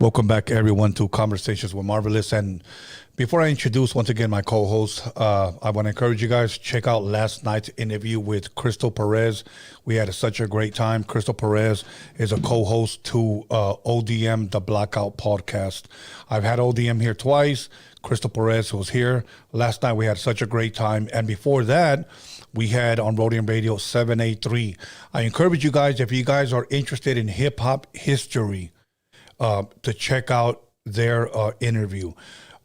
Welcome back, everyone, to Conversations with Marvelous. And before I introduce once again my co-host, I want to encourage you guys, check out last night's interview with Crystal Perez. We had such a great time. Crystal Perez is a co-host to ODM, the Blackout podcast. I've had ODM here twice. Crystal Perez was here. Last night we had such a great time. And before that, we had on Roadium Radio 783. I encourage you guys, if you guys are interested in hip-hop history, to check out their interview.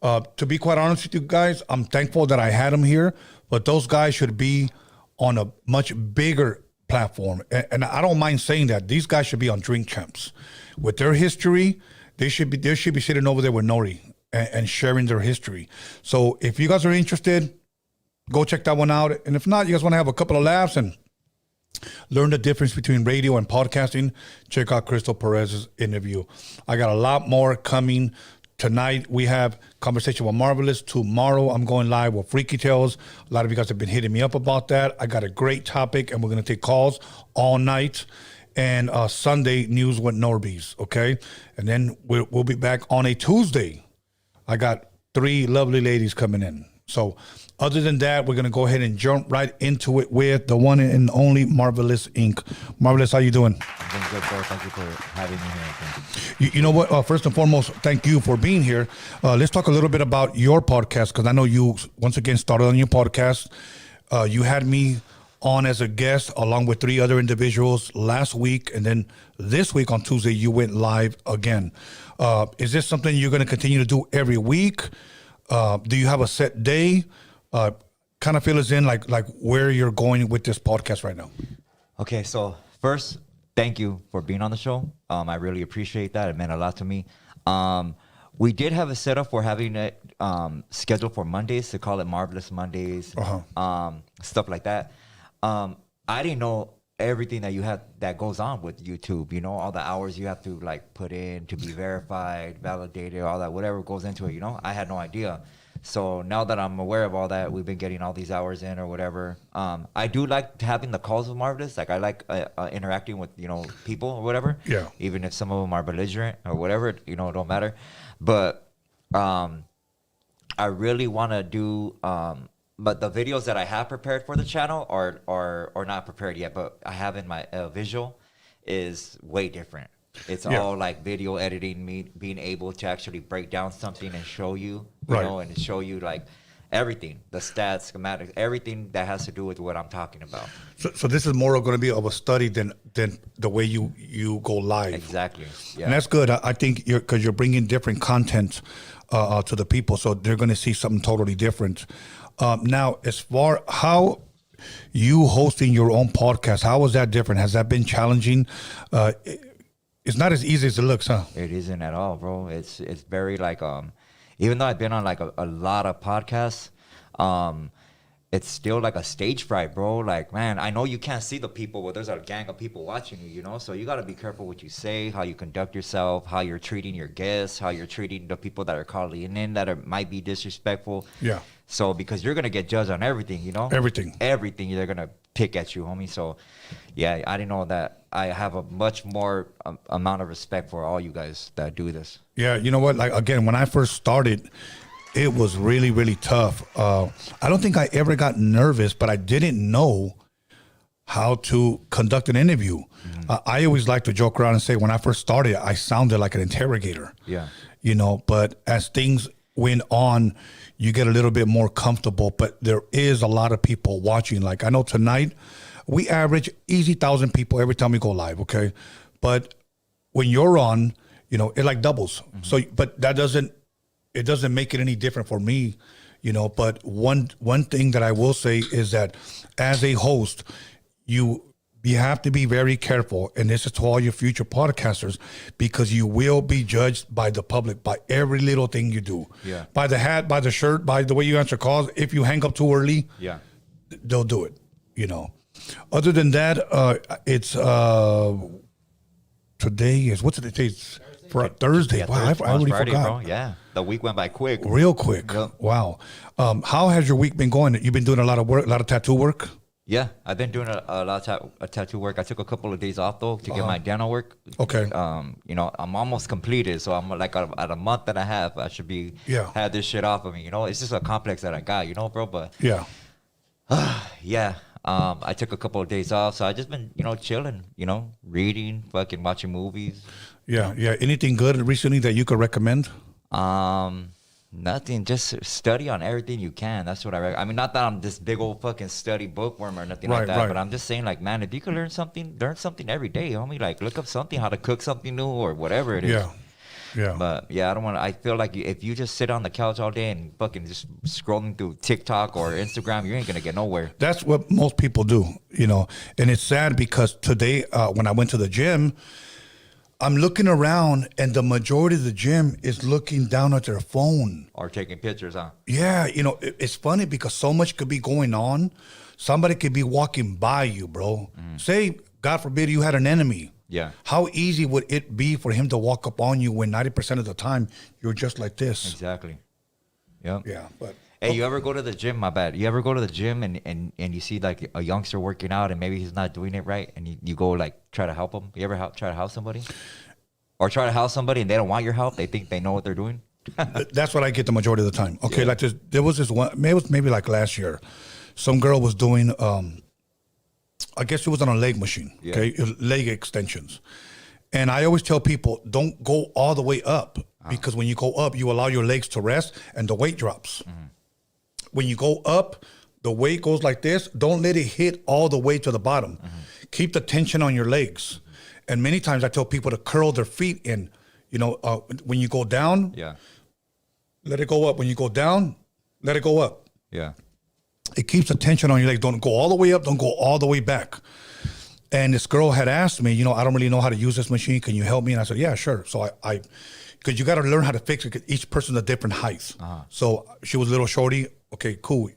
To be quite honest with you guys, I'm thankful that I had them here, but those guys should be on a much bigger platform. And I don't mind saying that. These guys should be on Drink Champs. With their history, they should be sitting over there with Nori and sharing their history. So if you guys are interested, go check that one out. And if not, you guys want to have a couple of laughs and learn the difference between radio and podcasting, check out Crystal Perez's interview. I got a lot more coming. Tonight, we have Conversation with Marvelous. Tomorrow, I'm going live with Freaky Tales. A lot of you guys have been hitting me up about that. I got a great topic, and we're going to take calls all night. And Sunday, News with Norbies, okay? And then we'll be back on a Tuesday. I got 3 lovely ladies coming in. So other than that, we're going to go ahead and jump right into it with the one and only Marvelous Inc. Marvelous, how you doing? I'm doing good, bro. Thank you for having me here. You know what? First and foremost, thank you for being here. Let's talk a little bit about your podcast, because I know you, once again, started on your podcast. You had me on as a guest along with 3 other individuals last week, and then this week on Tuesday, you went live again. Is this something you're going to continue to do every week? Do you have a set day? Kind of fill us in like where you're going with this podcast right now. Okay, so first, thank you for being on the show. I really appreciate that. It meant a lot to me. We did have a setup for having it scheduled for Mondays, to call it Marvelous Mondays, stuff like that. I didn't know everything that you had that goes on with YouTube, you know, all the hours you have to like put in to be verified, validated, all that, whatever goes into it, you know. I had no idea. So now that I'm aware of all that, we've been getting all these hours in or whatever. I do like having the calls with Marvelous. Like I like interacting with, you know, people or whatever. Yeah. Even if some of them are belligerent or whatever, you know, it don't matter. But I really want to do, but the videos that I have prepared for the channel are not prepared yet, but I have in my visual is way different. It's all like video editing, me being able to actually break down something and show you, you know, and show you like everything, the stats, schematics, everything that has to do with what I'm talking about. So this is more going to be of a study than the way you go live. Exactly. Yeah. And that's good. I think because you're bringing different content to the people, so they're going to see something totally different. Now, as far how you hosting your own podcast, how was that different? Has that been challenging? It's not as easy as it looks, huh? It isn't at all, bro. It's very like even though I've been on like a lot of podcasts, it's still like a stage fright, bro. Like, man, I know you can't see the people, but there's a gang of people watching you, you know? So you got to be careful what you say, how you conduct yourself, how you're treating your guests, how you're treating the people that are calling in that might be disrespectful. Yeah. So because you're going to get judged on everything, you know? Everything they're going to pick at you, homie. So, yeah, I didn't know that. I have a much more amount of respect for all you guys that do this. Yeah, you know what? Like, again, when I first started, it was really, really tough. I don't think I ever got nervous, but I didn't know how to conduct an interview. Mm-hmm. I always like to joke around and say when I first started, I sounded like an interrogator. Yeah. You know, but as things went on, you get a little bit more comfortable, but there is a lot of people watching. Like I know tonight, we average easy 1,000 people every time we go live, okay? But when you're on, you know, it like doubles. Mm-hmm. So, but that doesn't make it any different for me, you know. But one thing that I will say is that as a host, you have to be very careful, and this is to all your future podcasters, because you will be judged by the public, by every little thing you do. Yeah. By the hat, by the shirt, by the way you answer calls. If you hang up too early, yeah, they'll do it, you know. Other than that, it's today is, what's the date? For a Thursday. Yeah, wow, I already Friday, forgot. Bro. Yeah, the week went by quick. Real quick. Yep. Wow. How has your week been going? You've been doing a lot of work, a lot of tattoo work? Yeah, I've been doing a lot of tattoo work. I took a couple of days off though to get my dental work. Okay. You know, I'm almost completed, so I'm like at a month and a half. I should be have this shit off of me. You know, it's just a complex that I got. You know, bro. But Yeah. yeah. I took a couple of days off, so I just been chilling. You know, reading, fucking watching movies. Yeah. Yeah. Anything good recently that you could recommend? Nothing. Just study on everything you can. That's what I mean, not that I'm this big old fucking study bookworm or nothing like that, Right. but I'm just saying, like, man, if you could learn something every day, homie. Like, look up something, how to cook something new or whatever it is. Yeah. Yeah. But yeah, I feel like if you just sit on the couch all day and fucking just scrolling through TikTok or Instagram, you ain't gonna get nowhere. That's what most people do, and it's sad because today when I went to the gym, I'm looking around and the majority of the gym is looking down at their phone. Or taking pictures, huh? Yeah, it's funny because so much could be going on. Somebody could be walking by you, bro. Say, God forbid, you had an enemy. Yeah. How easy would it be for him to walk up on you when 90% of the time you're just like this? Exactly. Yep. Yeah, but... Hey, you ever go to the gym? My bad. You ever go to the gym and you see like a youngster working out and maybe he's not doing it right, and you go like try to help him? You ever try to help somebody, or try to help somebody and they don't want your help? They think they know what they're doing. That's what I get the majority of the time. Okay, like this, there was this one. It was maybe like last year. Some girl was doing. I guess it was on a leg machine. Yeah. Okay, leg extensions, and I always tell people don't go all the way up because when you go up, you allow your legs to rest and the weight drops. When you go up, the weight goes like this. Don't let it hit all the way to the bottom. Keep the tension on your legs. And many times I tell people to curl their feet in. When you go down, let it go up. When you go down, let it go up. Yeah. It keeps the tension on your legs. Don't go all the way up. Don't go all the way back. And this girl had asked me, I don't really know how to use this machine. Can you help me? And I said, yeah, sure. So because you got to learn how to fix it. 'Cause each person's a different height. So she was a little shorty. Okay, cool.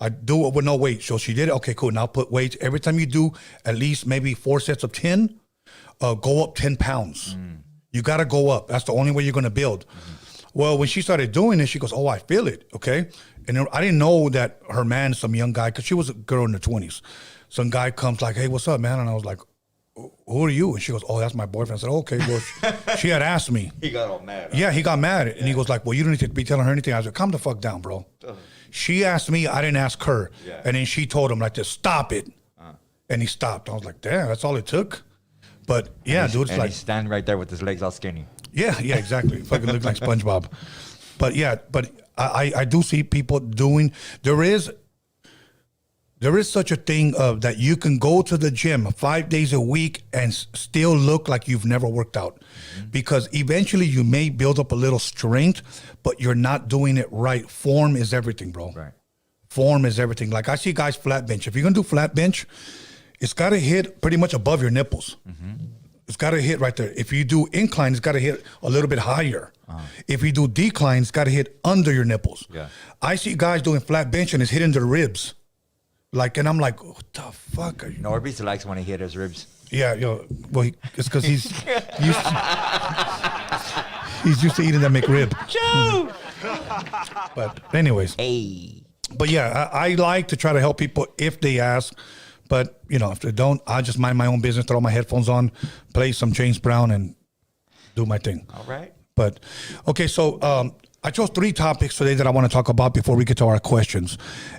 I do it with no weight. So she did it. Okay, cool. Now put weights. Every time you do at least maybe 4 sets of 10, go up 10 pounds. You got to go up. That's the only way you're going to build. Well, when she started doing it, she goes, oh, I feel it. Okay. And I didn't know that her man, some young guy, because she was a girl in her 20s. Some guy comes like, hey, what's up, man? And I was like, who are you? And she goes, oh, that's my boyfriend. I said, okay, well, she had asked me. He got all mad. Huh? Yeah, he got mad. And he goes like, well, you don't need to be telling her anything. I was like, calm the fuck down, bro. She asked me, I didn't ask her. Yeah. And then she told him like, just stop it. And he stopped. I was like, damn, that's all it took. But yeah, dude, it's like he's standing right there with his legs all skinny. Yeah, exactly. Fucking look like SpongeBob. But yeah, I do see people doing. There is such a thing of that you can go to the gym 5 days a week and still look like you've never worked out, because eventually you may build up a little strength, but you're not doing it right. Form is everything, bro. Right. Form is everything. Like I see guys flat bench. If you're gonna do flat bench, it's got to hit pretty much above your nipples. It's got to hit right there. If you do incline, it's got to hit a little bit higher. If you do decline, it's got to hit under your nipples. Yeah. I see guys doing flat bench and it's hitting their ribs. Like, and I'm like, what the fuck are you? Norbert likes when he hit his ribs. Yeah, well, it's because he's used to eating that McRib. But anyways. Hey. But yeah, I like to try to help people if they ask. But, if they don't, I just mind my own business, throw my headphones on, play some James Brown, and do my thing. All right. But, okay, so I chose 3 topics today that I want to talk about before we get to our questions.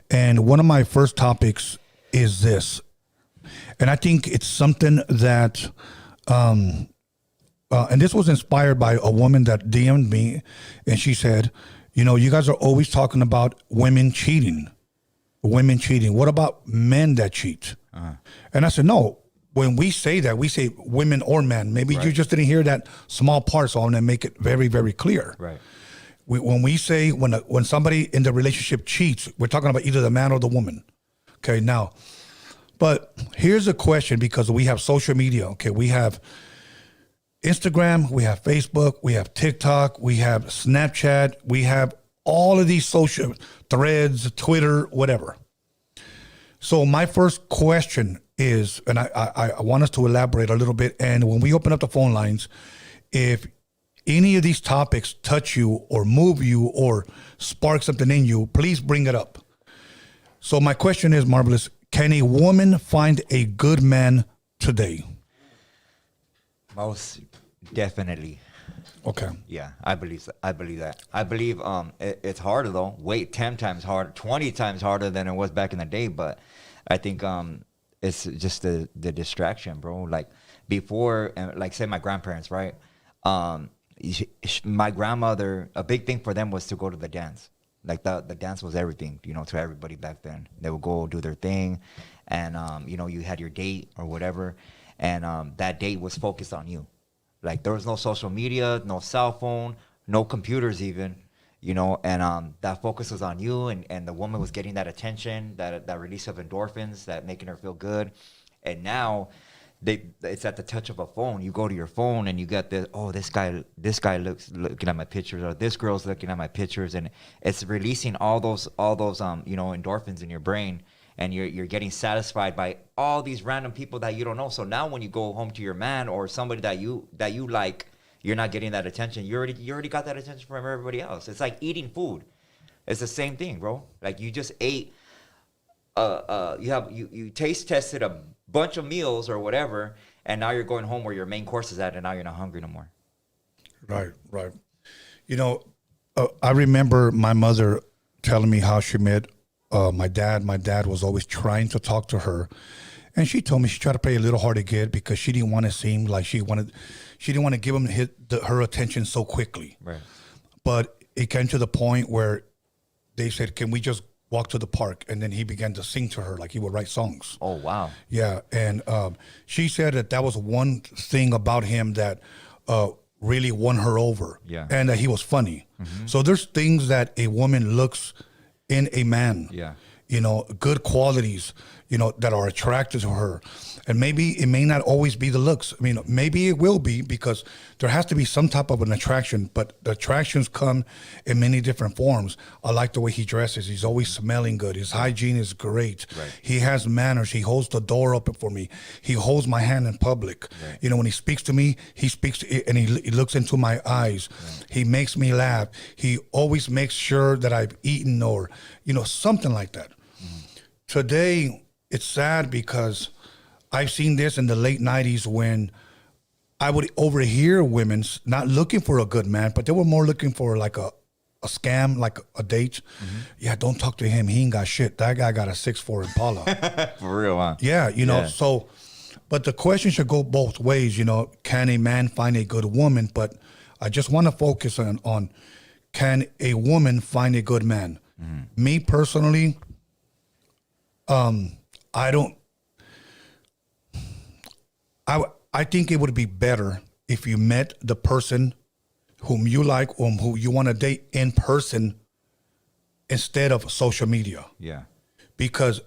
And one of my first topics is this. And I think it's something that, and this was inspired by a woman that DM'd me, and she said, you guys are always talking about women cheating. Women cheating. What about men that cheat? And I said, no. When we say that, we say women or men. Maybe you just didn't hear that small part, so I'm going to make it very, very clear. Right. When we say when somebody in the relationship cheats, we're talking about either the man or the woman. Okay, now, but here's a question, because we have social media. Okay, we have Instagram, we have Facebook, we have TikTok, we have Snapchat, we have all of these social threads, Twitter, whatever. So my first question is, and I want us to elaborate a little bit, and when we open up the phone lines, if any of these topics touch you or move you or spark something in you, please bring it up. So my question is, Marvelous, Can a woman find a good man today? Most definitely. Okay. Yeah, I believe that. I believe it's harder though. Wait, 10 times harder, 20 times harder than it was back in the day. But I think it's just the distraction, bro. Like before, like say my grandparents, right? My grandmother, a big thing for them was to go to the dance. Like the dance was everything, you know, to everybody back then. They would go do their thing, and you know, you had your date or whatever, and that date was focused on you. Like there was no social media, no cell phone, no computers even, you know, and that focus was on you, and the woman was getting that attention, that release of endorphins, that making her feel good. And now it's at the touch of a phone. You go to your phone and you get this, oh, this guy looking at my pictures, or this girl's looking at my pictures, and it's releasing all those you know, endorphins in your brain, and you're getting satisfied by all these random people that you don't know. So now when you go home to your man or somebody that you like, you're not getting that attention. You already got that attention from everybody else. It's like eating food. It's the same thing, bro. Like you just ate you taste tested a bunch of meals or whatever, and now you're going home where your main course is at, and now you're not hungry no more. Right. You know, I remember my mother telling me how she met my dad. My dad was always trying to talk to her, and she told me she tried to play a little hard to get because she didn't want to seem like she didn't want to give him her attention so quickly. Right. But it came to the point where they said, "Can we just walk to the park?" And then he began to sing to her, like he would write songs. Oh, wow. Yeah, and she said that was one thing about him that really won her over. Yeah. And that he was funny. Mm-hmm. So there's things that a woman looks in a man. Yeah. You know, good qualities, you know, that are attracted to her. And maybe it may not always be the looks. I mean, maybe it will be, because there has to be some type of an attraction, but the attractions come in many different forms. I like the way he dresses. He's always smelling good. His hygiene is great. Right. He has manners. He holds the door open for me. He holds my hand in public. Right. You know, when he speaks to me, he speaks and he looks into my eyes. Right. He makes me laugh. He always makes sure that I've eaten, or, you know, something like that. Today, it's sad because I've seen this in the late 90s when I would overhear women not looking for a good man, but they were more looking for like a scam, like a date. Mm-hmm. Yeah, don't talk to him. He ain't got shit. That guy got a 6'4" Impala. For real, huh? Yeah, you know, so, but the question should go both ways, you know, can a man find a good woman? But I just want to focus on can a woman find a good man? Mm-hmm. Me personally, I think it would be better if you met the person whom you like or who you want to date in person instead of social media. Yeah. Because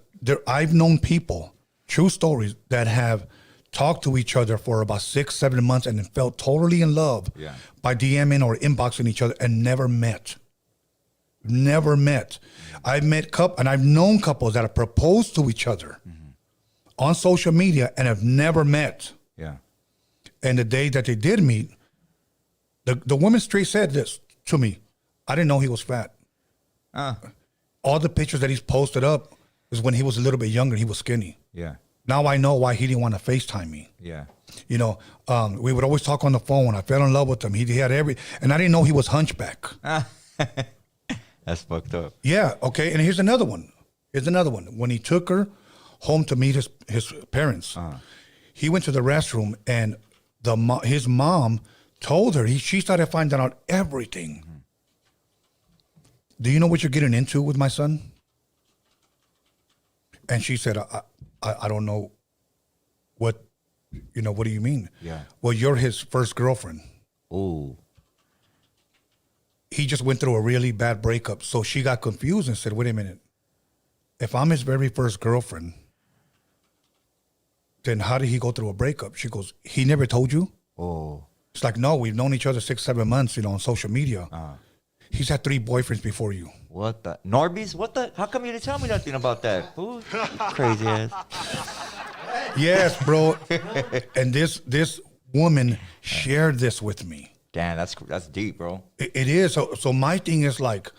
I've known people, true stories, that have talked to each other for about 6-7 months and then felt totally in love by DMing or inboxing each other and never met. I've met and I've known couples that have proposed to each other on social media and have never met. Yeah. And the day that they did meet, the woman straight said this to me: I didn't know he was fat. All the pictures that he's posted up is when he was a little bit younger, he was skinny. Yeah. Now I know why he didn't want to FaceTime me. Yeah. You know, we would always talk on the phone. I fell in love with him. He had and I didn't know he was hunchback. That's fucked up. Yeah. Okay. And here's another one. When he took her home to meet his parents, he went to the restroom and his mom told her, she started finding out everything. Mm-hmm. Do you know what you're getting into with my son? And she said, I don't know what do you mean? Yeah. Well, you're his first girlfriend. Oh. He just went through a really bad breakup. So she got confused and said, wait a minute. If I'm his very first girlfriend, then how did he go through a breakup? She goes, he never told you? Oh. It's like, no, we've known each other 6-7 months, on social media. He's had 3 boyfriends before you. What the? Norbies? What the? How come you didn't tell me nothing about that? Fool? Crazy ass. Yes, bro. And this woman shared this with me. Damn, that's deep, bro. It is. So my thing is like,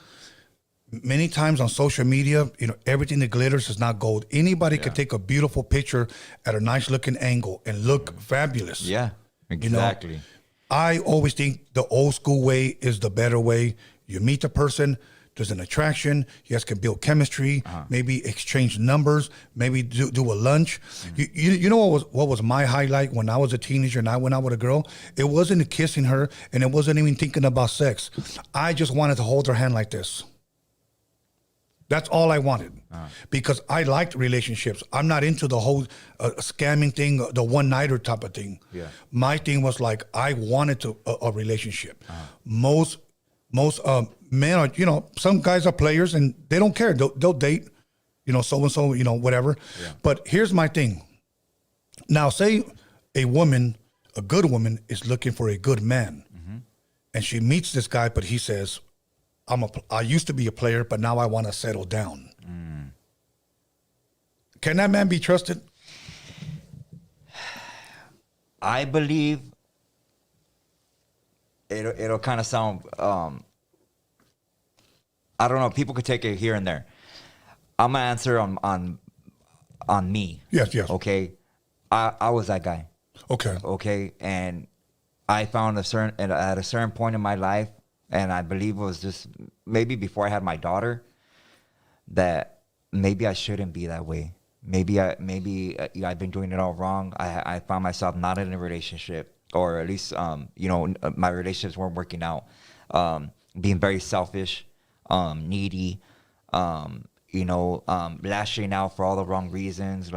many times on social media, everything that glitters is not gold. Anybody could take a beautiful picture at a nice looking angle and look fabulous. Yeah, exactly. I always think the old school way is the better way. You meet the person, there's an attraction, you guys can build chemistry, maybe exchange numbers, maybe do a lunch. You know what was my highlight when I was a teenager and I went out with a girl? It wasn't kissing her and it wasn't even thinking about sex. I just wanted to hold her hand like this. That's all I wanted, because I liked relationships. I'm not into the whole scamming thing, the one-nighter type of thing. Yeah. My thing was like, I wanted a relationship. Most men are, some guys are players and they don't care. They'll date, so-and-so, whatever. Yeah. But here's my thing. Now, say a good woman is looking for a good man, and she meets this guy, but he says, I used to be a player, but now I want to settle down. Can that man be trusted? I believe it'll kind of sound, I don't know, people could take it here and there. I'm gonna answer on me. Yes. Okay. I was that guy. Okay. And I found at a certain point in my life, and I believe it was just maybe before I had my daughter, that maybe I shouldn't be that way. Maybe I've been doing it all wrong. I found myself not in a relationship, or at least my relationships weren't working out. Being very selfish, needy, lashing out for all the wrong reasons,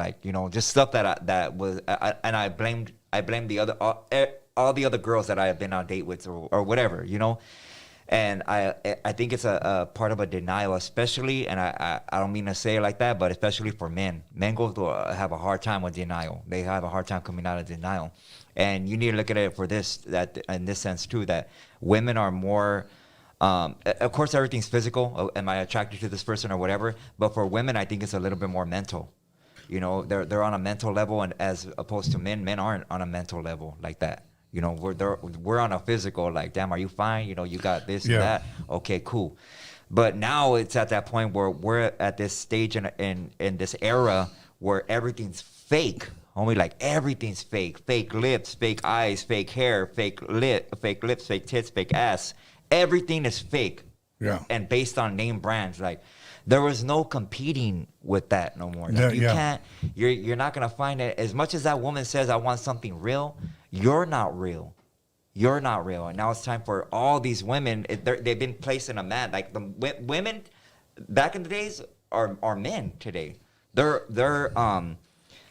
just stuff that was. I blamed the other all the other girls that I have been on date with or whatever, And I think it's a part of a denial, especially, and I don't mean to say it like that, but especially for men. Men have a hard time with denial. They have a hard time coming out of denial. And you need to look at it in this sense too, that women are more, of course everything's physical. Am I attracted to this person or whatever? But for women, I think it's a little bit more mental. They're on a mental level, and as opposed to men aren't on a mental level like that. We're on a physical, like, damn, are you fine? You got this and that. Okay, cool. But now it's at that point where we're at this stage in this era where everything's fake. Only like everything's fake. Fake lips, fake eyes, fake hair, fake lips, fake tits, fake ass. Everything is fake. Yeah. And based on name brands. Like, there was no competing with that no more. Like, you can't, you're not gonna find it. As much as that woman says, I want something real, you're not real. You're not real. And now it's time for all these women. They've been placed in a man. Like, the women back in the days are men today. They're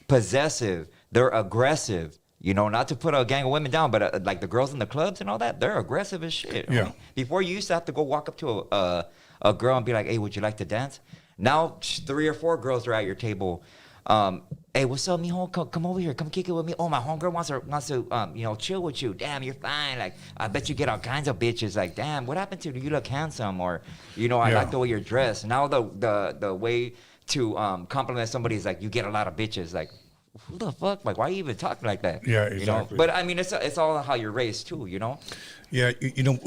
possessive. They're aggressive. Not to put a gang of women down, but like the girls in the clubs and all that, they're aggressive as shit. Yeah. Right? Before, you used to have to go walk up to a girl and be like, hey, would you like to dance? Now 3 or 4 girls are at your table. Hey, what's up, mijo? Come over here. Come kick it with me. Oh, my homegirl wants to chill with you. Damn, you're fine. Like, I bet you get all kinds of bitches. Like, damn, what happened to you? You look handsome. Or, I like the way you're dressed. Now the way to compliment somebody is like, you get a lot of bitches. Like, who the fuck? Like, why are you even talking like that? Yeah, exactly. But I mean, it's all how you're raised too. Yeah,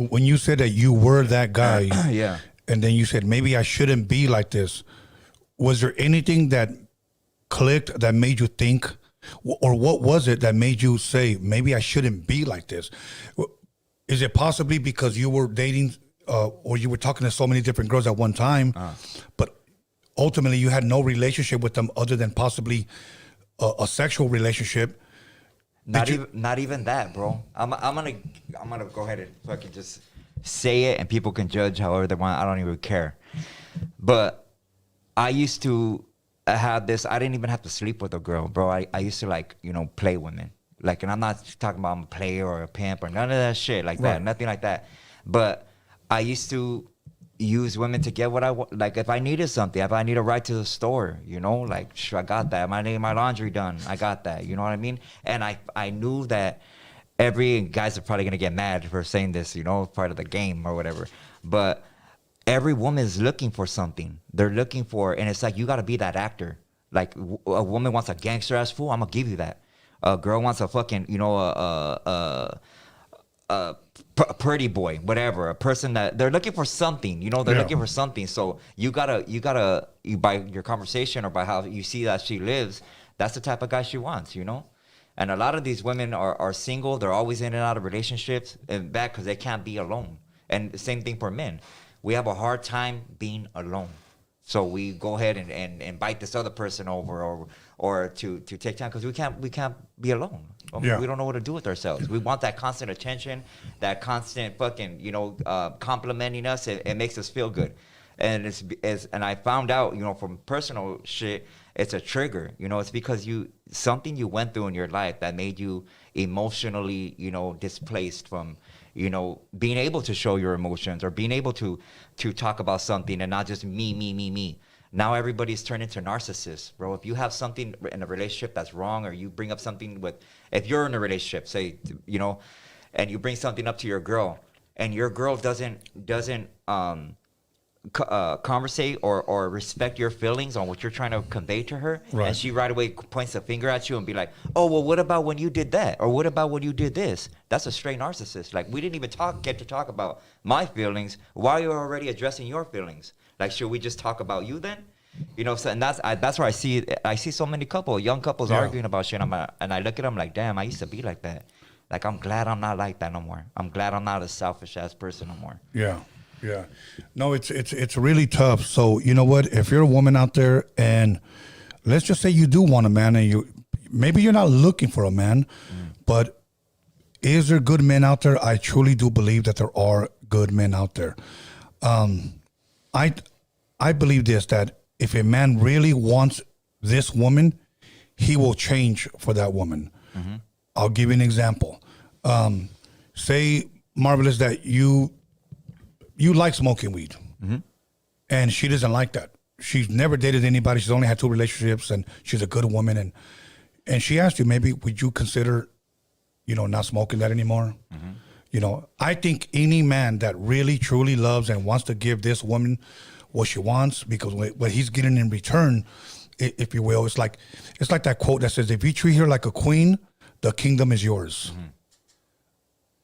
when you said that you were that guy, yeah, and then you said maybe I shouldn't be like this. Was there anything that clicked that made you think, or what was it that made you say maybe I shouldn't be like this? Is it possibly because you were dating or you were talking to so many different girls at one time, but ultimately you had no relationship with them other than possibly a sexual relationship? Not even that, bro. I'm gonna go ahead and fucking just say it, and people can judge however they want. I don't even care. But I used to have this. I didn't even have to sleep with a girl, bro. I used to play women. Like, and I'm not talking about I'm a player or a pimp or none of that shit like that. Nothing like that. But I used to use women to get what I want. Like, if I needed something, if I need a ride to the store, I got that. I need my laundry done, I got that. You know what I mean? And I knew that guys are probably gonna get mad for saying this, part of the game or whatever. But every woman is looking for something. They're looking for, and it's like, you gotta be that actor. Like, a woman wants a gangster ass fool, I'm gonna give you that. A girl wants a fucking, a a pretty boy, whatever, a person that they're looking for something, you know, they're Yeah. looking for something. So you gotta by your conversation or by how you see that she lives, that's the type of guy she wants, you know. And a lot of these women are single. They're always in and out of relationships and back because they can't be alone. And the same thing for men. We have a hard time being alone. So we go ahead and invite this other person over or to take time because we can't be alone. Yeah. We don't know what to do with ourselves. We want that constant attention, that constant fucking, you know, complimenting us. It makes us feel good. And and I found out, you know, from personal shit, it's a trigger. You know, it's because something you went through in your life that made you emotionally, you know, displaced from, you know, being able to show your emotions or being able to talk about something and not just me. Now everybody's turned into narcissists, bro. If you have something in a relationship that's wrong, or you bring up something if you're in a relationship, say, you know, and you bring something up to your girl, and your girl doesn't conversate or respect your feelings on what you're trying to convey to her, Right. and she right away points a finger at you and be like, oh, well, what about when you did that? Or what about when you did this? That's a straight narcissist. Like, we didn't even get to talk about my feelings while you're already addressing your feelings. Like, should we just talk about you then? You know, so, and that's where I see so many young couples Yeah. arguing about shit. And I look at them like, damn, I used to be like that. Like, I'm glad I'm not like that no more. I'm glad I'm not a selfish ass person no more. Yeah. Yeah. No, it's really tough. So, you know what? If you're a woman out there and let's just say you do want a man and maybe you're not looking for a man, but is there good men out there? I truly do believe that there are good men out there. I believe this, that if a man really wants this woman, he will change for that woman. Mm-hmm. I'll give you an example. Say, Marvelous, that you like smoking weed, mm-hmm. and she doesn't like that. She's never dated anybody. She's only had 2 relationships, and she's a good woman. And she asked you, maybe would you consider, you know, not smoking that anymore? Mm-hmm. You know, I think any man that really truly loves and wants to give this woman what she wants, because what he's getting in return, if you will, it's like that quote that says, "If you treat her like a queen, the kingdom is yours." Mm-hmm.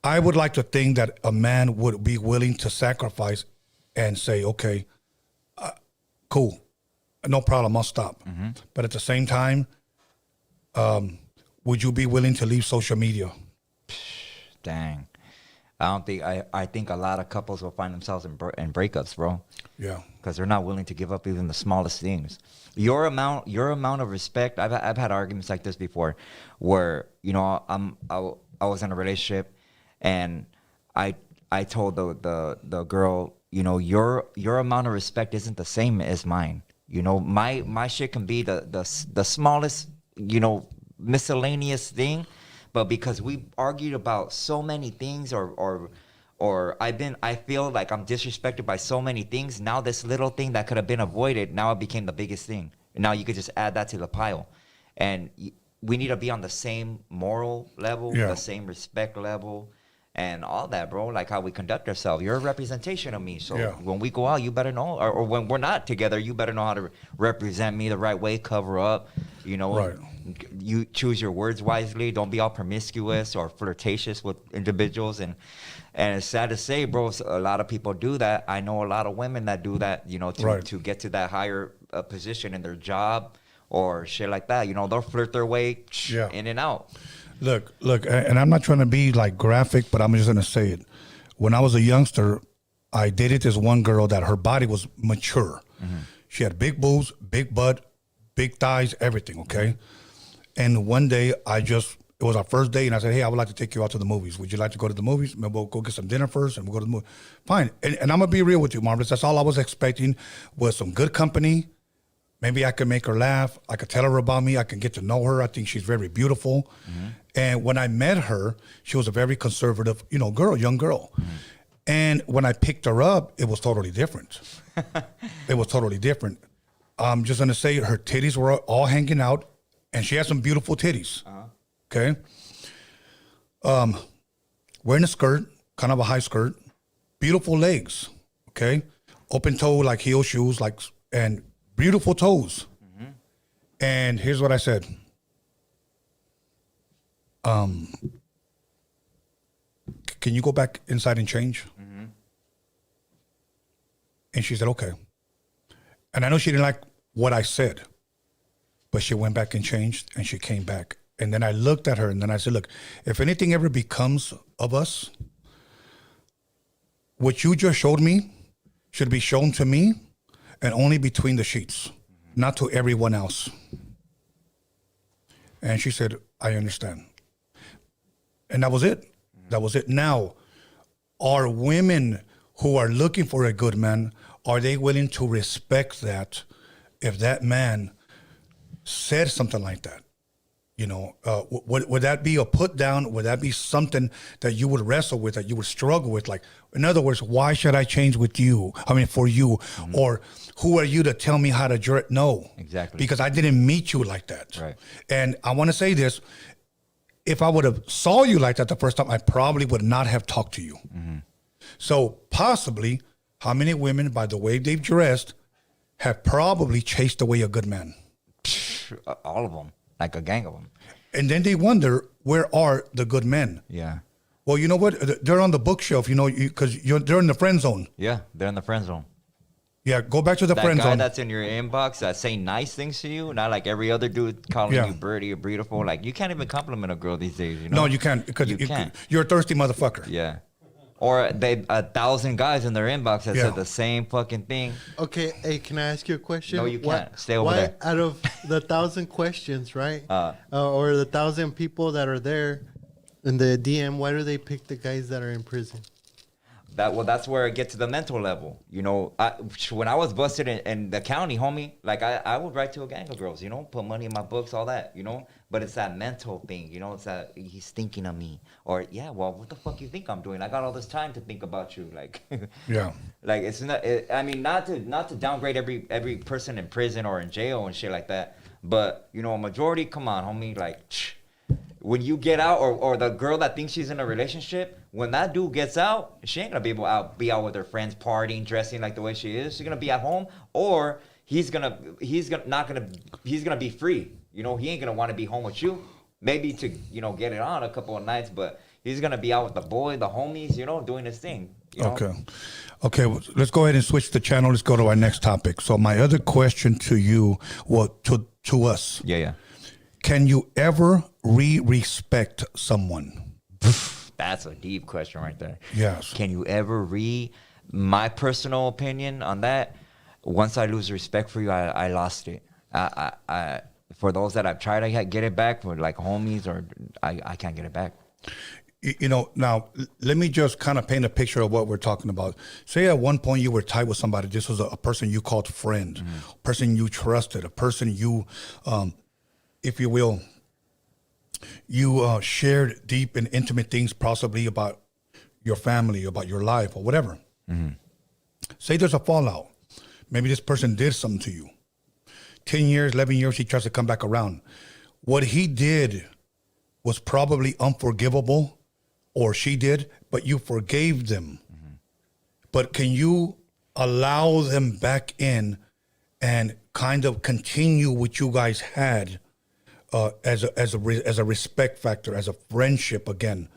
I would like to think that a man would be willing to sacrifice and say, okay, cool, no problem, I'll stop. Mm-hmm. But at the same time, would you be willing to leave social media? Dang. I think a lot of couples will find themselves in breakups, bro. Yeah. Because they're not willing to give up even the smallest things. Your amount of respect, I've had arguments like this before where, you know, I was in a relationship, and I told the girl, you know, your amount of respect isn't the same as mine. You know, my shit can be the smallest, you know, miscellaneous thing, but because we argued about so many things, or I feel like I'm disrespected by so many things. Now this little thing that could have been avoided, now it became the biggest thing. And now you could just add that to the pile, and we need to be on the same moral level, yeah. the same respect level, and all that, bro. Like how we conduct ourselves. You're a representation of me. So yeah. when we go out, you better know, or when we're not together, you better know how to represent me the right way, cover up, you know. Right. You choose your words wisely. Don't be all promiscuous or flirtatious with individuals. And it's sad to say, bro, a lot of people do that. I know a lot of women that do that, you know, to get to that higher position in their job or shit like that. You know, they'll flirt their way in and out. Look, and I'm not trying to be like graphic, but I'm just gonna say it. When I was a youngster, I dated this one girl that her body was mature. Mm-hmm. She had big boobs, big butt, big thighs, everything, okay? And one day, it was our first date, and I said, hey, I would like to take you out to the movies. Would you like to go to the movies? Maybe we'll go get some dinner first, and we'll go to the movie. Fine. And I'm gonna be real with you, Marvelous. That's all I was expecting, was some good company. Maybe I could make her laugh. I could tell her about me. I can get to know her. I think she's very beautiful. Mm-hmm. And when I met her, she was a very conservative, you know, young girl. Mm-hmm. And when I picked her up, it was totally different. It was totally different. I'm just gonna say her titties were all hanging out, and she had some beautiful titties. Uh-huh. Okay. Wearing a skirt, kind of a high skirt, beautiful legs. Okay. Open toe, like heel shoes, and beautiful toes. Mm-hmm. And here's what I said. can you go back inside and change? And she said, okay. And I know she didn't like what I said, but she went back and changed, and she came back. And then I looked at her, and then I said, look, if anything ever becomes of us, what you just showed me should be shown to me and only between the sheets, not to everyone else. And she said, I understand. And that was it. That was it. Now, are women who are looking for a good man, are they willing to respect that if that man said something like that? You know, would that be a put down? Would that be something that you would wrestle with, that you would struggle with? Like, in other words, why should I change with you? I mean, for you, or who are you to tell me how to dress? No, exactly, because I didn't meet you like that. Right. And I want to say this: if I would have saw you like that the first time, I probably would not have talked to you. So possibly, how many women, by the way they've dressed, have probably chased away a good man? All of them. Like a gang of them. And then they wonder, where are the good men? Yeah. Well, you know what? They're on the bookshelf, you know, because they're in the friend zone. Yeah, they're in the friend zone. Yeah, go back to the that friend guy zone. That's in your inbox that's saying nice things to you, not like every other dude calling you birdie or beautiful. Like, you can't even compliment a girl these days, you know? No, you can't, because you're a thirsty motherfucker. Yeah. Or they 1,000 guys in their inbox that said the same fucking thing. Okay, hey, can I ask you a question? No, you can't. Stay over there. Why, out of the 1,000 questions, right? Or the 1,000 people that are there in the DM, why do they pick the guys that are in prison? That's where it gets to the mental level. You know, when I was busted in the county, homie, like I would write to a gang of girls, you know, put money in my books, all that, you know. But it's that mental thing, you know. It's that he's thinking of me, or well, what the fuck you think I'm doing? I got all this time to think about you, like. Like, it's not. I mean, not to downgrade every person in prison or in jail and shit like that. But you know, a majority, come on, homie, like. When you get out, or the girl that thinks she's in a relationship, when that dude gets out, she ain't gonna be able to be out with her friends, partying, dressing like the way she is. She's gonna be at home, or he's gonna be free. You know, he ain't gonna want to be home with you. Maybe to, you know, get it on a couple of nights, but he's gonna be out with the boy, the homies, you know, doing his thing. You know? Okay. Well, let's go ahead and switch the channel. Let's go to our next topic. So my other question to you, to us. Yeah. Can you ever respect someone? That's a deep question right there. Yes. Can you ever my personal opinion on that, once I lose respect for you, I lost it. I for those that I've tried to get it back, for like homies, or I can't get it back. You know, now, let me just kind of paint a picture of what we're talking about. Say at one point you were tied with somebody. This was a person you called friend, a person you trusted, a person you, if you will, you shared deep and intimate things, possibly about your family, about your life, or whatever. Say there's a fallout. Maybe this person did something to you. 10 years, 11 years, he tries to come back around. What he did was probably unforgivable, or she did, but you forgave them. But can you allow them back in and kind of continue what you guys had as a respect factor, as a friendship again?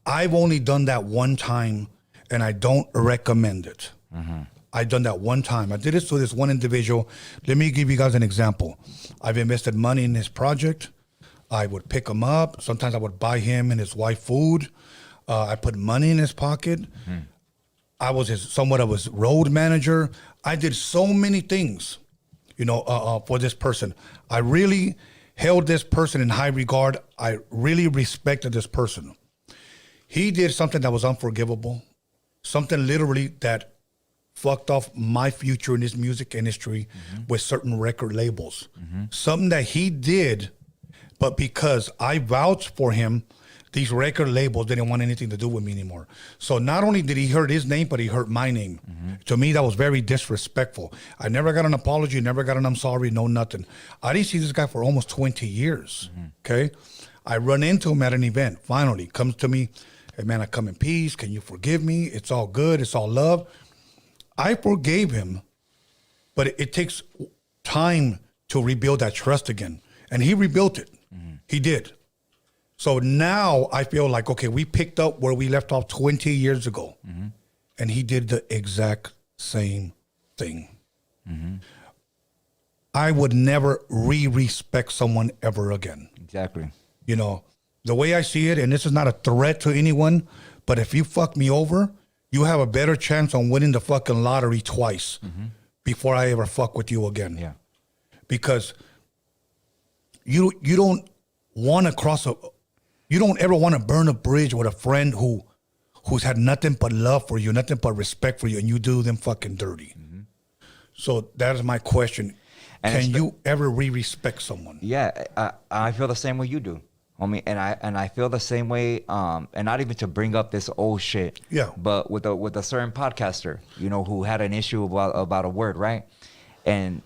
I've only done that one time, and I don't recommend it. I've done that one time. I did it to this one individual. Let me give you guys an example. I've invested money in this project. I would pick him up. Sometimes I would buy him and his wife food. I put money in his pocket. I was somewhat of his road manager. I did so many things, you know, for this person. I really held this person in high regard. I really respected this person. He did something that was unforgivable, something literally that fucked off my future in this music industry with certain record labels. Something that he did, but because I vouched for him, these record labels didn't want anything to do with me anymore. So not only did he hurt his name, but he hurt my name. To me, that was very disrespectful. I never got an apology, never got an I'm sorry, no nothing. I didn't see this guy for almost 20 years, okay? I run into him at an event. Finally, comes to me, hey man, I come in peace. Can you forgive me? It's all good. It's all love. I forgave him, but it takes time to rebuild that trust again. And he rebuilt it. He did. So now I feel like, okay, we picked up where we left off 20 years ago. And he did the exact same thing. I would never respect someone ever again. Exactly. You know, the way I see it, and this is not a threat to anyone, but if you fuck me over, you have a better chance on winning the fucking lottery twice before I ever fuck with you again. Yeah. Because you don't want to you don't ever want to burn a bridge with a friend who's had nothing but love for you, nothing but respect for you, and you do them fucking dirty. So that is my question. And can you ever respect someone? Yeah, I feel the same way you do, homie, and I feel the same way. And not even to bring up this old shit. Yeah. But with a certain podcaster, you know, who had an issue about a word, right? And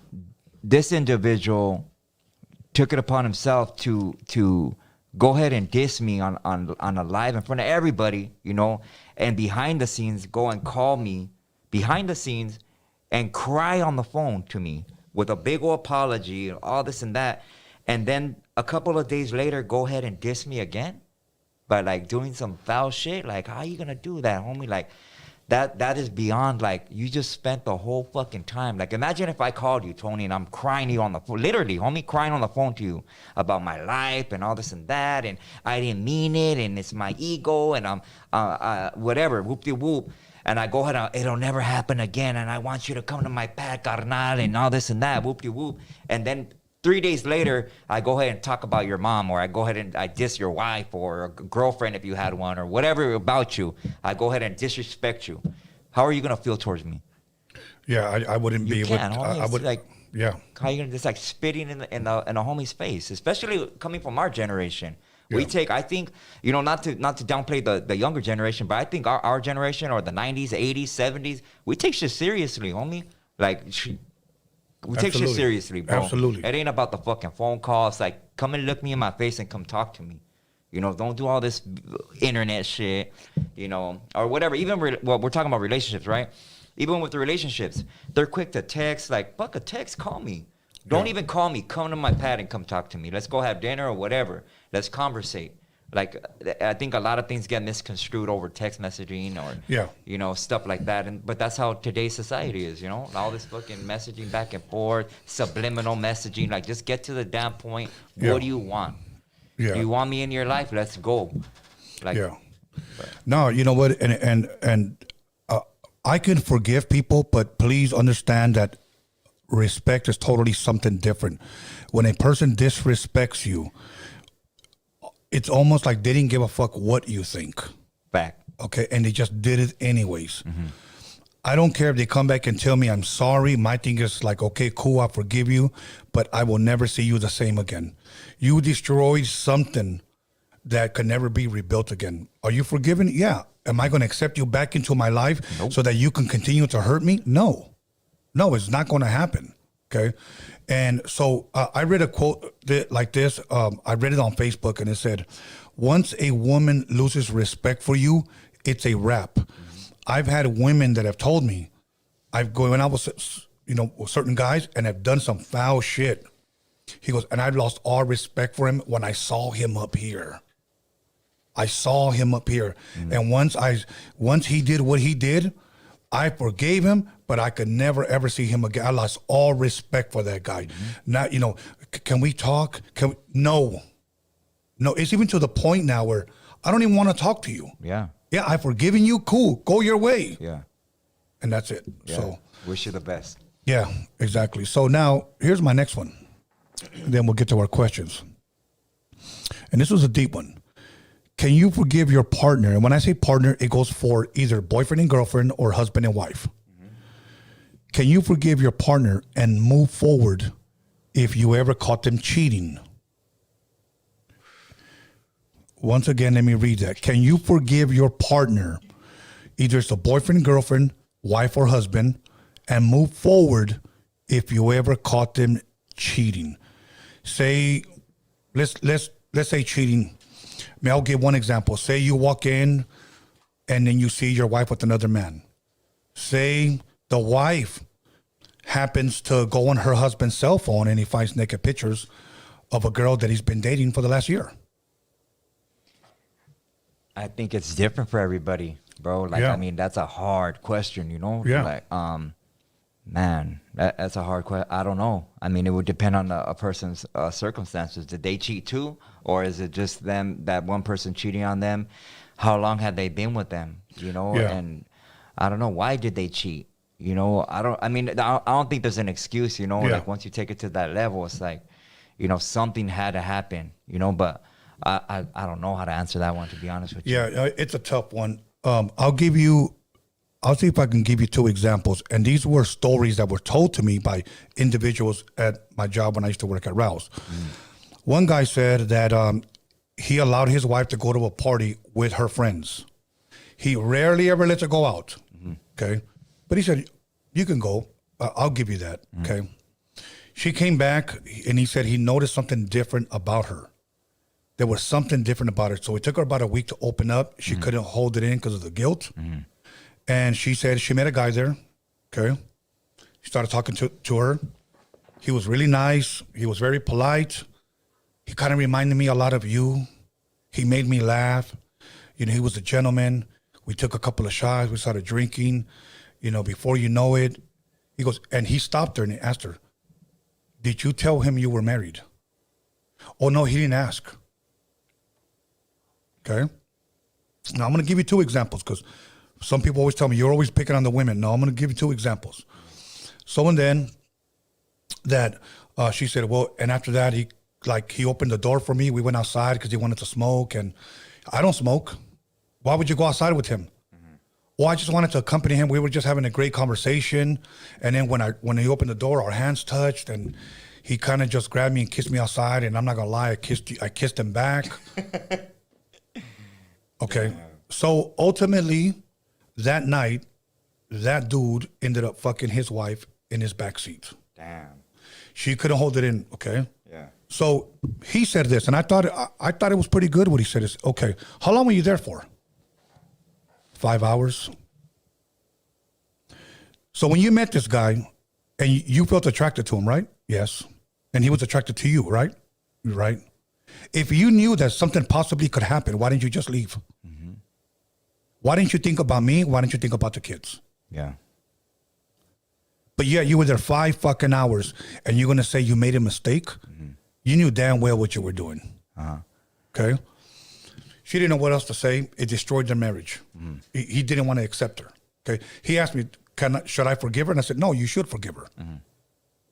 this individual took it upon himself to go ahead and diss me on a live in front of everybody, you know, and behind the scenes go and call me behind the scenes and cry on the phone to me with a big old apology and all this and that. And then a couple of days later, go ahead and diss me again by like doing some foul shit. Like, how are you going to do that, homie? Like, that is beyond, like, you just spent the whole fucking time. Like, imagine if I called you, Tony, and I'm crying to you on the phone, literally, homie, crying on the phone to you about my life and all this and that, and I didn't mean it, and it's my ego, and I'm, whatever, whoop-de-whoop. And I go ahead and it'll never happen again, and I want you to come to my pad, carnal, and all this and that, whoop-de-whoop. And then 3 days later, I go ahead and talk about your mom, or I go ahead and I diss your wife or a girlfriend if you had one, or whatever about you. I go ahead and disrespect you. How are you gonna feel towards me? Yeah, I wouldn't be able. I would like. Yeah. How are you gonna just like spitting in a homie's face, especially coming from our generation? We take, I think, you know, not to downplay the younger generation, but I think our generation, or the 90s, 80s, 70s, we take shit seriously, homie. Like, we take shit seriously, bro. Absolutely. It ain't about the fucking phone calls. Like, come and look me in my face and come talk to me. You know, don't do all this internet shit, you know, or whatever. Even, well, we're talking about relationships, right? Even with the relationships, they're quick to text. Like, fuck a text, call me. Don't even call me. Come to my pad and come talk to me. Let's go have dinner or whatever. Let's conversate. Like, I think a lot of things get misconstrued over text messaging or, you know, stuff like that. But that's how today's society is, you know? All this fucking messaging back and forth, subliminal messaging. Like, just get to the damn point. What do you want? Yeah. Do you want me in your life? Let's go. Like, No, you know what? And I can forgive people, but please understand that respect is totally something different. When a person disrespects you, it's almost like they didn't give a fuck what you think. Back. Okay, and they just did it anyways. I don't care if they come back and tell me I'm sorry. My thing is like, okay, cool, I forgive you, but I will never see you the same again. You destroyed something that can never be rebuilt again. Are you forgiven? Yeah. Am I going to accept you back into my life so that you can continue to hurt me? No. No, it's not going to happen. Okay. And so I read a quote like this. I read it on Facebook, and it said, once a woman loses respect for you, it's a wrap. I've had women that have told me, when I was, you know, with certain guys, and have done some foul shit. He goes, and I lost all respect for him when I saw him up here. I saw him up here. And once he did what he did, I forgave him, but I could never, ever see him again. I lost all respect for that guy. Now, you know, can we talk? No, it's even to the point now where I don't even want to talk to you. Yeah, I've forgiven you. Cool. Go your way. Yeah. And that's it. Yeah. So wish you the best. Yeah, exactly. So now here's my next one. And then we'll get to our questions. And this was a deep one. Can you forgive your partner? And when I say partner, it goes for either boyfriend and girlfriend or husband and wife. Can you forgive your partner and move forward if you ever caught them cheating? Once again, let me read that. Can you forgive your partner, either it's a boyfriend, girlfriend, wife, or husband, and move forward if you ever caught them cheating? Say, let's say cheating. I'll give one example. Say you walk in and then you see your wife with another man. Say the wife happens to go on her husband's cell phone and he finds naked pictures of a girl that he's been dating for the last year. I think it's different for everybody, bro. Like, Yeah. I mean, that's a hard question, you know? Yeah. Like, man, that's a hard question. I don't know. I mean, it would depend on a person's circumstances. Did they cheat too? Or is it just them, that one person cheating on them? How long had they been with them, you know? Yeah. And I don't know, why did they cheat? You know, I don't think there's an excuse, you know? Yeah. Like, once you take it to that level, it's like, you know, something had to happen, you know? But I don't know how to answer that one, to be honest with you. Yeah, it's a tough one. I'll see if I can give you 2 examples. And these were stories that were told to me by individuals at my job when I used to work at Rouse. One guy said that he allowed his wife to go to a party with her friends. He rarely ever lets her go out. Okay. But he said, you can go. I'll give you that. Okay. She came back and he said he noticed something different about her. There was something different about her. So it took her about a week to open up. She couldn't hold it in because of the guilt. And she said she met a guy there. Okay. She started talking to her. He was really nice. He was very polite. He kind of reminded me a lot of you. He made me laugh. You know, he was a gentleman. We took a couple of shots. We started drinking. You know, before you know it, he goes, and he stopped her and he asked her, did you tell him you were married? Oh, no, he didn't ask. Okay. Now I'm going to give you 2 examples because some people always tell me you're always picking on the women. No, I'm going to give you 2 examples. So and then that she said, well, and after that he opened the door for me. We went outside because he wanted to smoke, and I don't smoke. Why would you go outside with him? Well, I just wanted to accompany him. We were just having a great conversation, and then when he opened the door, our hands touched, and he kind of just grabbed me and kissed me outside. And I'm not gonna lie, I kissed him back. Okay, so ultimately, that night, that dude ended up fucking his wife in his backseat. Damn. She couldn't hold it in. Okay. Yeah. So he said this, and I thought it was pretty good what he said. Is okay. How long were you there for? 5 hours. So when you met this guy, and you felt attracted to him, right? Yes. And he was attracted to you, right? Right. If you knew that something possibly could happen, why didn't you just leave? Why didn't you think about me? Why didn't you think about the kids? Yeah. But yeah, you were there 5 fucking hours, and you're gonna say you made a mistake? You knew damn well what you were doing. Okay. She didn't know what else to say. It destroyed their marriage. He didn't want to accept her. Okay. He asked me, should I forgive her? And I said, no, you should forgive her.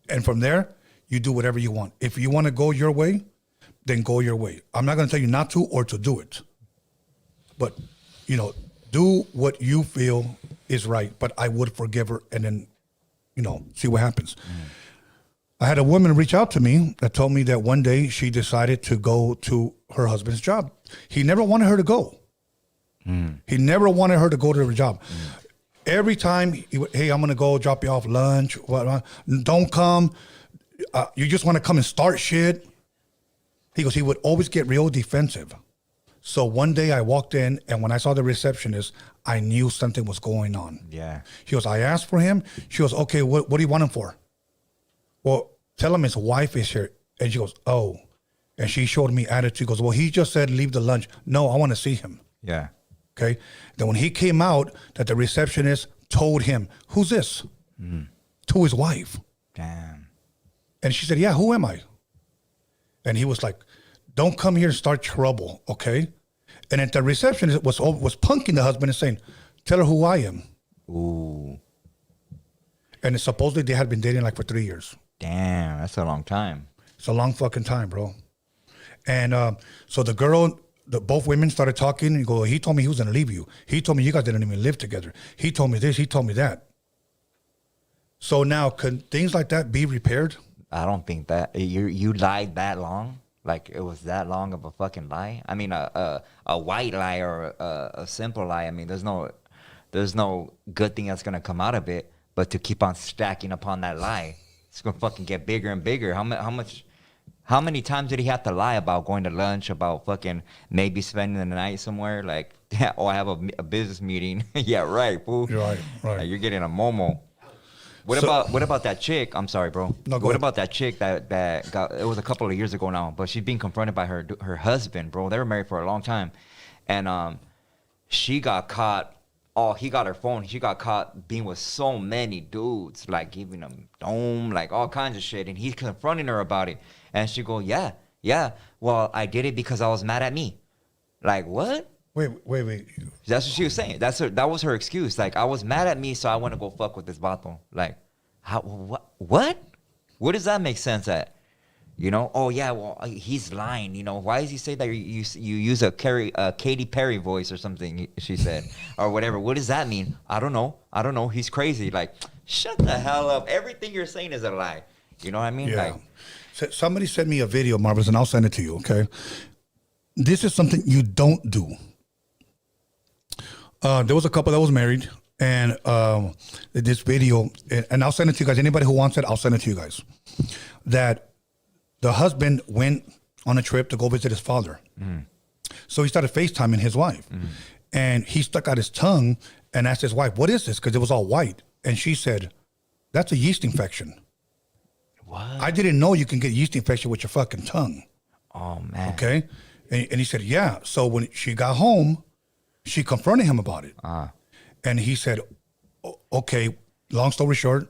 And from there, you do whatever you want. If you want to go your way, then go your way. I'm not going to tell you not to or to do it. But, you know, do what you feel is right. But I would forgive her and then, you know, see what happens. I had a woman reach out to me that told me that one day she decided to go to her husband's job. He never wanted her to go. He never wanted her to go to her job. Every time, hey, I'm going to go drop you off lunch. Don't come. You just want to come and start shit. He goes, he would always get real defensive. So one day I walked in, and when I saw the receptionist, I knew something was going on. Yeah. She goes, I asked for him. She goes, okay, what do you want him for? Well, tell him his wife is here. And she goes, oh. And she showed me attitude. She goes, well, he just said leave the lunch. No, I want to see him. Yeah. Okay. Then when he came out, that the receptionist told him, who's this? To his wife. Damn. And she said, yeah, who am I? And he was like, don't come here and start trouble, okay? And then the receptionist was punking the husband and saying, tell her who I am. Ooh. And supposedly they had been dating like for 3 years. Damn, that's a long time. It's a long fucking time, bro. And so the girl, both women started talking and go, he told me he was going to leave you. He told me you guys didn't even live together. He told me this, he told me that. So now, can things like that be repaired? I don't think that you lied that long. Like it was that long of a fucking lie. I mean, a white lie or a simple lie. I mean, there's no good thing that's gonna come out of it. But to keep on stacking upon that lie, it's gonna fucking get bigger and bigger. How many times did he have to lie about going to lunch, about fucking maybe spending the night somewhere? Like, yeah, oh, I have a business meeting. Yeah, right, fool. Right. Like, you're getting a momo. What about that chick? I'm sorry, bro. No, go what ahead. about that chick that got? It was a couple of years ago now, but she's being confronted by her husband, bro. They were married for a long time, and she got caught. Oh, he got her phone. She got caught being with so many dudes, like giving them dome, like all kinds of shit. And he's confronting her about it. And she go, yeah. Well, I did it because I was mad at me. Like, what? Wait. That's what she was saying. That was her excuse. Like, I was mad at me, so I want to go fuck with this vato. Like, how? What? Where does that make sense at? You know? Oh yeah. Well, he's lying. You know? Why does he say that you use a Katy Perry voice or something? She said, or whatever. What does that mean? I don't know. He's crazy. Like, shut the hell up. Everything you're saying is a lie. You know what I mean? Yeah. Like, Somebody sent me a video, Marvelous, and I'll send it to you. Okay. This is something you don't do. There was a couple that was married, and this video, and I'll send it to you guys. Anybody who wants it, I'll send it to you guys. That the husband went on a trip to go visit his father. So he started FaceTiming his wife. And he stuck out his tongue and asked his wife, what is this? Because it was all white. And she said, that's a yeast infection. what? I didn't know you can get yeast infection with your fucking tongue. Oh, man. Okay. And he said, yeah. So when she got home, she confronted him about it. And he said, okay, long story short,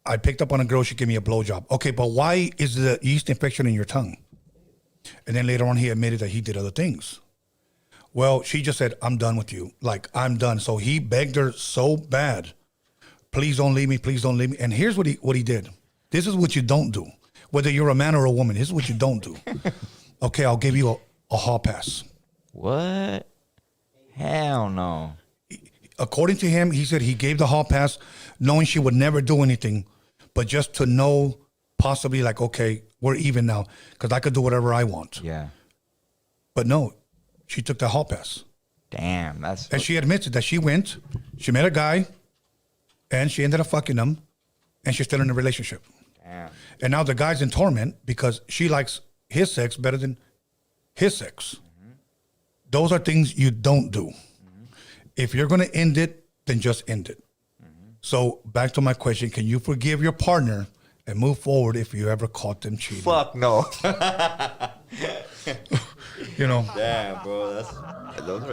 I picked up on a girl, she gave me a blowjob. Okay, but why is the yeast infection in your tongue? And then later on, he admitted that he did other things. Well, she just said, I'm done with you. Like, I'm done. So he begged her so bad, please don't leave me, please don't leave me. And here's what he did. This is what you don't do. Whether you're a man or a woman, this is what you don't do. Okay, I'll give you a hall pass. What? Hell no. According to him, he said he gave the hall pass knowing she would never do anything, but just to know possibly like, okay, we're even now because I could do whatever I want. Yeah. But no, she took the hall pass. Damn, that's... And she admits it that she went, she met a guy, and she ended up fucking him, and she's still in a relationship. Damn. And now the guy's in torment because she likes his sex better than his sex. Mm-hmm. Those are things you don't do. Mm-hmm. If you're going to end it, then just end it. Mm-hmm. So back to my question, can you forgive your partner and move forward if you ever caught them cheating? Fuck no. You know? Damn, bro.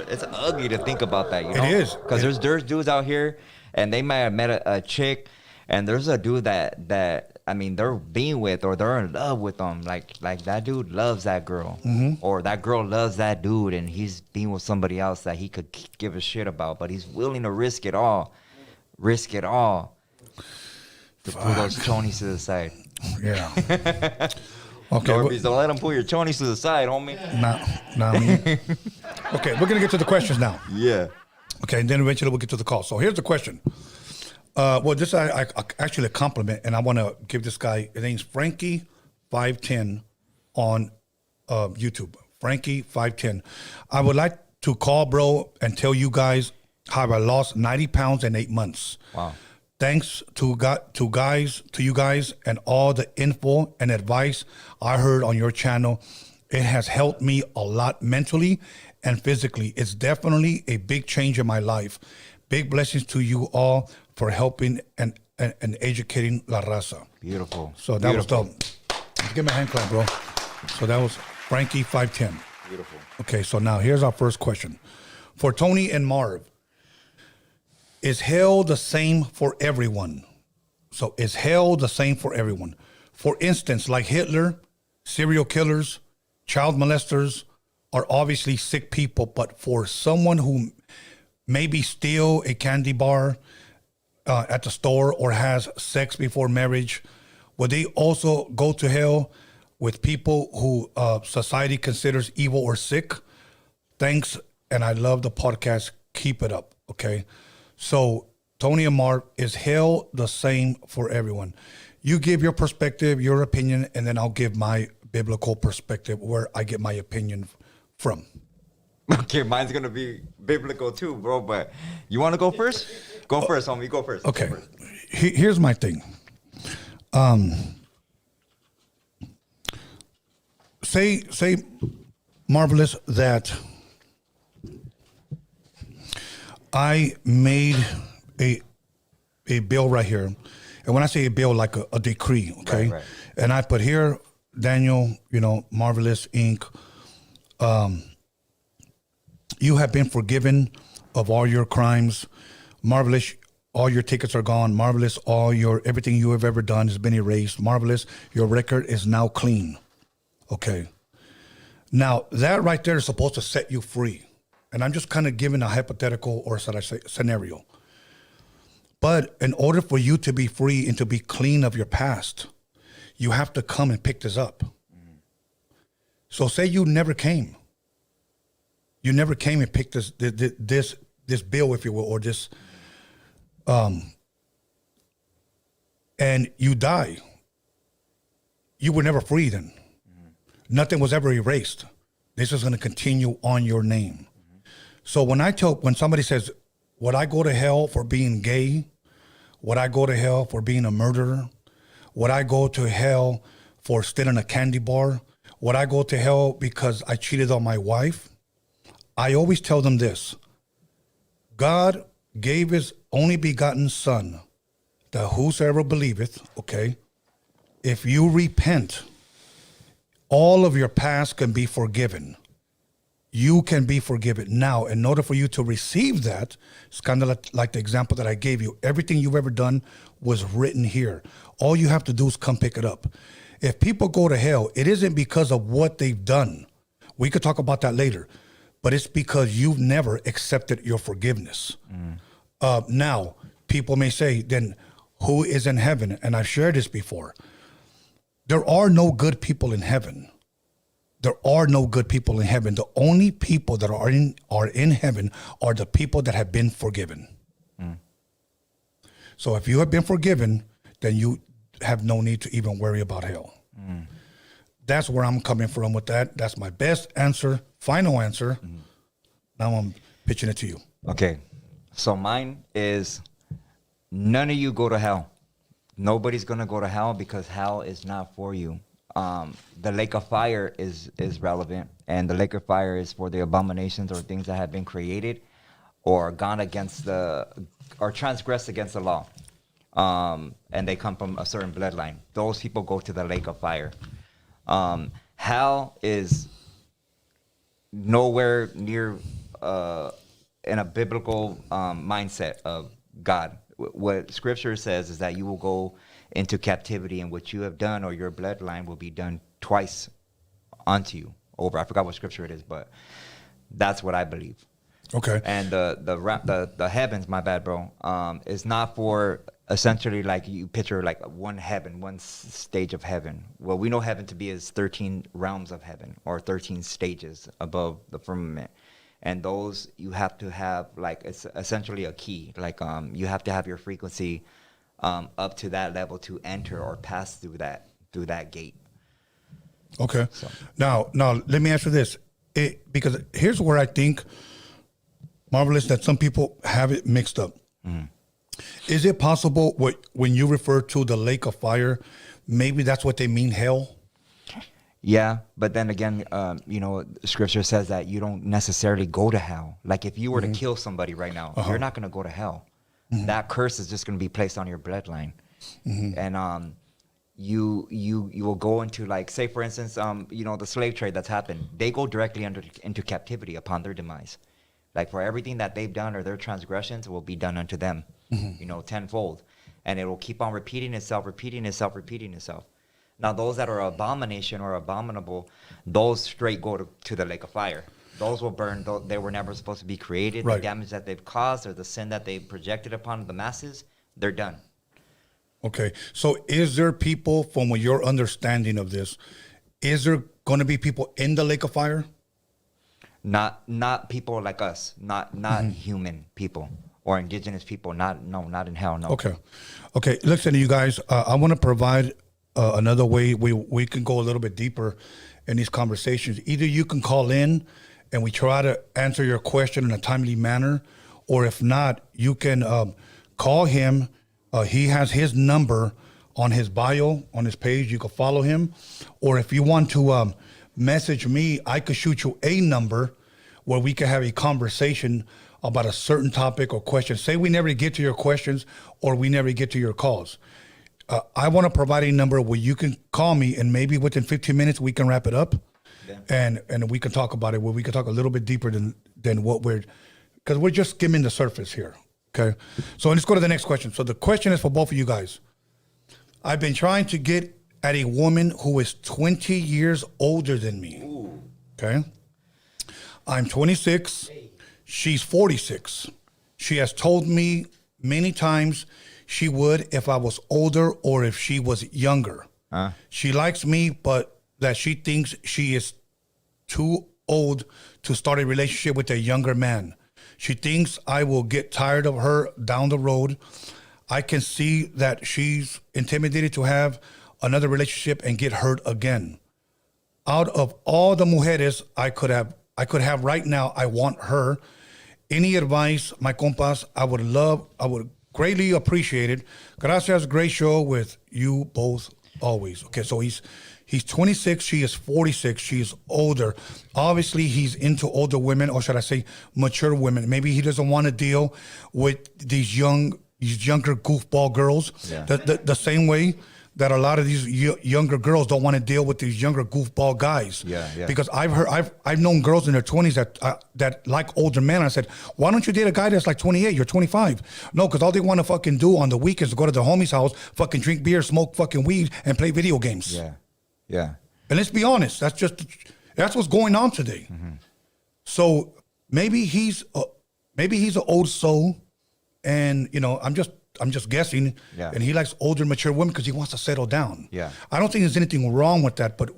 It's ugly to think about that, you know? It is. Because there's dudes out here, and they might have met a chick, and there's a dude that I mean, they're being with or they're in love with them. Like that dude loves that girl. Mm-hmm. Or that girl loves that dude, and he's being with somebody else that he could give a shit about, but he's willing to risk it all to pull those chonies to the side. Yeah. Okay. Norbies, don't let him pull your chonies to the side, homie. Nah, me. Okay, we're going to get to the questions now. Yeah. Okay, and then eventually we'll get to the call. So here's the question. Well, this I actually a compliment, and I want to give this guy, his name's Frankie510 on YouTube. Frankie510. I would like to call, bro, and tell you guys how I lost 90 pounds in 8 months. Wow. Thanks to you guys, and all the info and advice I heard on your channel. It has helped me a lot mentally and physically. It's definitely a big change in my life. Big blessings to you all for helping and educating La Raza. Beautiful. So that was dope. Give me a hand clap, bro. So that was Frankie510. Beautiful. Okay, so now here's our first question. For Tony and Marv, is hell the same for everyone? So is hell the same for everyone? For instance, like Hitler, serial killers, child molesters are obviously sick people, but for someone who maybe steal a candy bar at the store or has sex before marriage, would they also go to hell with people who society considers evil or sick? Thanks, and I love the podcast. Keep it up, okay? So, Tony and Mark, is hell the same for everyone? You give your perspective, your opinion, and then I'll give my biblical perspective where I get my opinion from. Okay, mine's going to be biblical too, bro, but you want to go first? Go first, homie. Go first. Okay. Go first. Here's my thing. Say, Marvelous, that I made a bill right here. And when I say a bill, like a decree, okay? Right. And I put here, Daniel, Marvelous Inc., You have been forgiven of all your crimes. Marvelous. All your tickets are gone. Marvelous. Everything you have ever done has been erased. Marvelous. Your record is now clean. Okay. Now that right there is supposed to set you free. And I'm just kind of giving a hypothetical, or should I say scenario. But in order for you to be free and to be clean of your past, you have to come and pick this up. So say you never came. You never came and picked this bill, if you will, or this, and you die. You were never free then. Nothing was ever erased. This is going to continue on your name. So when somebody says, would I go to hell for being gay? Would I go to hell for being a murderer? Would I go to hell for stealing a candy bar? Would I go to hell because I cheated on my wife? I always tell them this. God gave his only begotten son, that whosoever believeth, okay, if you repent, all of your past can be forgiven. You can be forgiven. Now, in order for you to receive that, it's kind of like the example that I gave you. Everything you've ever done was written here. All you have to do is come pick it up. If people go to hell, it isn't because of what they've done. We could talk about that later. But it's because you've never accepted your forgiveness. Now, people may say, then who is in heaven? And I've shared this before. There are no good people in heaven. There are no good people in heaven. The only people that are in heaven are the people that have been forgiven. So if you have been forgiven, then you have no need to even worry about hell. That's where I'm coming from with that. That's my best answer, final answer. Now I'm pitching it to you. Okay. So mine is none of you go to hell. Nobody's going to go to hell because hell is not for you. The lake of fire is relevant, and the lake of fire is for the abominations or things that have been created or gone against or transgressed against the law. And they come from a certain bloodline. Those people go to the lake of fire. Hell is nowhere near in a biblical mindset of God. What Scripture says is that you will go into captivity, and what you have done or your bloodline will be done twice unto you. I forgot what Scripture it is, but that's what I believe. Okay. And the heavens, my bad, bro, is not for essentially like you picture like one heaven, one stage of heaven. Well, we know heaven to be as 13 realms of heaven or 13 stages above the firmament. And those you have to have like it's essentially a key. Like you have to have your frequency up to that level to enter or pass through that gate. Okay. So. Now let me answer this. Because here's where I think, Marvelous, that some people have it mixed up. Is it possible when you refer to the lake of fire, maybe that's what they mean, hell? Yeah, but then again, Scripture says that you don't necessarily go to hell. Like if you were to kill somebody right now, you're not going to go to hell. That curse is just going to be placed on your bloodline, and you will go into, like, say for instance, the slave trade that's happened. They go directly into captivity upon their demise. Like for everything that they've done or their transgressions will be done unto them, tenfold, and it will keep on repeating itself. Now, those that are abomination or abominable, those straight go to the lake of fire. Those will burn. They were never supposed to be created. Right. The damage that they've caused or the sin that they've projected upon the masses, they're done. Okay. So is there people, from your understanding of this, is there going to be people in the lake of fire? Not people like us. Not human people or indigenous people. Not in hell, no. Okay. Listen, you guys, I want to provide another way we can go a little bit deeper in these conversations. Either you can call in and we try to answer your question in a timely manner, or if not, you can call him. He has his number on his bio, on his page. You can follow him. Or if you want to message me, I could shoot you a number where we can have a conversation about a certain topic or question. Say we never get to your questions or we never get to your calls. I want to provide a number where you can call me, and maybe within 15 minutes we can wrap it up, and we can talk about it. Where we can talk a little bit deeper than than what because we're just skimming the surface here. Okay. So let's go to the next question. So the question is for both of you guys. I've been trying to get at a woman who is 20 years older than me. Ooh. Okay. I'm 26. She's 46. She has told me many times she would if I was older or if she was younger. She likes me, but that she thinks she is too old to start a relationship with a younger man. She thinks I will get tired of her down the road. I can see that she's intimidated to have another relationship and get hurt again. Out of all the mujeres I could have right now, I want her. Any advice, my compas, I would greatly appreciate it. Gracias, great show with you both always. Okay, so he's 26, she is 46, she's older. Obviously, he's into older women, or should I say mature women. Maybe he doesn't want to deal with these younger goofball girls. Yeah. The same way that a lot of these younger girls don't want to deal with these younger goofball guys. Yeah. Because I've known girls in their 20s that like older men. I said, why don't you date a guy that's like 28? You're 25. No, because all they want to fucking do on the weekends is go to their homie's house, fucking drink beer, smoke fucking weed, and play video games. Yeah. And let's be honest, that's what's going on today. Mm-hmm. So maybe he's an old soul, and I'm just guessing. Yeah. And he likes older, mature women because he wants to settle down. Yeah. I don't think there's anything wrong with that, but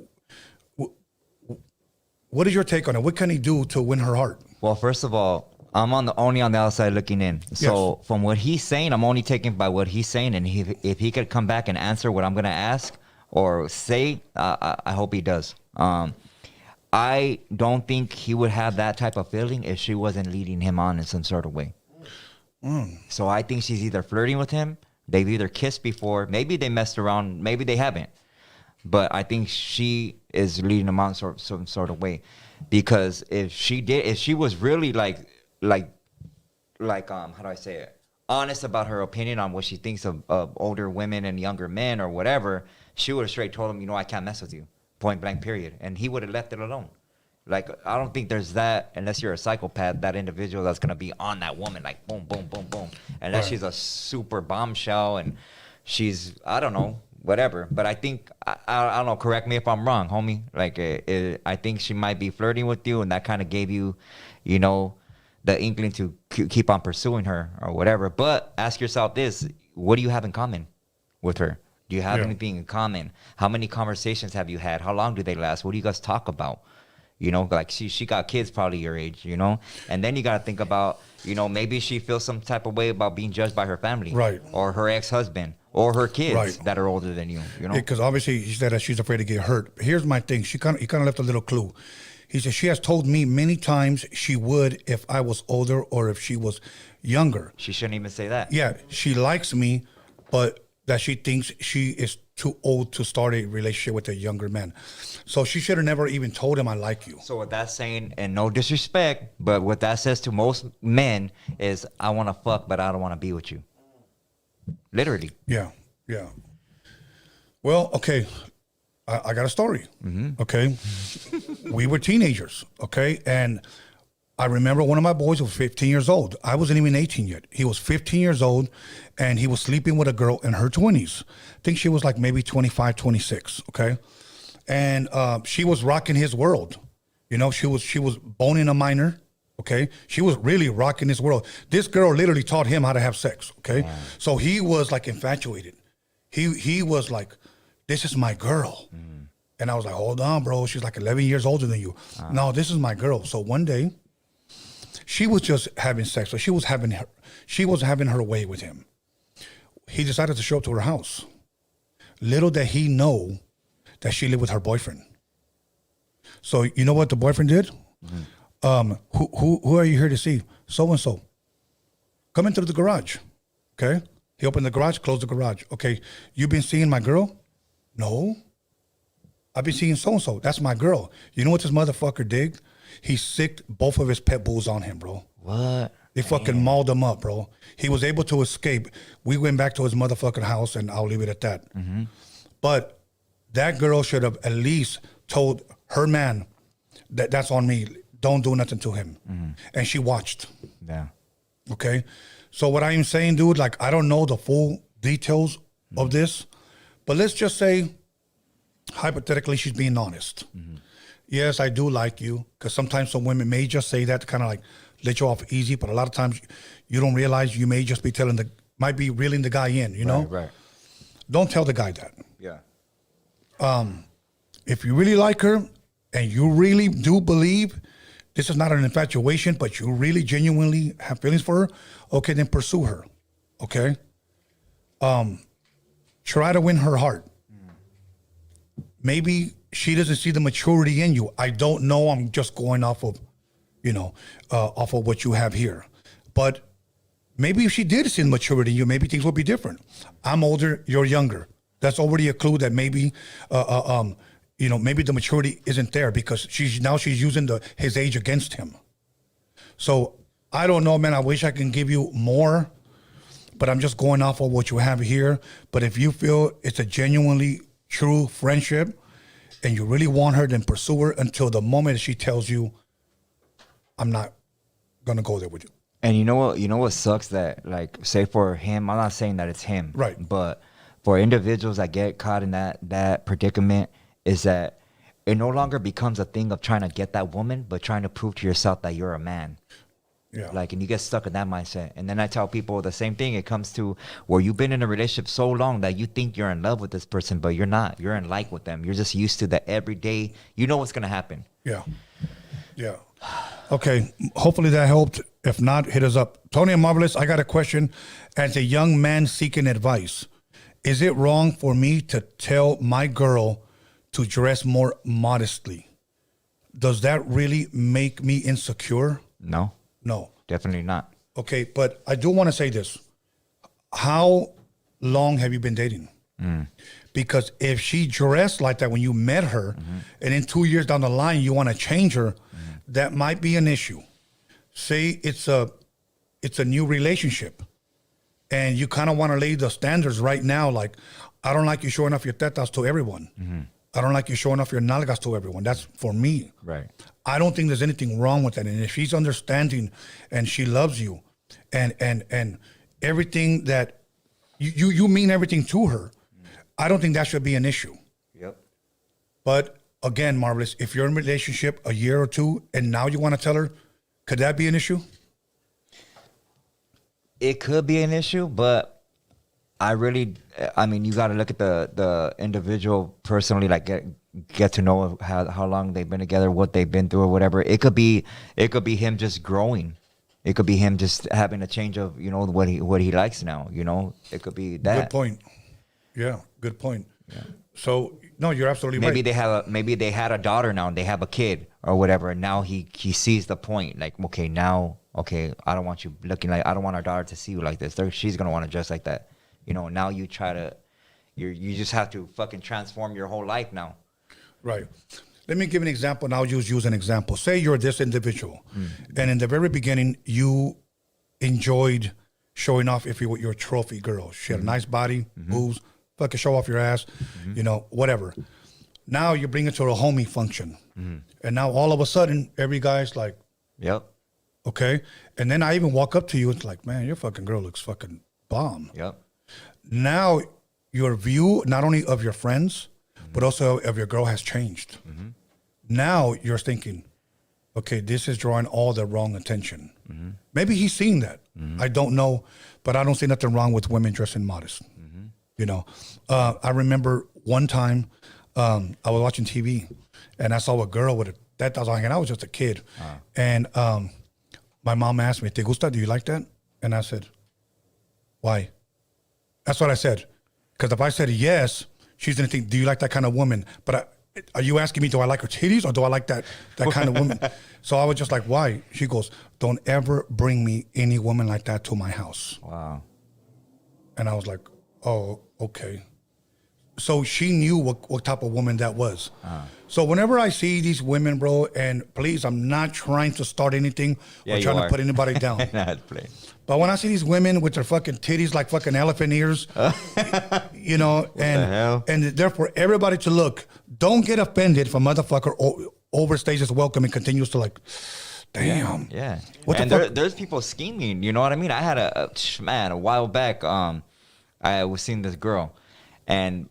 what is your take on it? What can he do to win her heart? Well, first of all, I'm only on the outside looking in. So yes. From what he's saying, I'm only taking by what he's saying, and if he could come back and answer what I'm going to ask or say, I hope he does. I don't think he would have that type of feeling if she wasn't leading him on in some sort of way. So I think she's either flirting with him, they've either kissed before, maybe they messed around, maybe they haven't. But I think she is leading him on some sort of way. Because if she was really like how do I say it? Honest about her opinion on what she thinks of older women and younger men or whatever, she would have straight told him, I can't mess with you. Point blank, period. And he would have left it alone. Like, I don't think there's that, unless you're a psychopath, that individual that's going to be on that woman, like, boom, boom, boom, boom. Unless she's a super bombshell and she's, I don't know, whatever. But I think, I don't know, correct me if I'm wrong, homie. Like, I think she might be flirting with you, and that kind of gave you, the inkling to keep on pursuing her or whatever. But ask yourself this, what do you have in common with her? Do you have anything in common? How many conversations have you had? How long do they last? What do you guys talk about? Like she got kids probably your age, and then you got to think about, maybe she feels some type of way about being judged by her family, right? Or her ex-husband or her kids that are older than you, Because obviously he said that she's afraid to get hurt. Here's my thing. He kind of left a little clue. He said she has told me many times she would if I was older or if she was younger. She shouldn't even say that. Yeah, she likes me, but that she thinks she is too old to start a relationship with a younger man. So she should have never even told him I like you. So what that's saying, and no disrespect, but what that says to most men is, I want to fuck, but I don't want to be with you. Literally. Yeah. Well, okay. I got a story. Mm-hmm. Okay. We were teenagers. Okay. And I remember one of my boys was 15 years old. I wasn't even 18 yet. He was 15 years old, and he was sleeping with a girl in her 20s. I think she was like maybe 25, 26, okay? And she was rocking his world. She was boning a minor, okay? She was really rocking his world. This girl literally taught him how to have sex, okay? Wow. So he was like infatuated. He was like, this is my girl. Mm. And I was like, hold on, bro. She's like 11 years older than you. No, this is my girl. So one day, she was just having sex. So she was having her way with him. He decided to show up to her house. Little did he know that she lived with her boyfriend. So you know what the boyfriend did? Mm-hmm. Who are you here to see? So-and-so. Come into the garage. Okay? He opened the garage, closed the garage. Okay, you been seeing my girl? No. I've been seeing so-and-so. That's my girl. You know what this motherfucker did? He sicked both of his pit bulls on him, bro. What? They fucking mauled him up, bro. He was able to escape. We went back to his motherfucking house, and I'll leave it at that. Mm-hmm. But that girl should have at least told her man that that's on me. don't do nothing to him. And she watched. Yeah. Okay. So what I'm saying, dude, like, I don't know the full details of this, but let's just say, hypothetically, she's being honest. Yes, I do like you, because sometimes some women may just say that to kind of like let you off easy, but a lot of times you don't realize you may just be might be reeling the guy in, you know? Right. Don't tell the guy that. Yeah. If you really like her and you really do believe this is not an infatuation, but you really genuinely have feelings for her, okay, then pursue her. Okay? Try to win her heart. Maybe she doesn't see the maturity in you. I don't know. I'm just going off of, off of what you have here. But maybe if she did see the maturity in you, maybe things would be different. I'm older, you're younger. That's already a clue that maybe, maybe the maturity isn't there, because she's using his age against him. So I don't know, man. I wish I can give you more, but I'm just going off of what you have here. But if you feel it's a genuinely true friendship and you really want her, then pursue her until the moment she tells you, I'm not gonna go there with you. And you know what sucks, that, like, say for him, I'm not saying that it's him, right, but for individuals that get caught in that predicament, is that it no longer becomes a thing of trying to get that woman, but trying to prove to yourself that you're a man. Yeah. Like, and you get stuck in that mindset. And then I tell people the same thing. It comes to where you've been in a relationship so long that you think you're in love with this person, but you're not. You're in like with them. You're just used to the everyday. You know what's gonna happen. Yeah. Yeah. Okay. Hopefully that helped. If not, hit us up. Tony and Marvelous, I got a question. As a young man seeking advice, is it wrong for me to tell my girl to dress more modestly? Does that really make me insecure? No. No. Definitely not. Okay, but I do want to say this. How long have you been dating? Because if she dressed like that when you met her, and in 2 years down the line you want to change her, that might be an issue. Say it's a new relationship, and you kind of want to lay the standards right now. Like, I don't like you showing off your tetas to everyone. I don't like you showing off your nalgas to everyone. That's for me. Right. I don't think there's anything wrong with that. And if she's understanding and she loves you, and everything that you mean everything to her, I don't think that should be an issue. Yep. But again, Marvelous, if you're in a relationship a year or two and now you want to tell her, could that be an issue? It could be an issue, but I mean, you got to look at the individual personally, like get to know how long they've been together, what they've been through, or whatever. It could be him just growing. It could be him just having a change of, what he likes now. It could be that. Good point. Yeah, good point. Yeah. So no, you're absolutely maybe right. Maybe they had a daughter now and they have a kid or whatever, and now he sees the point. Like, okay, I don't want you looking like, I don't want our daughter to see you like this. She's gonna want to dress like that. Now you you just have to fucking transform your whole life now. Right. Let me give an example, and I'll use an example. Say you're this individual, and in the very beginning, you enjoyed showing off if you were your trophy girl. She had a nice body, boobs, fucking show off your ass, whatever. Now you bring it to a homie function, and now all of a sudden, every guy's like, yep. Okay. And then I even walk up to you, it's like, man, your fucking girl looks fucking bomb. Yep. Now your view, not only of your friends, but also of your girl has changed. Now you're thinking, okay, this is drawing all the wrong attention. Maybe he's seeing that. I don't know, but I don't see nothing wrong with women dressing modest. I remember one time I was watching TV and I saw a girl with that was on, and I was just a kid. And my mom asked me, "Te gusta? Do you like that?" And I said, "Why?" That's what I said. Because if I said yes, she's gonna think, "Do you like that kind of woman?" But are you asking me, do I like her titties or do I like that kind of woman? So I was just like, "Why?" She goes, "Don't ever bring me any woman like that to my house." Wow. And I was like, "Oh, okay." So she knew what type of woman that was. So whenever I see these women, bro, and please, I'm not trying to start anything or trying to put anybody down. But when I see these women with their fucking titties like fucking elephant ears, and therefore everybody to look, don't get offended if a motherfucker overstays his welcome and continues to like, damn. Yeah. What and the fuck? there's people scheming. You know what I mean? I had a while back. I was seeing this girl, and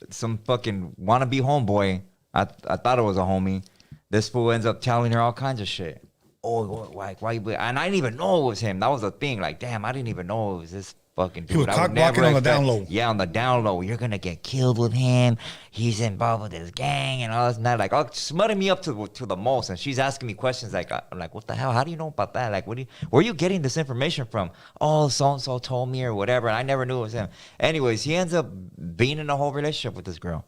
some fucking wannabe homeboy. I thought it was a homie. This fool ends up telling her all kinds of shit. Oh, like why? And I didn't even know it was him. That was the thing. Like, damn, I didn't even know it was this fucking dude. He was cock blocking on the down low. Yeah, on the down low. You're gonna get killed with him. He's involved with this gang and all this and that. Like, smutting me up to the most. And she's asking me questions like, I'm like, what the hell? How do you know about that? Like, where are you getting this information from? Oh, so and so told me or whatever. And I never knew it was him. Anyways, he ends up being in a whole relationship with this girl.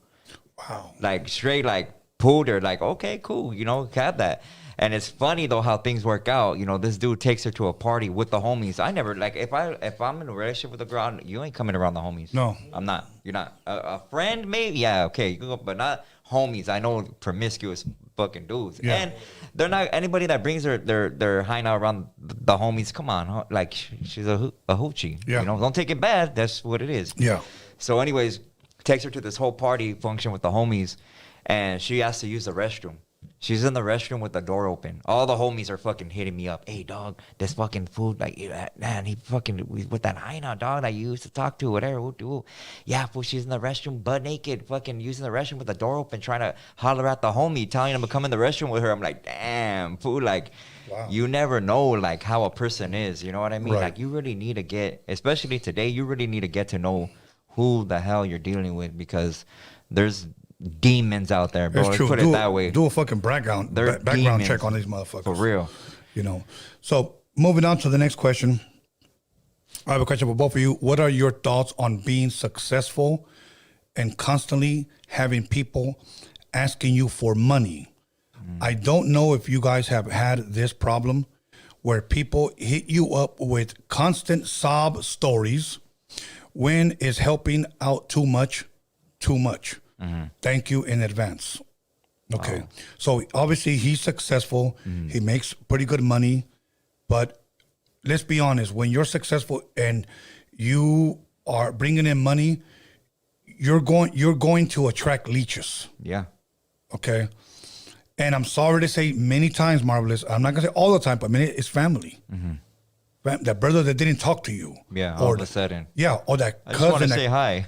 Wow. Like straight, like pulled her. Like, okay, cool. You know, have that. And it's funny though how things work out. You know, this dude takes her to a party with the homies. I never like if I'm in a relationship with a girl, you ain't coming around the homies. No, I'm not. You're not. A friend, maybe. Yeah, okay, you can go, but not homies. I know promiscuous fucking dudes, Yeah. and they're not anybody that brings their hanging out around the homies. Come on, like she's a hoochie. Yeah. You know, don't take it bad. That's what it is. Yeah. So, anyways, takes her to this whole party function with the homies, and she has to use the restroom. She's in the restroom with the door open. All the homies are fucking hitting me up. Hey, dog, this fucking food, like, man, he fucking, with that hyena, dog, that you used to talk to, whatever. Yeah, fool, she's in the restroom, butt naked, fucking using the restroom with the door open, trying to holler at the homie, telling him to come in the restroom with her. I'm like, damn, fool, like, wow. You never know, like, how a person is. You know what I mean? Right. Like, you really need to get, especially today, you really need to get to know who the hell you're dealing with, because there's demons out there, bro. It's Let's true. put it that way. Do a fucking background Demons. check on these motherfuckers. For real. You know. So moving on to the next question. I have a question for both of you. What are your thoughts on being successful and constantly having people asking you for money? I don't know if you guys have had this problem where people hit you up with constant sob stories when is helping out too much. Thank you in advance. Okay. Wow. So obviously he's successful. He makes pretty good money, but let's be honest, when you're successful and you are bringing in money, you're going to attract leeches. Yeah. Okay. And I'm sorry to say many times, Marvelous, I'm not gonna say all the time, but many, it's family. That brother that didn't talk to you. Yeah, all of a sudden. Yeah, or that I just want cousin to say hi.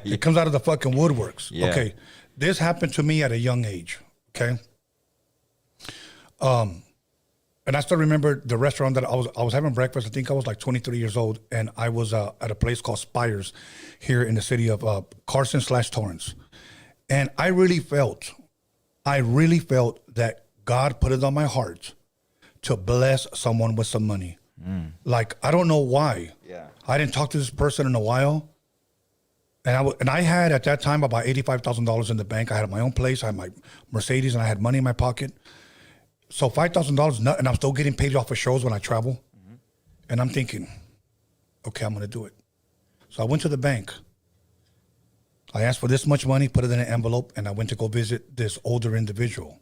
it comes out of the fucking woodworks. Yeah. Okay. This happened to me at a young age. Okay. And I still remember the restaurant that I was having breakfast. I think I was like 23 years old, and I was at a place called Spires here in the city of Carson/Torrance. And I really felt that God put it on my heart to bless someone with some money. Like, I don't know why. Yeah. I didn't talk to this person in a while. And I had at that time about $85,000 in the bank. I had my own place. I had my Mercedes, and I had money in my pocket. So $5,000, and I'm still getting paid off of shows when I travel. And I'm thinking, okay, I'm going to do it. So I went to the bank. I asked for this much money, put it in an envelope, and I went to go visit this older individual.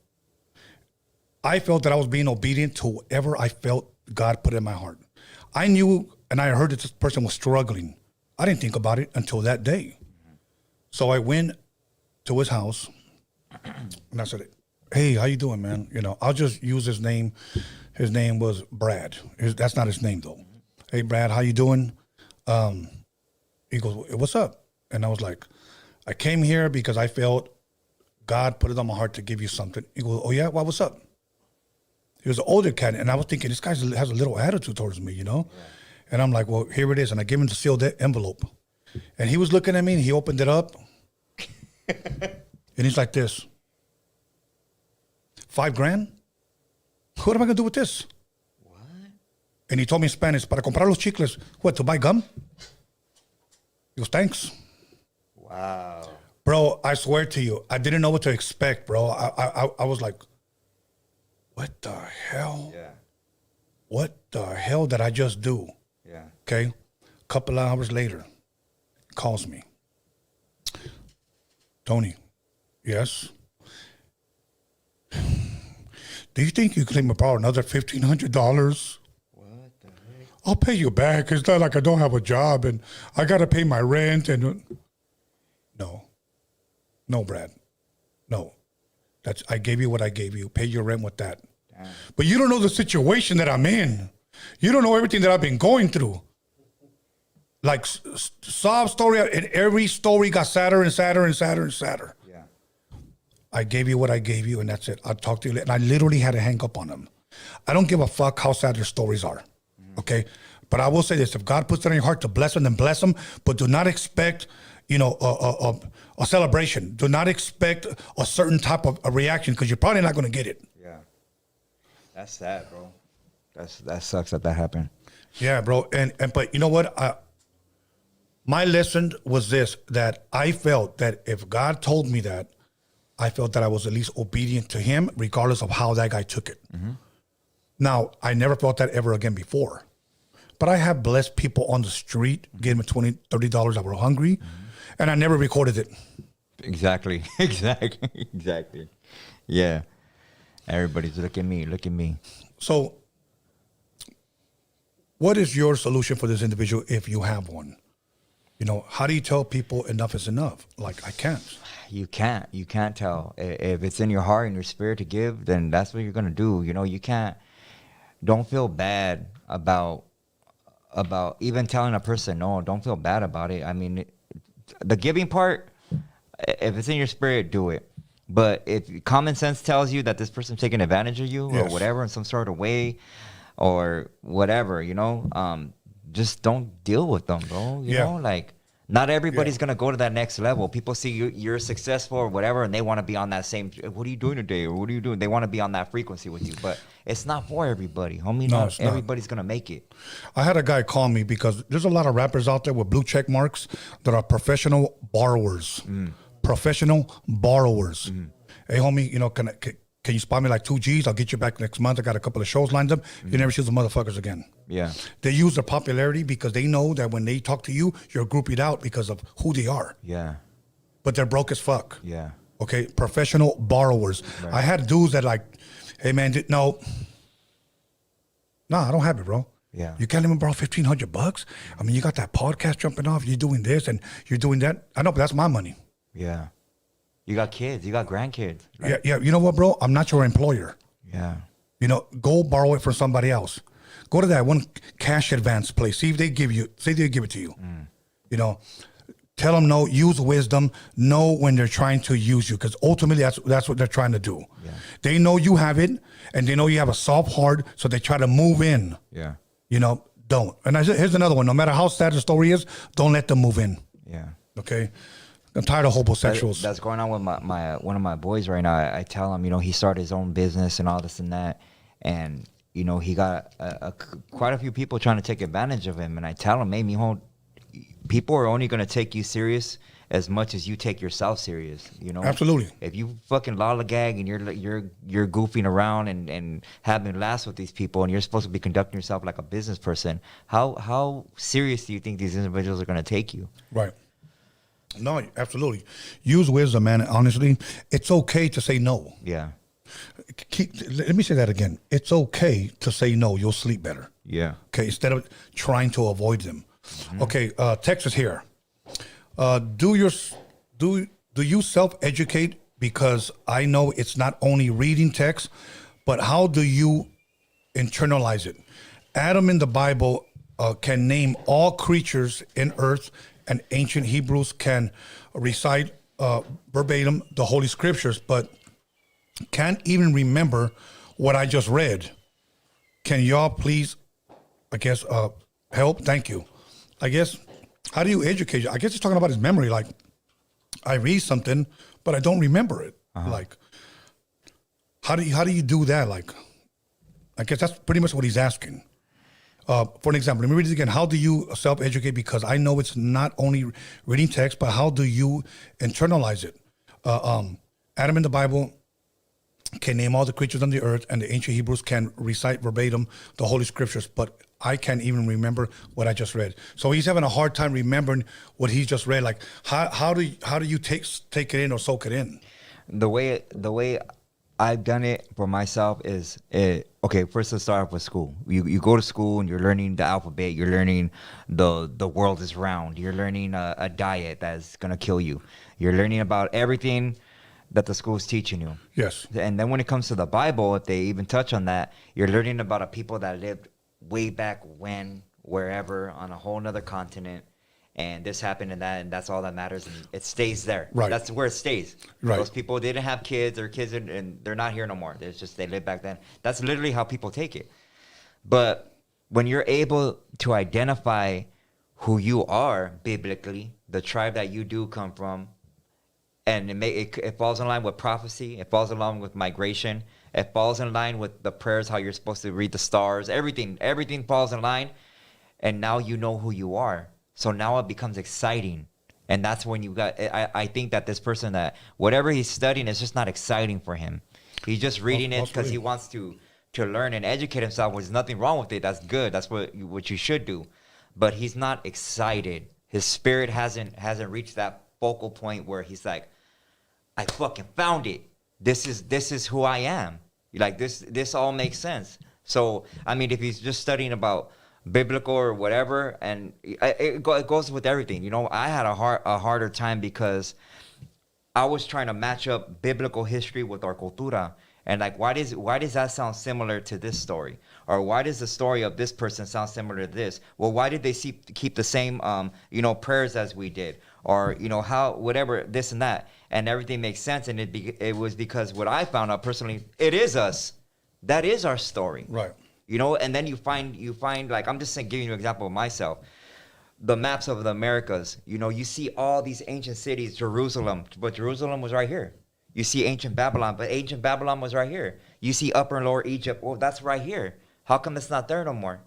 I felt that I was being obedient to whatever I felt God put in my heart. I knew, and I heard that this person was struggling. I didn't think about it until that day. So I went to his house, and I said, hey, how you doing, man? You know, I'll just use his name. His name was Brad. That's not his name, though. Hey, Brad, how you doing? He goes, what's up? And I was like, I came here because I felt God put it on my heart to give you something. He goes, oh, yeah? Well, what's up? He was an older cat, and I was thinking, this guy has a little attitude towards me, you know? Yeah. And I'm like, well, here it is. And I gave him the sealed envelope. And he was looking at me, and he opened it up. And he's like this. $5,000? What am I going to do with this? What? And he told me in Spanish, para comprar los chicles. What, to buy gum? He goes, thanks. Wow. Bro, I swear to you, I didn't know what to expect, bro. I was like, what the hell? Yeah. What the hell did I just do? Yeah. Okay. A couple of hours later, he calls me. Tony, yes? Do you think you can borrow another $1,500? What the heck? I'll pay you back. It's not like I don't have a job and I got to pay my rent. And no, Brad, no. I gave you what I gave you. Pay your rent with that. Damn. But you don't know the situation that I'm in. You don't know everything that I've been going through. Like sob story, and every story got sadder and sadder and sadder and sadder. Yeah. I gave you what I gave you, and that's it. I'll talk to you later. And I literally had to hang up on them. I don't give a fuck how sad their stories are. Okay? But I will say this. If God puts it in your heart to bless them, then bless them. But do not expect, a celebration. Do not expect a certain type of a reaction because you're probably not going to get it. Yeah. That's sad, bro. That sucks that happened. Yeah, bro. But you know what? My lesson was this, that I felt that if God told me that, I felt that I was at least obedient to him, regardless of how that guy took it. Mm-hmm. Now, I never felt that ever again before. But I have blessed people on the street, gave them $20, $30 that were hungry, and I never recorded it. Exactly. Yeah. Everybody's look at me. So, what is your solution for this individual if you have one? How do you tell people enough is enough? Like, I can't. You can't tell. If it's in your heart and your spirit to give, then that's what you're going to do. You can't. Don't feel bad about even telling a person no. Don't feel bad about it. I mean, the giving part, if it's in your spirit, do it. But if common sense tells you that this person's taking advantage of you or whatever in some sort of way or whatever, just don't deal with them, bro. You know, like not everybody's going to go to that next level. People see you're successful or whatever, and they want to be on that same, what are you doing today? Or what are you doing? They want to be on that frequency with you, but it's not for everybody, homie. No, not everybody's going to make it. I had a guy call me because there's a lot of rappers out there with blue check marks that are professional borrowers. Professional borrowers. Hey, homie, can you spot me like 2 G's? I'll get you back next month. I got a couple of shows lined up. You never see the motherfuckers again. Yeah. They use their popularity because they know that when they talk to you, you're groupied out because of who they are. Yeah. But they're broke as fuck. Yeah. Okay. Professional borrowers. Right. I had dudes that like, hey man, no, I don't have it, bro. Yeah. You can't even borrow $1,500. I mean, you got that podcast jumping off. You're doing this and you're doing that. I know, but that's my money. Yeah. You got kids. You got grandkids. Right? Yeah. You know what, bro? I'm not your employer. Yeah. Go borrow it from somebody else. Go to that one cash advance place. See if they give you. Say they give it to you. Tell them no. Use wisdom. Know when they're trying to use you, because ultimately that's what they're trying to do. Yeah. They know you have it, and they know you have a soft heart, so they try to move in. Yeah. Don't. And here's another one. No matter how sad the story is, don't let them move in. Yeah. Okay. I'm tired of homosexuals. That's going on with my one of my boys right now. I tell him, he started his own business and all this and that, and he got quite a few people trying to take advantage of him. And I tell him, hey, mijo, people are only gonna take you serious as much as you take yourself serious. Absolutely. If you fucking lollygag and you're goofing around and having laughs with these people, and you're supposed to be conducting yourself like a business person, how serious do you think these individuals are gonna take you? Right. No, absolutely. Use wisdom, man. Honestly, it's okay to say no. Yeah. Let me say that again. It's okay to say no. You'll sleep better. Yeah. Okay. Instead of trying to avoid them. Mm-hmm. Okay. Texas here. Do you self-educate? Because I know it's not only reading text, but how do you internalize it? Adam in the Bible can name all creatures in earth, and ancient Hebrews can recite verbatim the Holy Scriptures, but can't even remember what I just read. Can y'all please, I guess, help? Thank you. I guess, how do you educate you? I guess he's talking about his memory. Like, I read something, but I don't remember it. Like, how do you do that? Like, I guess that's pretty much what he's asking. For an example, let me read it again. How do you self-educate? Because I know it's not only reading text, but how do you internalize it? Adam in the Bible can name all the creatures on the earth, and the ancient Hebrews can recite verbatim the Holy Scriptures, but I can't even remember what I just read. So he's having a hard time remembering what he just read. Like, how do you take it in or soak it in? The way I've done it for myself is, okay, first let's start off with school. You go to school and you're learning the alphabet. You're learning the world is round. You're learning a diet that's going to kill you. You're learning about everything that the school is teaching you. Yes. And then when it comes to the Bible, if they even touch on that, you're learning about a people that lived way back when, wherever, on a whole nother continent. And this happened and that's all that matters. And it stays there. Right. That's where it stays. Right. Those people didn't have kids or kids and they're not here no more. It's just they lived back then. That's literally how people take it. But when you're able to identify who you are biblically, the tribe that you do come from, and it falls in line with prophecy, it falls in line with migration, it falls in line with the prayers, how you're supposed to read the stars, everything falls in line, and now you know who you are. So now it becomes exciting. And that's when you got, I think that this person, that whatever he's studying is just not exciting for him. He's just reading it because he wants to learn and educate himself. There's nothing wrong with it. That's good. That's what you should do. But he's not excited. His spirit hasn't reached that focal point where he's like, I fucking found it. This is who I am. Like this all makes sense. So, I mean, if he's just studying about biblical or whatever, and it goes with everything. You know, I had a harder time because I was trying to match up biblical history with our cultura, and like, why does that sound similar to this story, or why does the story of this person sound similar to this? Well, why did they keep the same prayers as we did, or how whatever this and that, and everything makes sense, and it was because what I found out personally, it is us, that is our story, Right. And then you find like, I'm just saying, giving you an example of myself, the maps of the Americas, you see all these ancient cities, Jerusalem, but Jerusalem was right here. You see ancient Babylon, but ancient Babylon was right here. You see Upper and Lower Egypt, well, that's right here. How come it's not there no more?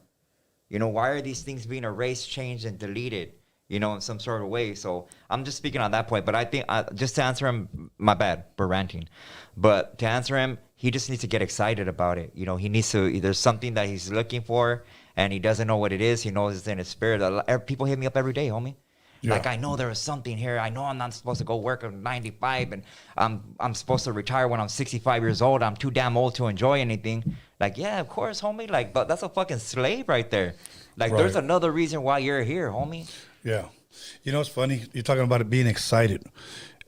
Why are these things being erased, changed, and deleted, in some sort of way? So I'm just speaking on that point, but I think just to answer him, my bad for ranting, but to answer him, he just needs to get excited about it. He needs to, there's something that he's looking for and he doesn't know what it is. He knows it's in his spirit. People hit me up every day, homie. Yeah. Like, I know there was something here. I know I'm not supposed to go work at 95 and I'm supposed to retire when I'm 65 years old. I'm too damn old to enjoy anything. Like, yeah, of course, homie. Like, but that's a fucking slave right there. Like, There's another reason why you're here, homie. Yeah. It's funny. You're talking about it being excited.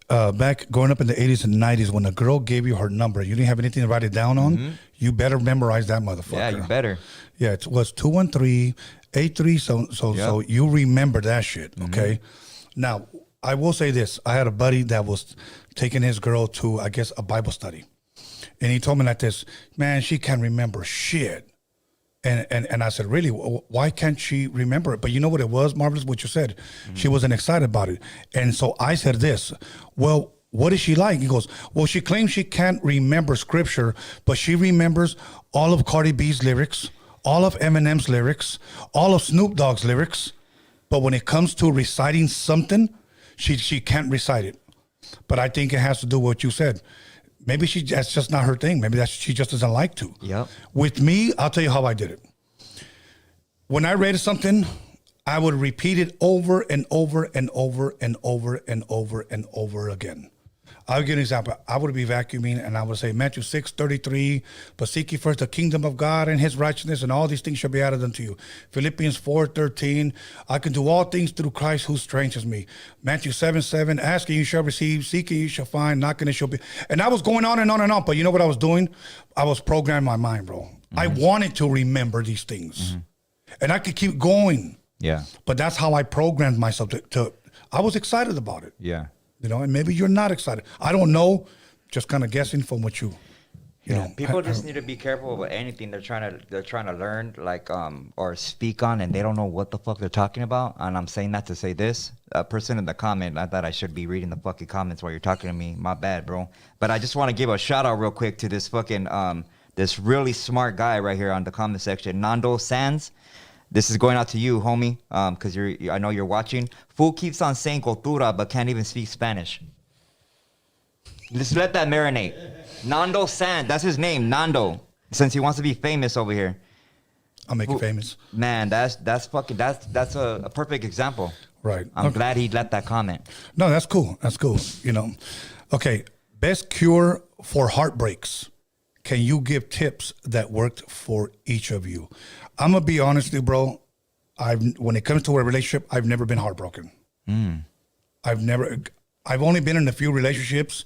Back growing up in the 80s and 90s, when a girl gave you her number, you didn't have anything to write it down on, you better memorize that motherfucker. Yeah, you better. Yeah, it was 213-83, so you remember that shit, okay? Now, I will say this. I had a buddy that was taking his girl to, I guess, a Bible study. And he told me like this, man, she can't remember shit. And I said, really, why can't she remember it? But you know what it was, Marvelous, what you said? She wasn't excited about it. And so I said this, well, what is she like? He goes, well, she claims she can't remember scripture, but she remembers all of Cardi B's lyrics, all of Eminem's lyrics, all of Snoop Dogg's lyrics. But when it comes to reciting something, she can't recite it. But I think it has to do with what you said. Maybe that's just not her thing. Maybe she just doesn't like to. Yep. With me, I'll tell you how I did it. When I read something, I would repeat it over and over and over and over and over and over again. I'll give you an example. I would be vacuuming and I would say Matthew 6:33, but seek ye first the kingdom of God and his righteousness, and all these things shall be added unto you. Philippians 4:13, I can do all things through Christ who strengthens me. Matthew 7:7, asking you shall receive, seeking you shall find, knocking it shall be. And I was going on and on and on, but you know what I was doing? I was programming my mind, bro. I wanted to remember these things. And I could keep going. Yeah. But that's how I programmed myself to I was excited about it. Yeah. And maybe you're not excited. I don't know. Just kind of guessing from what you know. People just need to be careful with anything they're trying to learn, like or speak on, and they don't know what the fuck they're talking about. And I'm saying that to say this. A person in the comment, I thought I should be reading the fucking comments while you're talking to me. My bad, bro. But I just want to give a shout out real quick to this fucking this really smart guy right here on the comment section, Nando Sands. This is going out to you, homie, because I know you're watching. Fool keeps on saying cultura, but can't even speak Spanish. Just let that marinate. Nando San, that's his name, Nando. Since he wants to be famous over here. I'll make you famous. Man, that's a perfect example. Right. I'm glad he let that comment. No, that's cool. That's cool. Okay. Best cure for heartbreaks. Can you give tips that worked for each of you? I'm gonna be honest with you, bro. When it comes to a relationship, I've never been heartbroken. I've only been in a few relationships,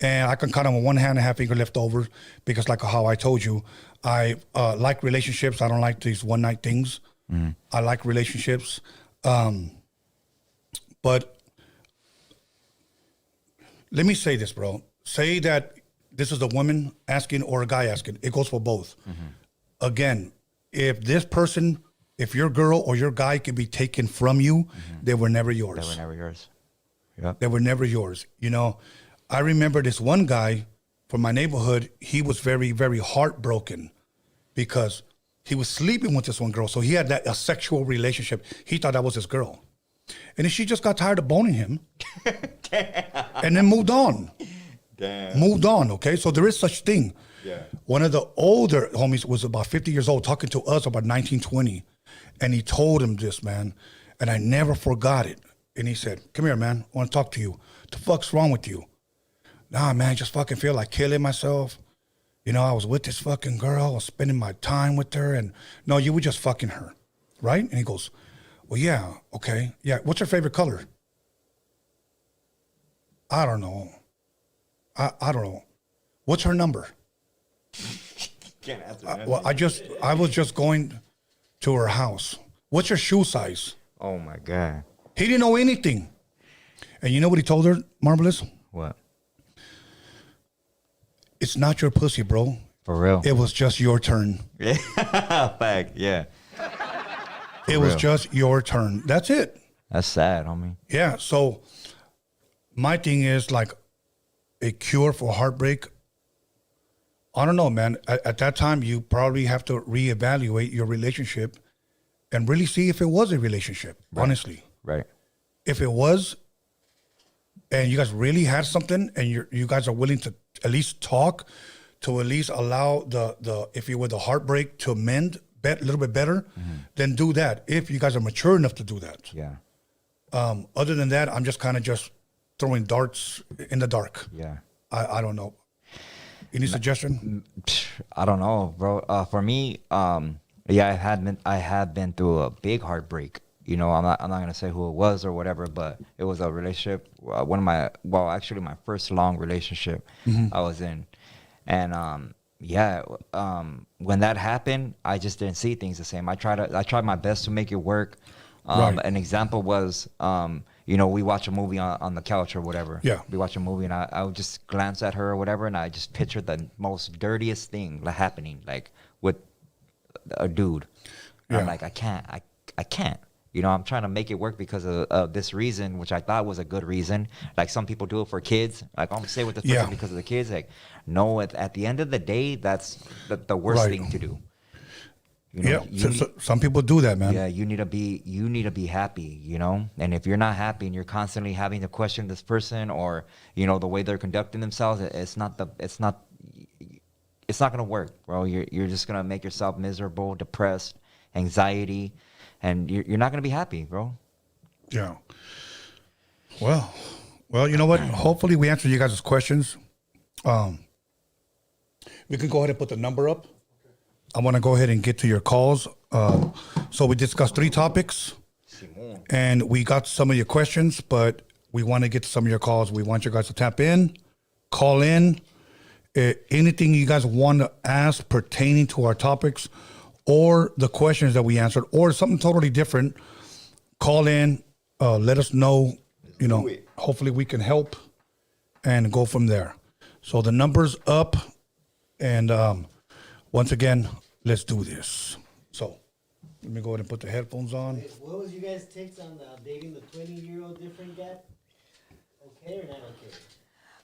And I can count on one hand and half finger left over because, like how I told you, I like relationships. I don't like these one night things. I like relationships. But let me say this, bro. Say that this is a woman asking or a guy asking. It goes for both. Again, if this person, if your girl or your guy can be taken from you, they were never yours. They were never yours. Yep. They were never yours. You know, I remember this one guy from my neighborhood. He was very, very heartbroken because he was sleeping with this one girl. So he had a sexual relationship. He thought that was his girl. And then she just got tired of boning him and then moved on. Damn. Moved on, okay? So there is such thing. Yeah. One of the older homies was about 50 years old talking to us about 1920. And he told him this, man. And I never forgot it. And he said, come here, man. I want to talk to you. What the fuck's wrong with you? Nah, man, I just fucking feel like killing myself. You know, I was with this fucking girl. I was spending my time with her. And no, you were just fucking her, right? And he goes, well, yeah, okay. Yeah, what's your favorite color? I don't know. I don't know. What's her number? Can't answer that. Well, I was just going to her house. What's your shoe size? Oh my God. He didn't know anything. And you know what he told her, Marvelous? What? It's not your pussy, bro. For real. It was just your turn. Yeah. Fact. Yeah. It was just your turn. That's it. That's sad, homie. Yeah. So my thing is like a cure for heartbreak. I don't know, man. At that time, you probably have to reevaluate your relationship and really see if it was a relationship, honestly. Right. If it was, and you guys really had something and you guys are willing to at least talk, to at least allow the if you were the heartbreak to mend a little bit better, then do that. If you guys are mature enough to do that. Yeah. Other than that, I'm just kind of just throwing darts in the dark. Yeah. I don't know. Any suggestion? I don't know, bro. For me, yeah, I have been through a big heartbreak. You know, I'm not gonna say who it was or whatever, but it was a relationship. Actually my first long relationship I was in, and when that happened, I just didn't see things the same. I tried my best to make it work. Right. An example was, you know, we watch a movie on the couch or whatever. Yeah. We watch a movie and I would just glance at her or whatever, and I just pictured the most dirtiest thing happening, like with a dude. Yeah. I'm like, I can't. You know, I'm trying to make it work because of this reason, which I thought was a good reason. Like some people do it for kids. Like I'm gonna stay with this person because of the kids. Like, no, at the end of the day, that's the worst thing to do. You know, some people do that, man. Yeah, you need to be happy, you know? And if you're not happy and you're constantly having to question this person or, you know, the way they're conducting themselves, it's not gonna work, bro. You're just gonna make yourself miserable, depressed, anxiety, and you're not gonna be happy, bro. Yeah. Well, you know what? Hopefully we answered you guys' questions. We can go ahead and put the number up. I want to go ahead and get to your calls. So we discussed 3 topics, and we got some of your questions, but we want to get to some of your calls. We want you guys to tap in, call in. Anything you guys want to ask pertaining to our topics or the questions that we answered or something totally different, call in, let us know. You know, hopefully we can help and go from there. So the number's up, and once again, let's do this. So let me go ahead and put the headphones on. What was you guys' takes on dating the 20-year-old different gap? Okay or not okay?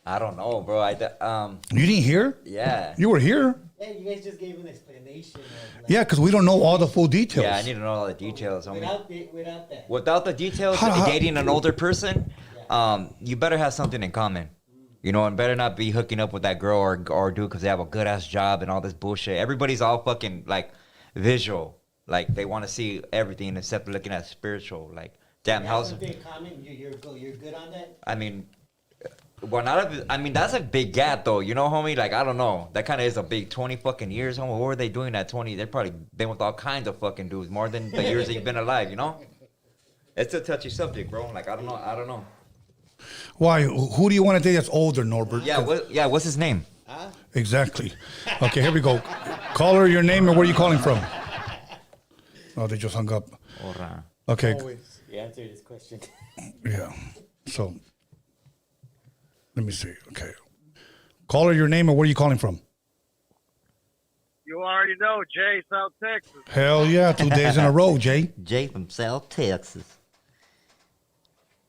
I don't know, bro. You didn't hear? Yeah. You were here? Yeah, you guys just gave an explanation. Of like, Yeah, because we don't know all the full details. Yeah, I need to know all the details. without that. Without the details, dating an older person, you better have something in common. You know, and better not be hooking up with that girl or dude because they have a good ass job and all this bullshit. Everybody's all fucking like visual, like they want to see everything except looking at spiritual. Like, damn, how's something in common? You're good on that. I mean, that's a big gap though. You know, homie. Like, I don't know. That kind of is a big 20 fucking years, homie. What were they doing at 20? They're probably been with all kinds of fucking dudes more than the years that you've been alive. You know, it's a touchy subject, bro. Like, I don't know. Why? Who do you want to date that's older, Norbert? Yeah, what's his name? Exactly. Okay, here we go. Caller, your name and where you calling from? Oh, they just hung up. Hola. Okay. Always. You answered his question. Yeah. So, let me see. Okay. Caller, your name and where you calling from? You already know, Jay, South Texas. Hell yeah, 2 days in a row, Jay. Jay from South Texas.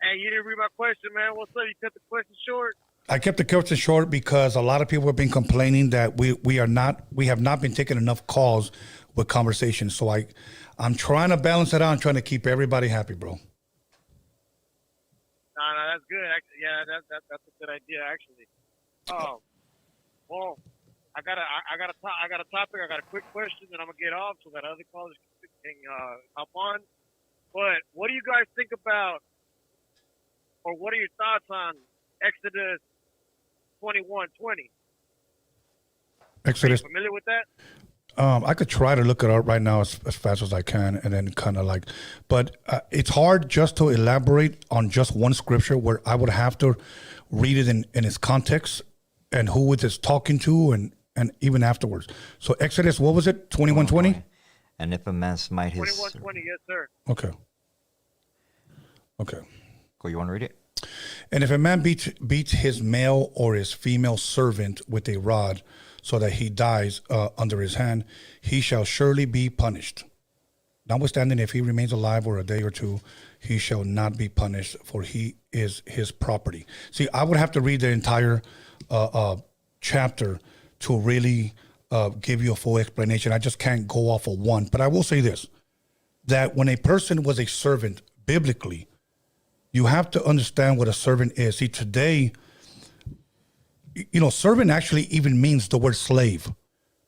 Hey, you didn't read my question, man. What's up? You cut the question short? I kept the question short because a lot of people have been complaining that we have not been taking enough calls with conversations. So I'm trying to balance it out and trying to keep everybody happy, bro. No, that's good. Actually, yeah, that's a good idea, actually. Well, I got a topic. I got a quick question, and I'm gonna get off so that other callers can hop on. But what do you guys think about, or what are your thoughts on Exodus 21:20? Exodus. Familiar with that? I could try to look it up right now as fast as I can, and then kind of but it's hard just to elaborate on just one scripture where I would have to read it in its context and who it is talking to, and even afterwards. So Exodus, what was it? 21:20? And if a man smite his... 21:20, yes, sir. Okay. Cool, you want to read it? And if a man beats his male or his female servant with a rod, so that he dies under his hand, he shall surely be punished. Notwithstanding, if he remains alive for a day or two, he shall not be punished, for he is his property. See, I would have to read the entire chapter to really give you a full explanation. I just can't go off of one. But I will say this, that when a person was a servant, biblically, you have to understand what a servant is. See, today, servant actually even means the word slave.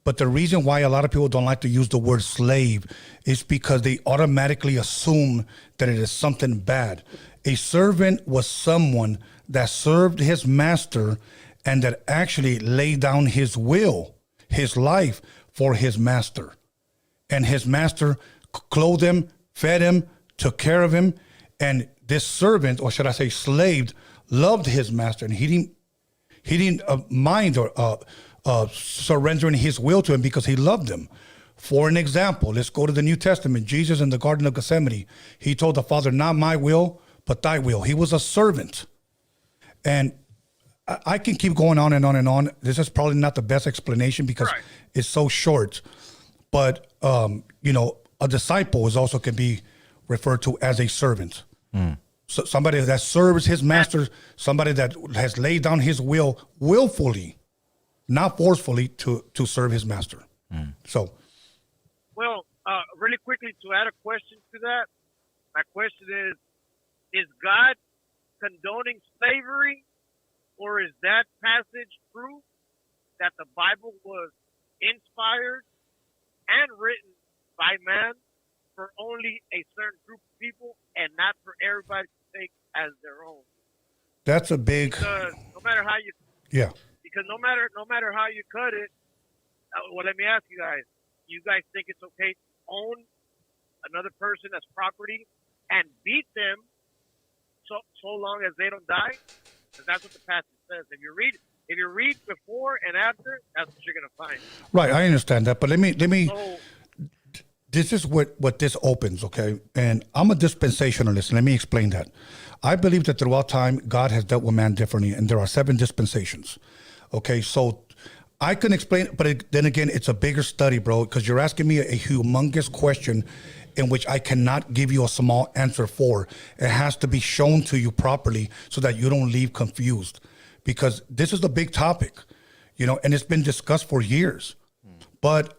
But the reason why a lot of people don't like to use the word slave is because they automatically assume that it is something bad. A servant was someone that served his master and that actually laid down his will, his life for his master. And his master clothed him, fed him, took care of him. And this servant, or should I say slave, loved his master, and he didn't mind or surrendering his will to him because he loved him. For an example, let's go to the New Testament. Jesus in the Garden of Gethsemane, he told the Father, not my will, but thy will. He was a servant. And I can keep going on and on and on. This is probably not the best explanation because it's so short. But, a disciple is also can be referred to as a servant. So somebody that serves his master, somebody that has laid down his will willfully, not forcefully, to serve his master. So, well, really quickly to add a question to that, my question is God condoning slavery, or is that passage proof that the Bible was inspired and written by man for only a certain group of people and not for everybody to take as their own? That's a big... Because no matter how you... Yeah. Because no matter how you cut it, well, let me ask you guys. You guys think it's okay to own another person as property and beat them so long as they don't die? Because that's what the passage says. If you read before and after, that's what you're gonna find. Right, I understand that, but let me. So, this is what this opens, okay? And I'm a dispensationalist. Let me explain that. I believe that throughout time, God has dealt with man differently, and there are 7 dispensations. Okay, so I can explain, but then again, it's a bigger study, bro, because you're asking me a humongous question in which I cannot give you a small answer for. It has to be shown to you properly so that you don't leave confused, because this is a big topic, and it's been discussed for years. But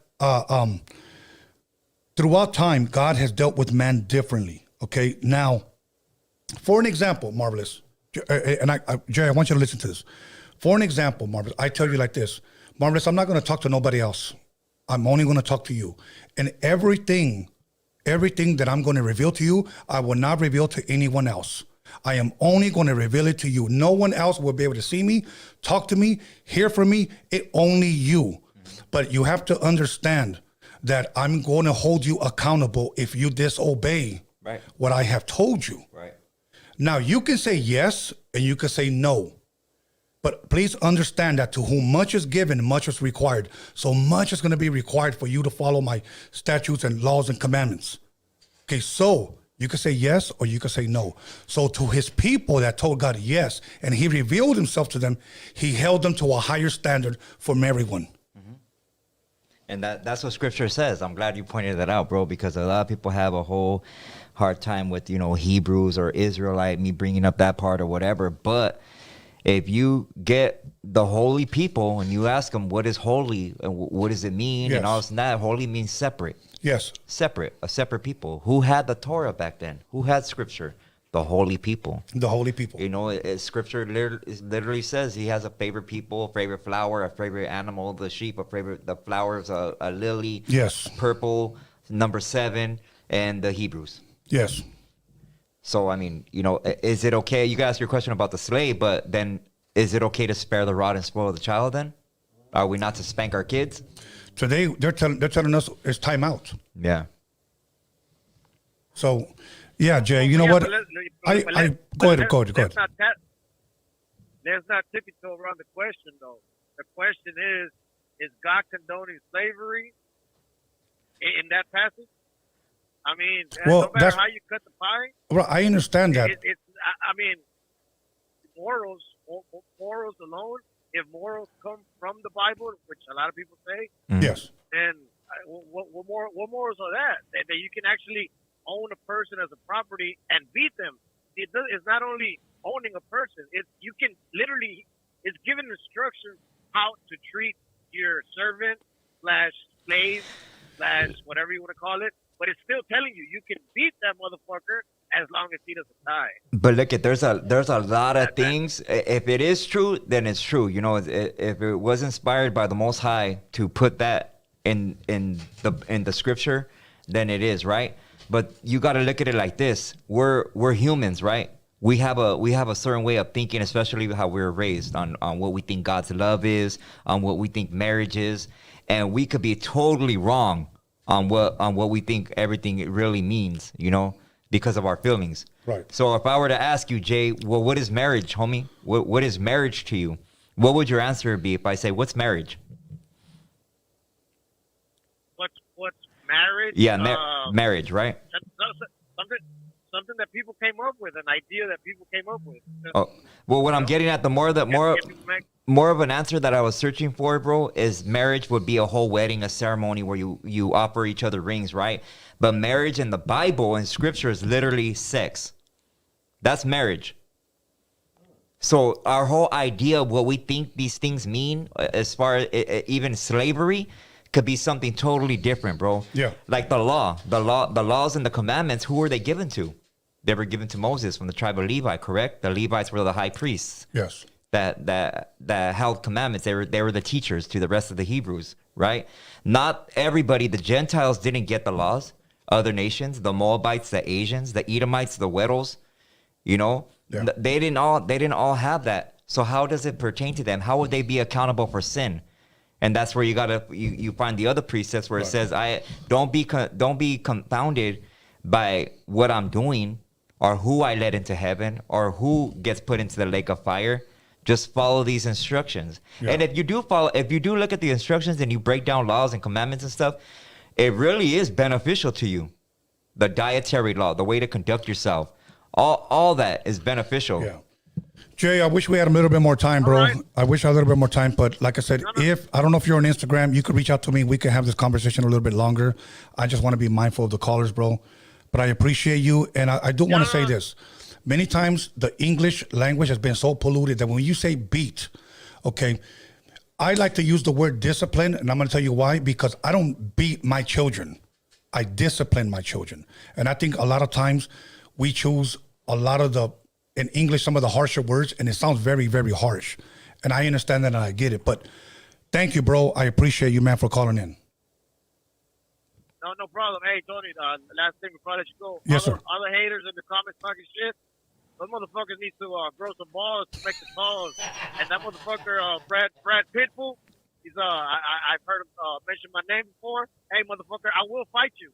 throughout time, God has dealt with man differently. Okay, now, for an example, Marvelous, and Jerry, I want you to listen to this. For an example, Marvelous, I tell you like this, Marvelous, I'm not going to talk to nobody else. I'm only going to talk to you. And everything that I'm going to reveal to you, I will not reveal to anyone else. I am only going to reveal it to you. No one else will be able to see me, talk to me, hear from me. Only you. But you have to understand that I'm going to hold you accountable if you disobey what I have told you. Right. Now, you can say yes and you can say no. But please understand that to whom much is given, much is required. So much is going to be required for you to follow my statutes and laws and commandments. Okay, so you can say yes or you can say no. So to his people that told God yes, and he revealed himself to them, he held them to a higher standard from everyone. And that's what scripture says. I'm glad you pointed that out, bro, because a lot of people have a whole hard time with, Hebrews or Israelite, me bringing up that part or whatever. But if you get the holy people and you ask them what is holy and what does it mean, and all this and that, holy means separate. Yes. A separate people. Who had the Torah back then? Who had scripture? The holy people. The holy people. Scripture literally says he has a favorite people, a favorite flower, a favorite animal, the sheep, the flowers, a lily. Yes. Purple, number 7, and the Hebrews. Yes. So, I mean, is it okay? You guys ask your question about the slave, but then is it okay to spare the rod and spoil the child then? Are we not to spank our kids? Today, they're telling us it's time out. Yeah. So, yeah, Jay, you know what? Go ahead. Let's not tiptoe around the question, though. The question is God condoning slavery in that passage? I mean, no matter how you cut the pie. Well, I understand that. Morals alone, if morals come from the Bible, which a lot of people say, yes, then what morals are that? That you can actually own a person as a property and beat them. It's not only owning a person. You can literally, it's given instructions how to treat your servant / slave / whatever you want to call it. But it's still telling you can beat that motherfucker as long as he doesn't die. But look, there's a lot of things. If it is true, then it's true. If it was inspired by the Most High to put that in the scripture, then it is, right? But you got to look at it like this: we're humans, right? We have a certain way of thinking, especially how we were raised on what we think God's love is, on what we think marriage is, and we could be totally wrong on what we think everything really means, because of our feelings. Right. So if I were to ask you, Jay, well, what is marriage, homie? What is marriage to you? What would your answer be if I say, what's marriage? What's marriage? Yeah, marriage, right? Something that people came up with, an idea that people came up with. Oh, well, what I'm getting at, more of an answer that I was searching for, bro, is marriage would be a whole wedding, a ceremony where you offer each other rings, right? But marriage in the Bible and scripture is literally sex. That's marriage. So our whole idea of what we think these things mean, as far as even slavery, could be something totally different, bro. Yeah. Like the laws and the commandments, who were they given to? They were given to Moses from the tribe of Levi, correct? The Levites were the high priests. Yes. That held commandments. They were the teachers to the rest of the Hebrews, right? Not everybody, the Gentiles didn't get the laws. Other nations, the Moabites, the Asians, the Edomites, the Weddles, Yeah. they didn't all have that. So how does it pertain to them? How would they be accountable for sin? And that's where you find the other precepts where it says, don't be confounded by what I'm doing or who I led into heaven or who gets put into the lake of fire. Just follow these instructions. Yeah. And if you do look at the instructions and you break down laws and commandments and stuff, it really is beneficial to you. The dietary law, the way to conduct yourself, all that is beneficial. Yeah. Jay, I wish we had a little bit more time, bro. Right. I wish I had a little bit more time, but like I said, I don't know if you're on Instagram, you could reach out to me. We can have this conversation a little bit longer. I just want to be mindful of the callers, bro. But I appreciate you, and I do want to say this. Many times the English language has been so polluted that when you say beat, okay, I like to use the word discipline, and I'm going to tell you why. Because I don't beat my children. I discipline my children. And I think a lot of times we choose a lot of in English, some of the harsher words, and it sounds very, very harsh. And I understand that and I get it. But thank you, bro. I appreciate you, man, for calling in. No problem. Hey, Tony, last thing before I let you go. Yes, sir. All the haters in the comments talking shit, those motherfuckers need to grow some balls to make the calls. And that motherfucker, Brad Pitbull, he's I've heard him mention my name before. Hey, motherfucker, I will fight you.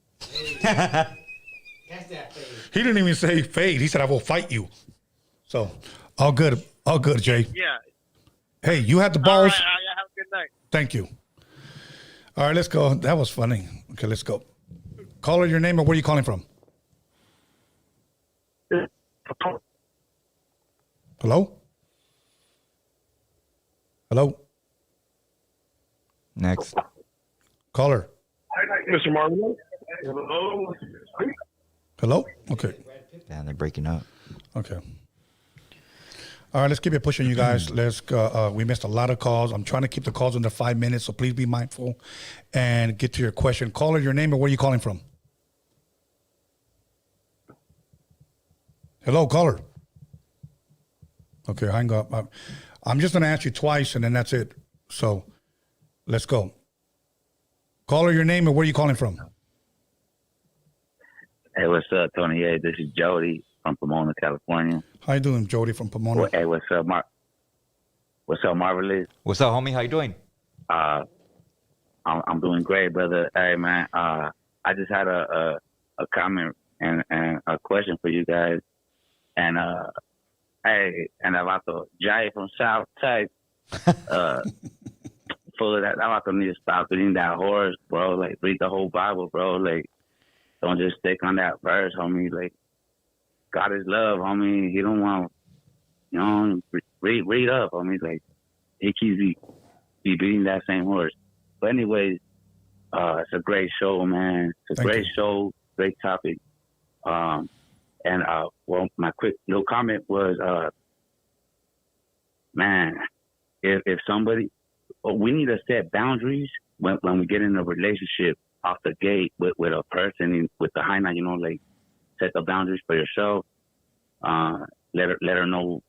That's that thing. He didn't even say fade. He said, I will fight you. So, all good, Jay. Yeah. Hey, you had the All balls. right. Have a good night. Thank you. All right, let's go. That was funny. Okay, let's go. Caller, your name and where are you calling from? Hello? Hello? Next. Caller. Mr. Marvin. Hello? Okay. Damn, they're breaking up. Okay. All right, let's keep it pushing, you guys. Let's go. We missed a lot of calls. I'm trying to keep the calls under 5 minutes, so please be mindful and get to your question. Caller, your name and where are you calling from? Hello, caller. Okay, hang up. I'm just going to ask you twice, and then that's it. So let's go. Caller, your name and where are you calling from? Hey, what's up, Tony? Hey, this is Jody from Pomona, California. How you doing, Jody from Pomona? Hey, what's up, What's up, Marvelous? What's up, homie? How you doing? I'm doing great, brother. Hey, man, I just had a comment and a question for you guys. And hey, and about the Jay from South Texas, full of that. I'm about to need to stop reading that horse, bro. Like, read the whole Bible, bro. Like, don't just stick on that verse, homie. Like, God is love, homie. He don't want, you know, read up, homie. Like, he keeps be beating that same horse. But anyways, it's a great show, man. It's a Thank great you. show, great topic. And well, my quick little comment was, man, if somebody, we need to set boundaries when we get in a relationship off the gate with a person with the high note, you know, like set the boundaries for yourself. Let her know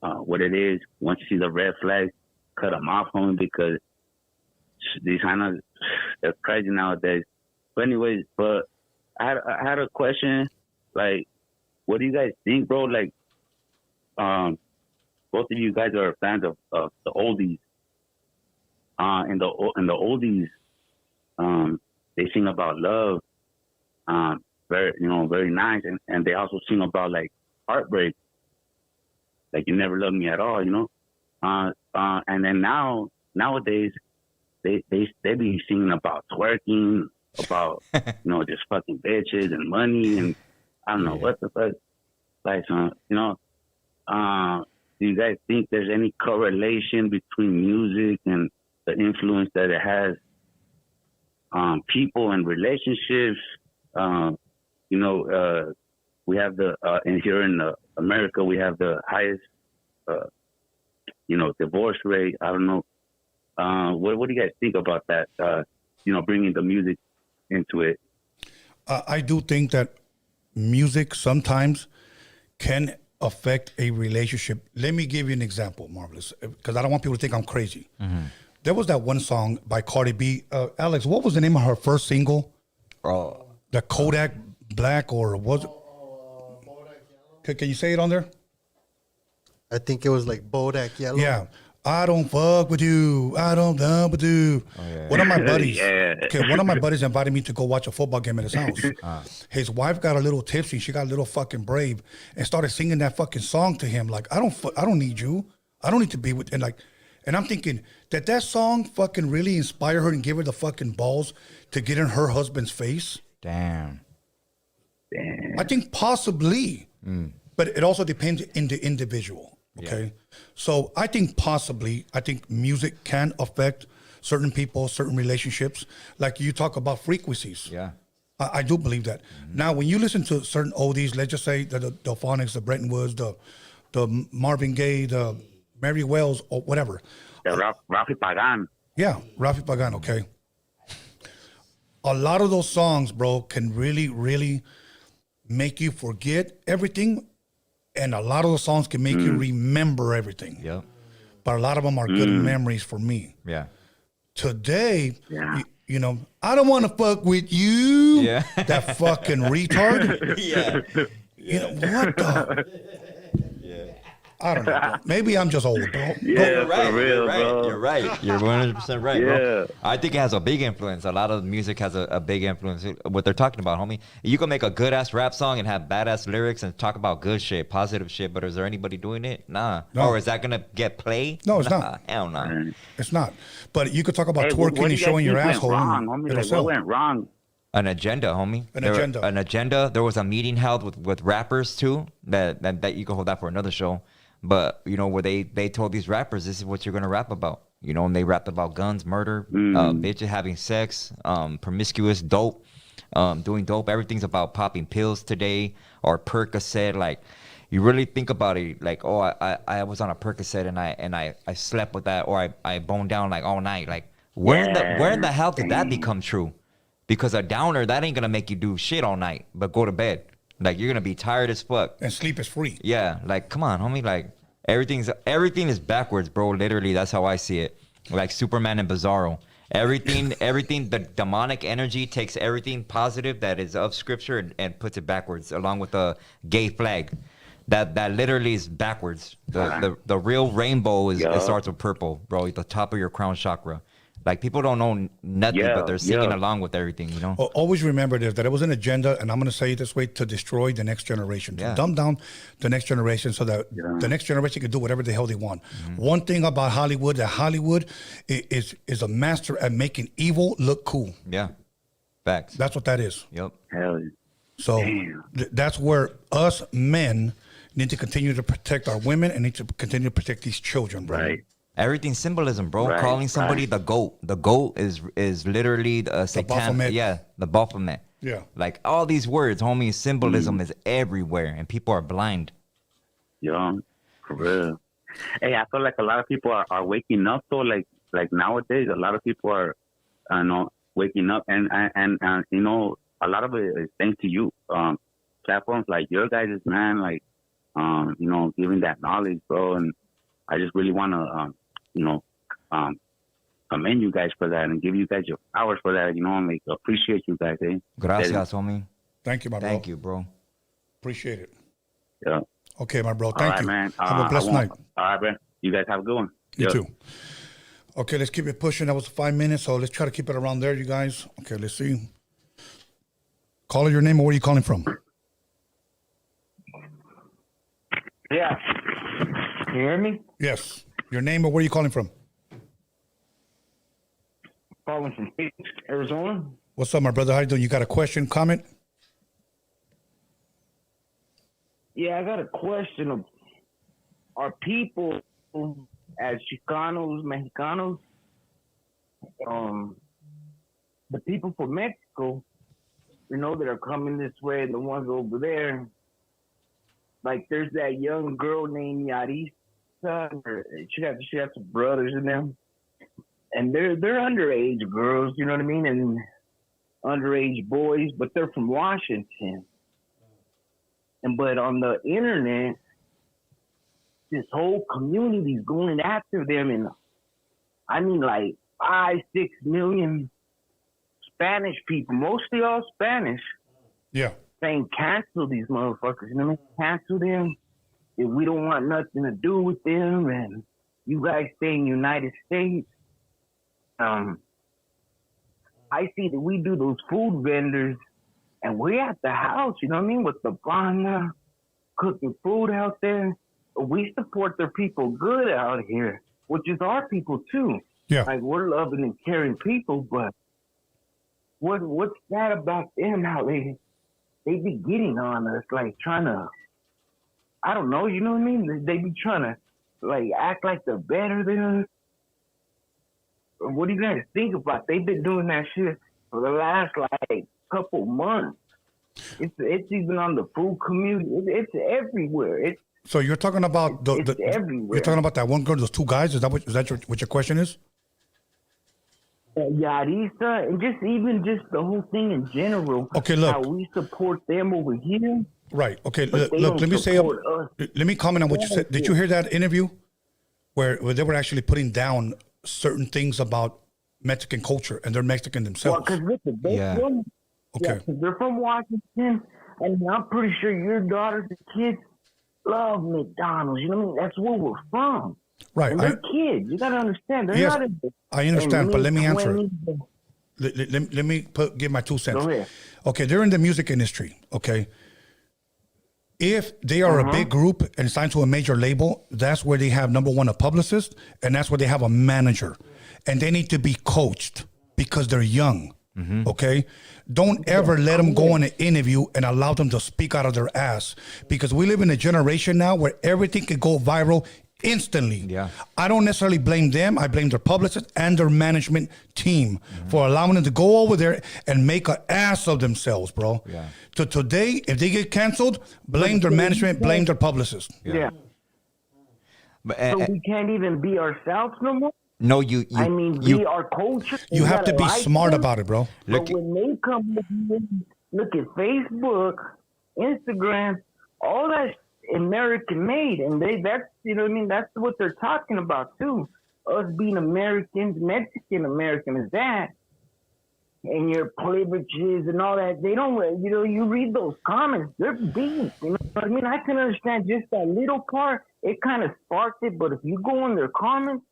what it is. Once you see the red flags, cut them off, homie, because these high notes, they're crazy nowadays. But anyways, I had a question, like, what do you guys think, bro? Like, both of you guys are fans of the oldies. In the oldies, they sing about love, very nice, and they also sing about like heartbreak, like you never loved me at all, you know. And then nowadays, they be singing about twerking, about just fucking bitches and money and I don't know what the fuck. Like, you know, do you guys think there's any correlation between music and the influence that it has on people and relationships? We have and here in America, we have the highest, divorce rate. I don't know. What do you guys think about that? Bringing the music into it. I do think that music sometimes can affect a relationship. Let me give you an example, Marvelous, because I don't want people to think I'm crazy. Mm-hmm. There was that one song by Cardi B. Alex, what was the name of her first single? The Kodak Black, or was it? Can you say it on there? I think it was like Bodak Yellow. Yeah. I don't fuck with you. I don't love with you. Oh, yeah. One of my buddies, one of my buddies invited me to go watch a football game at his house. His wife got a little tipsy. She got a little fucking brave and started singing that fucking song to him. Like, I don't need you. I don't need to be with, and I'm thinking that song fucking really inspired her and gave her the fucking balls to get in her husband's face. Damn. I think possibly, but it also depends in the individual. Okay. Yeah. So I think music can affect certain people, certain relationships. Like you talk about frequencies. Yeah. I do believe that. Mm-hmm. Now, when you listen to certain oldies, let's just say the Phonics, the Bretton Woods, the Marvin Gaye, the Mary Wells, or whatever. Rafi Pagan. Yeah, Rafi Pagan, okay. A lot of those songs, bro, can really, really make you forget everything. And a lot of the songs can make you remember everything. Yeah. But a lot of them are good memories for me. Yeah. Today, I don't want to fuck with you. Yeah. That fucking retard. Yeah. What the? Yeah. I don't know, bro. Maybe I'm just old, bro. Yeah, You're right. for real, You're right. bro. You're right. You're 100% right, Yeah. bro. I think it has a big influence. A lot of music has a big influence. What they're talking about, homie. You can make a good ass rap song and have badass lyrics and talk about good shit, positive shit. But is there anybody doing it? Nah. No. Or is that gonna get play? No, it's Nah, not. Hell no. Man. It's not. But you could talk about Hey, twerking what do and you guys showing your think went asshole. wrong, and homie? it'll Like, sell. what went wrong? An agenda, homie. An agenda. An agenda. There was a meeting held with rappers too. That you can hold that for another show. But you know where they told these rappers this is what you're gonna rap about. You know, and they rapped about guns, murder, bitches having sex, promiscuous, dope, doing dope. Everything's about popping pills today or Percocet. Like, you really think about it, like, oh, I was on a Percocet and I slept with that, or I boned down like all night. Like, where in the hell did that become true? Because a downer, that ain't gonna make you do shit all night, but go to bed. Like, you're gonna be tired as fuck. And sleep is free. Yeah, like, come on, homie. Like, everything is backwards, bro. Literally, that's how I see it. Like Superman and Bizarro. Everything, the demonic energy takes everything positive that is of scripture and puts it backwards, along with the gay flag. That literally is backwards. The real rainbow is it starts with purple, bro. At the top of your crown chakra. Like, people don't know nothing, but they're singing along with everything, you know? Always remember this, that it was an agenda, and I'm going to say it this way, to destroy the next generation, to dumb down the next generation so that the next generation can do whatever the hell they want. One thing about Hollywood, that Hollywood is a master at making evil look cool. Yeah. Facts. That's what that is. Yep. Hell yeah. So that's where us men need to continue to protect our women and need to continue to protect these children, bro. Right. Everything's symbolism, bro. Right, Calling somebody the goat. The goat is literally the satanic. Baphomet. Yeah, the Baphomet. Yeah. Like, all these words, homie, symbolism is everywhere, and people are blind. Yeah, for real. Hey, I feel like a lot of people are waking up though. Like nowadays, a lot of people are, waking up, and you know, a lot of it is thanks to you. Platforms like your guys', man, like, you know, giving that knowledge, bro. And I just really want to, commend you guys for that and give you guys your flowers for that. You know, and like, appreciate you guys. Gracias, homie. Thank you, my bro. Thank you, bro. Appreciate it. Yeah. Okay, my bro. All Thank right, you. man. Have a blessed night. All right, man. You guys have a good one. You Yeah. too. Okay, let's keep it pushing. That was 5 minutes, so let's try to keep it around there, you guys. Okay, let's see. Call your name or where are you calling from? Yeah. Can you hear me? Yes. Your name or where are you calling from? Calling from Phoenix, Arizona. What's up, my brother? How you doing? You got a question, comment? Yeah, I got a question. Are people as Chicanos, Mexicanos, the people from Mexico, you know, that are coming this way and the ones over there, like there's that young girl named Yarisa, she got some brothers in them, and they're underage girls, you know what I mean, and underage boys, but they're from Washington. But on the internet, this whole community is going after them, and I mean, like 5-6 million Spanish people, mostly all Spanish, Yeah. saying cancel these motherfuckers. You know what I mean? Cancel them. If we don't want nothing to do with them, and you guys stay in the United States. I see that we do those food vendors, and we're at the house, you know what I mean, with the banda, cooking food out there. We support their people good out here, which is our people too. Yeah. Like, we're loving and caring people, but what's that about them? How they be getting on us, like trying to, I don't know, you know what I mean? They be trying to like act like they're better than us. What do you guys think about? They've been doing that shit for the last like couple months. It's even on the food community. It's everywhere. So you're talking about It's everywhere. You're talking about that one girl, those two guys. Is that what your question is? Yarisa, and just the whole thing in general. Okay, look. How we support them over here. Right. Okay. But they Look. don't support us. Let me comment on what you said. Did you hear that interview where they were actually putting down certain things about Mexican culture, and they're Mexican Well, themselves? because Yeah. Okay. they're from Washington, and I'm pretty sure your daughters and kids love McDonald's. You know what I mean? That's where we're from. Right. And they're kids. You got to understand. They're Yes, not in I understand, but let me answer it. mid-20s. Let me give my 2 cents. Go ahead. Okay, they're in the music industry. Okay, if they are a big group and signed to a major label, that's where they have number one a publicist, and that's where they have a manager, and they need to be coached because they're young. Okay, don't ever let them go on an interview and allow them to speak out of their ass, because we live in a generation now where everything can go viral instantly. Yeah. I don't necessarily blame them. I blame their publicist and their management team for allowing them to go over there and make an ass of themselves, bro. Yeah. To today, if they get canceled, blame their management, blame their publicist. Yeah. But, So we can't even be ourselves no more? no, you I mean, we are culture. You have to be gotta like smart them. about it, bro. Look- But when they come, look at Facebook, Instagram, all that American made, and that's, you know what I mean? That's what they're talking about too. Us being Americans, Mexican American is that, and your privileges and all that. They don't, you know, you read those comments, they're deep. You know what I mean? I can understand just that little part. It kind of sparked it, but if you go in their comments,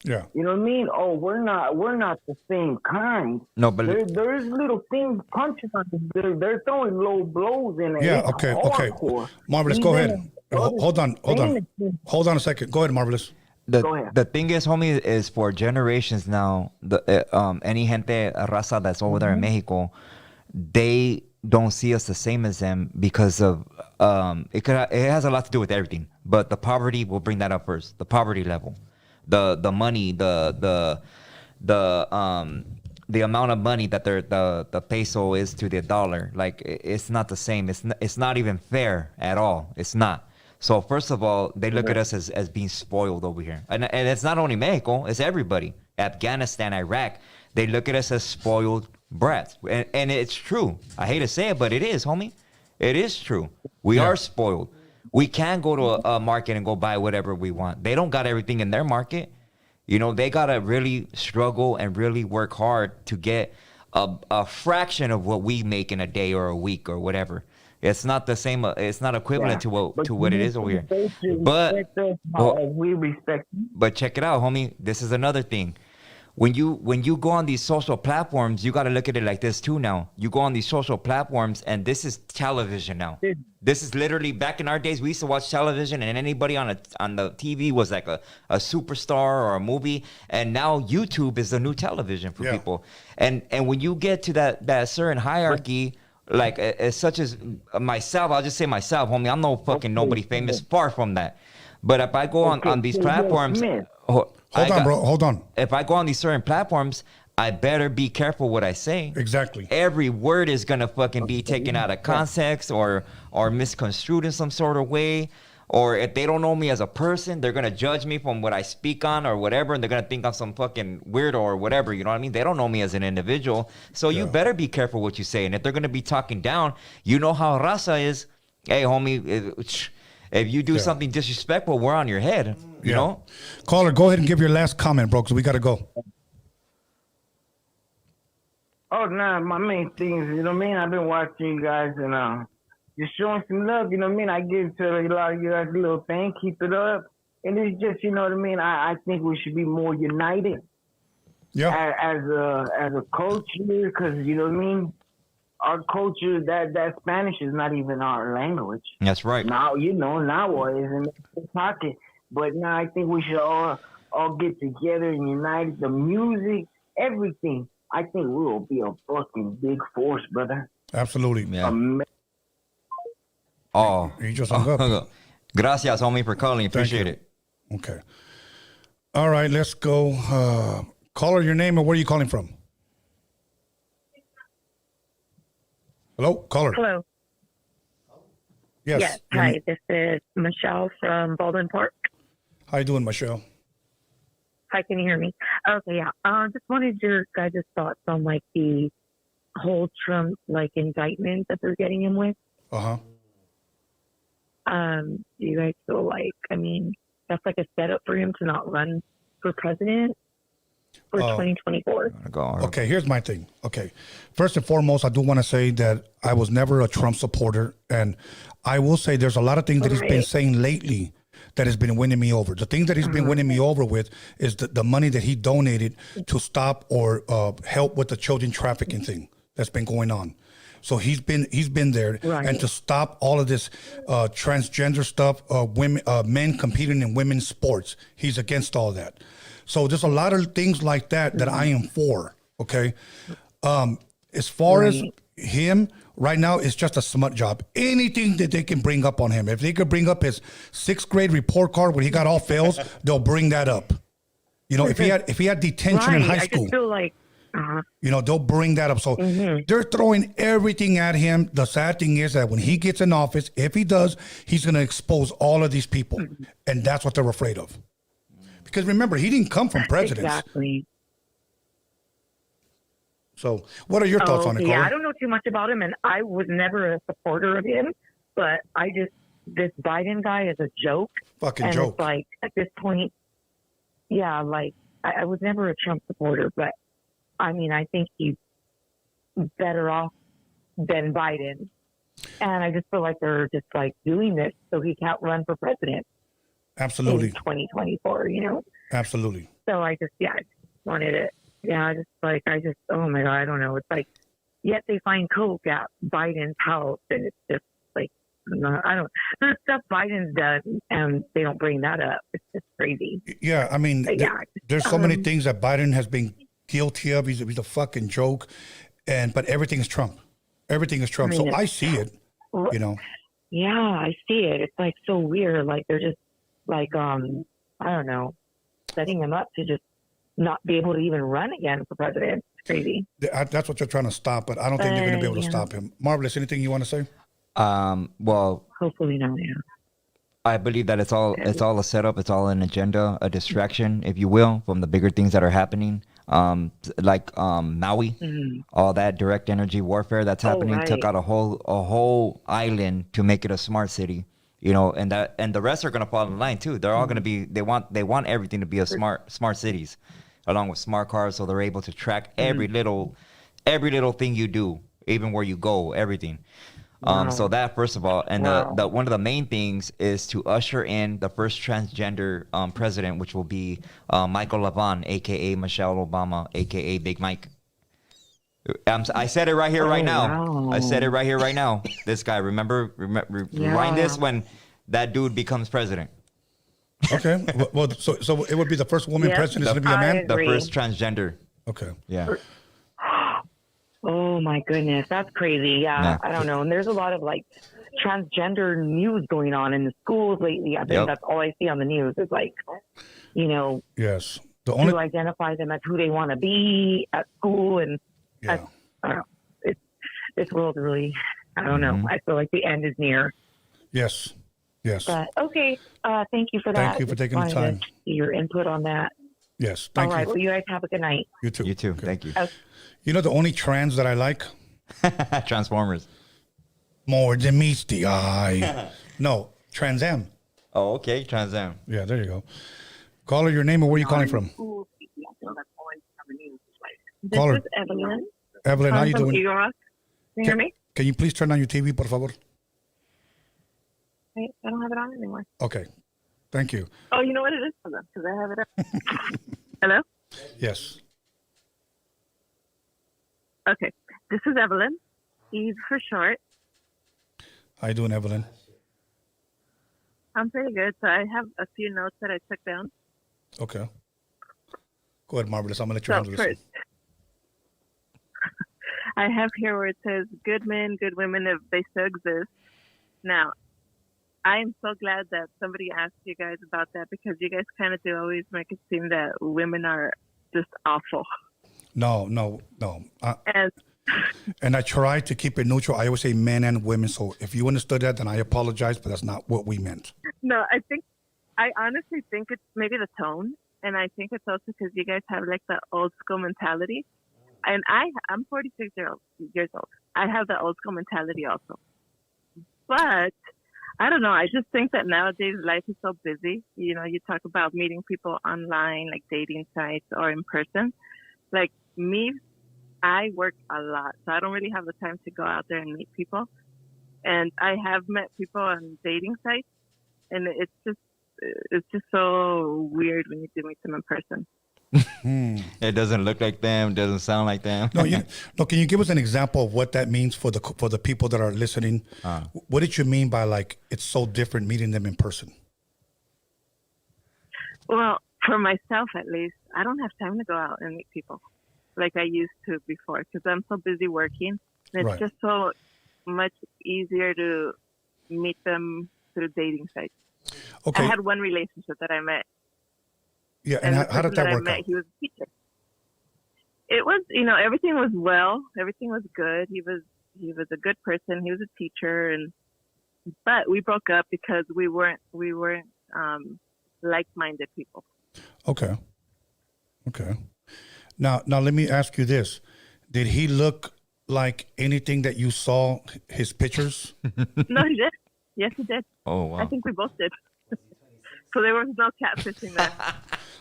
Yeah. you know what I mean? Oh, we're not the same kind. No, but There's little things punches on them. They're throwing low blows in it. Yeah, It's okay. hardcore. Marvelous, go Even ahead. brothers Hold on. saying it. Hold on a second. Go ahead, Marvelous. Go ahead. the thing is, homie, is for generations now, the any gente raza that's over there in Mexico, they don't see us the same as them because of it has a lot to do with everything, but the poverty will bring that up first. The poverty level, the money, the amount of money that the peso is to the dollar. Like, it's not the same. It's not even fair at all. It's not. So first of all, they look at us as being spoiled over here. And it's not only Mexico, it's everybody. Afghanistan, Iraq, they look at us as spoiled brats. And it's true. I hate to say it, but it is, homie. It is true. We are spoiled. We can go to a market and go buy whatever we want. They don't got everything in their market. You know, they got to really struggle and really work hard to get a fraction of what we make in a day or a week or whatever. It's not the same. It's not equivalent to what it is over here. But we respect you. But check it out, homie. This is another thing. When you go on these social platforms, you got to look at it like this too. Now you go on these social platforms, and this is television now. This is literally, back in our days, we used to watch television, and anybody on the TV was like a superstar or a movie. And now YouTube is the new television for people. And when you get to that certain hierarchy, like as such as myself, I'll just say myself, homie. I'm no fucking nobody famous, far from that. But if I go on these platforms, Hold on, bro. Hold on. if I go on these certain platforms, I better be careful what I say. Exactly. Every word is gonna fucking be taken out of context or misconstrued in some sort of way. Or if they don't know me as a person, they're gonna judge me from what I speak on or whatever, and they're gonna think I'm some fucking weirdo or whatever. You know what I mean? They don't know me as an individual, so you better be careful what you say. And if they're gonna be talking down, you know how raza is. Hey, homie, if you do something disrespectful, we're on your head. You know? Caller, go ahead and give your last comment, bro, because we got to go. Oh, nah, my main thing is, you know what I mean? I've been watching you guys and just showing some love, you know what I mean? I give to a lot of you guys a little thing, keep it up. And it's just, you know what I mean? I think we should be more united as a culture, because, you know what I mean? Our culture, that Spanish is not even our language. That's right. Now, you know, nowadays in the pocket. But now I think we should all get together and unite. The music, everything. I think we will be a fucking big force, brother. Absolutely. Yeah. Oh, You just hung up. Gracias, homie, for calling. Appreciate you. it. Okay. All right, let's go. Caller, your name and where are you calling from? Hello, caller. Hello. Yes. Yes. Hi, this is Michelle from Baldwin Park. How you doing, Michelle? Hi, can you hear me? Okay, yeah. Just wanted your guys' thoughts on like the whole Trump like indictment that they're getting him with. Uh-huh. Do you guys feel like, I mean, that's like a setup for him to not run for president for 2024? Okay, here's my thing. Okay. First and foremost, I do want to say that I was never a Trump supporter, and I will say there's a lot of things that he's been Right. saying lately that has been winning me over. The thing that he's been winning me over with is the money that he donated to stop or help with the children trafficking thing that's been going on. So he's been there, Right. and to stop all of this transgender stuff, women, men competing in women's sports, he's against all that. So there's a lot of things like that that I am for. Okay, as far as him right now, it's just a smut job. Anything that they can bring up on him, if they could bring up his 6th grade report card where he got all fails, they'll bring that up. You know, if he had detention in high I school. just feel like, You know, they'll bring that up. So they're throwing everything at him. The sad thing is that when he gets in office, if he does, he's going to expose all of these people. And that's what they're afraid of. Because remember, he didn't come from presidents. exactly. So what are your thoughts on it, Yeah, Carla? I don't know too much about him, and I was never a supporter of him, but this Biden guy is a joke. Fucking and joke. It's like, at this point, yeah, like, I was never a Trump supporter, but I mean, I think he's better off than Biden. And I just feel like they're just like doing this so he can't run for president Absolutely. in 2024, you know? Absolutely. So I just wanted it. Yeah, oh my God, I don't know. It's like, yet they find coke at Biden's house, and it's just like, there's stuff Biden's done, and they don't bring that up. It's just crazy. Yeah, I mean, But yeah, there's so many things that Biden has been guilty of. He's a fucking joke. But everything is Trump. Everything is Trump. I mean, So I see it, you know. Yeah, I see it. It's like so weird. Like they're just like, I don't know, setting him up to just not be able to even run again for president. It's crazy. That's what they're trying to stop, but I don't think they're going to be able to Yeah. stop him. Marvelous, anything you want to say? Well, Hopefully not. Yeah. I believe that it's all a setup. It's all an agenda, a distraction, if you will, from the bigger things that are happening. Like Maui, all that direct energy warfare that's happening took right. out a whole island to make it a smart city. You know, and the rest are gonna fall in line too. They're all gonna be. They want everything to be a smart cities, along with smart cars, so they're able to track every little thing you do, even where you go, everything. So that first of all, and the one of the main things is to usher in the first transgender president, which will be Michael Levin, aka Michelle Obama, aka Big Mike. I said it right here, right now. wow. I said it right here, right now. This guy, remember, rewind this when that dude becomes president. Okay. Well, so it would be the first woman Yep. president is going to be a man? The Agree. first transgender. Okay. Yeah. Oh my goodness, that's crazy. Yeah, I don't know. And there's a lot of like transgender news going on in the schools lately. I think that's all I see on the news is like, you know, Yes. The to only identify them as who they want to be at school, and yeah. I don't know. This world really, I don't know. I feel like the end is near. Yes. Yes. But okay, thank you for that. Thank you for taking the Just wanted time. to see your input on that. Yes. All Thank right, you. well, you guys have a good night. You too. You too. Okay. Thank you. You know the only trans that I like? Transformers. More than meets the eye. No, Trans Am. Oh, okay. Trans Am. Yeah, there you go. Caller, your name and where you calling from? This Caller. is Evelyn. Evelyn, how I'm you from doing? Europe. Can you hear me? Can you please turn on your TV, por favor? Wait, I don't have it on anymore. Okay. Thank you. Oh, you know what it is? Hold on, because I have it up. Hello? Yes. Okay. This is Evelyn. Eve for short. How you doing, Evelyn? I'm pretty good. So I have a few notes that I took down. Okay. Go ahead, Marvelous. I'm going to let you So handle this. first, I have here where it says, good men, good women, if they still exist. Now, I am so glad that somebody asked you guys about that, because you guys kind of do always make it seem that women are just awful. No. And And I try to keep it neutral. I always say men and women. So if you understood that, then I apologize, but that's not what we meant. no, I honestly think it's maybe the tone. And I think it's also because you guys have like the old school mentality. And I'm 46 years old. I have the old school mentality also. But I don't know. I just think that nowadays life is so busy. You know, you talk about meeting people online, like dating sites or in person. Like me, I work a lot, so I don't really have the time to go out there and meet people. And I have met people on dating sites, and it's just so weird when you do meet them in person. It doesn't look like them, doesn't sound like them. No, can you give us an example of what that means for the people that are listening? What did you mean by like it's so different meeting them in person? Well, for myself at least, I don't have time to go out and meet people like I used to before because I'm so busy working. And it's just so much easier to meet them through dating sites. Okay. I had one relationship that I met. Yeah, and how did that work out? He was a teacher. It was, everything was well. Everything was good. He was a good person. He was a teacher, but we broke up because we weren't like-minded people. Okay. Now let me ask you this: did he look like anything that you saw his pictures? No, he did. Yes, he did. Oh wow! I think we both did. So there was no catfishing there.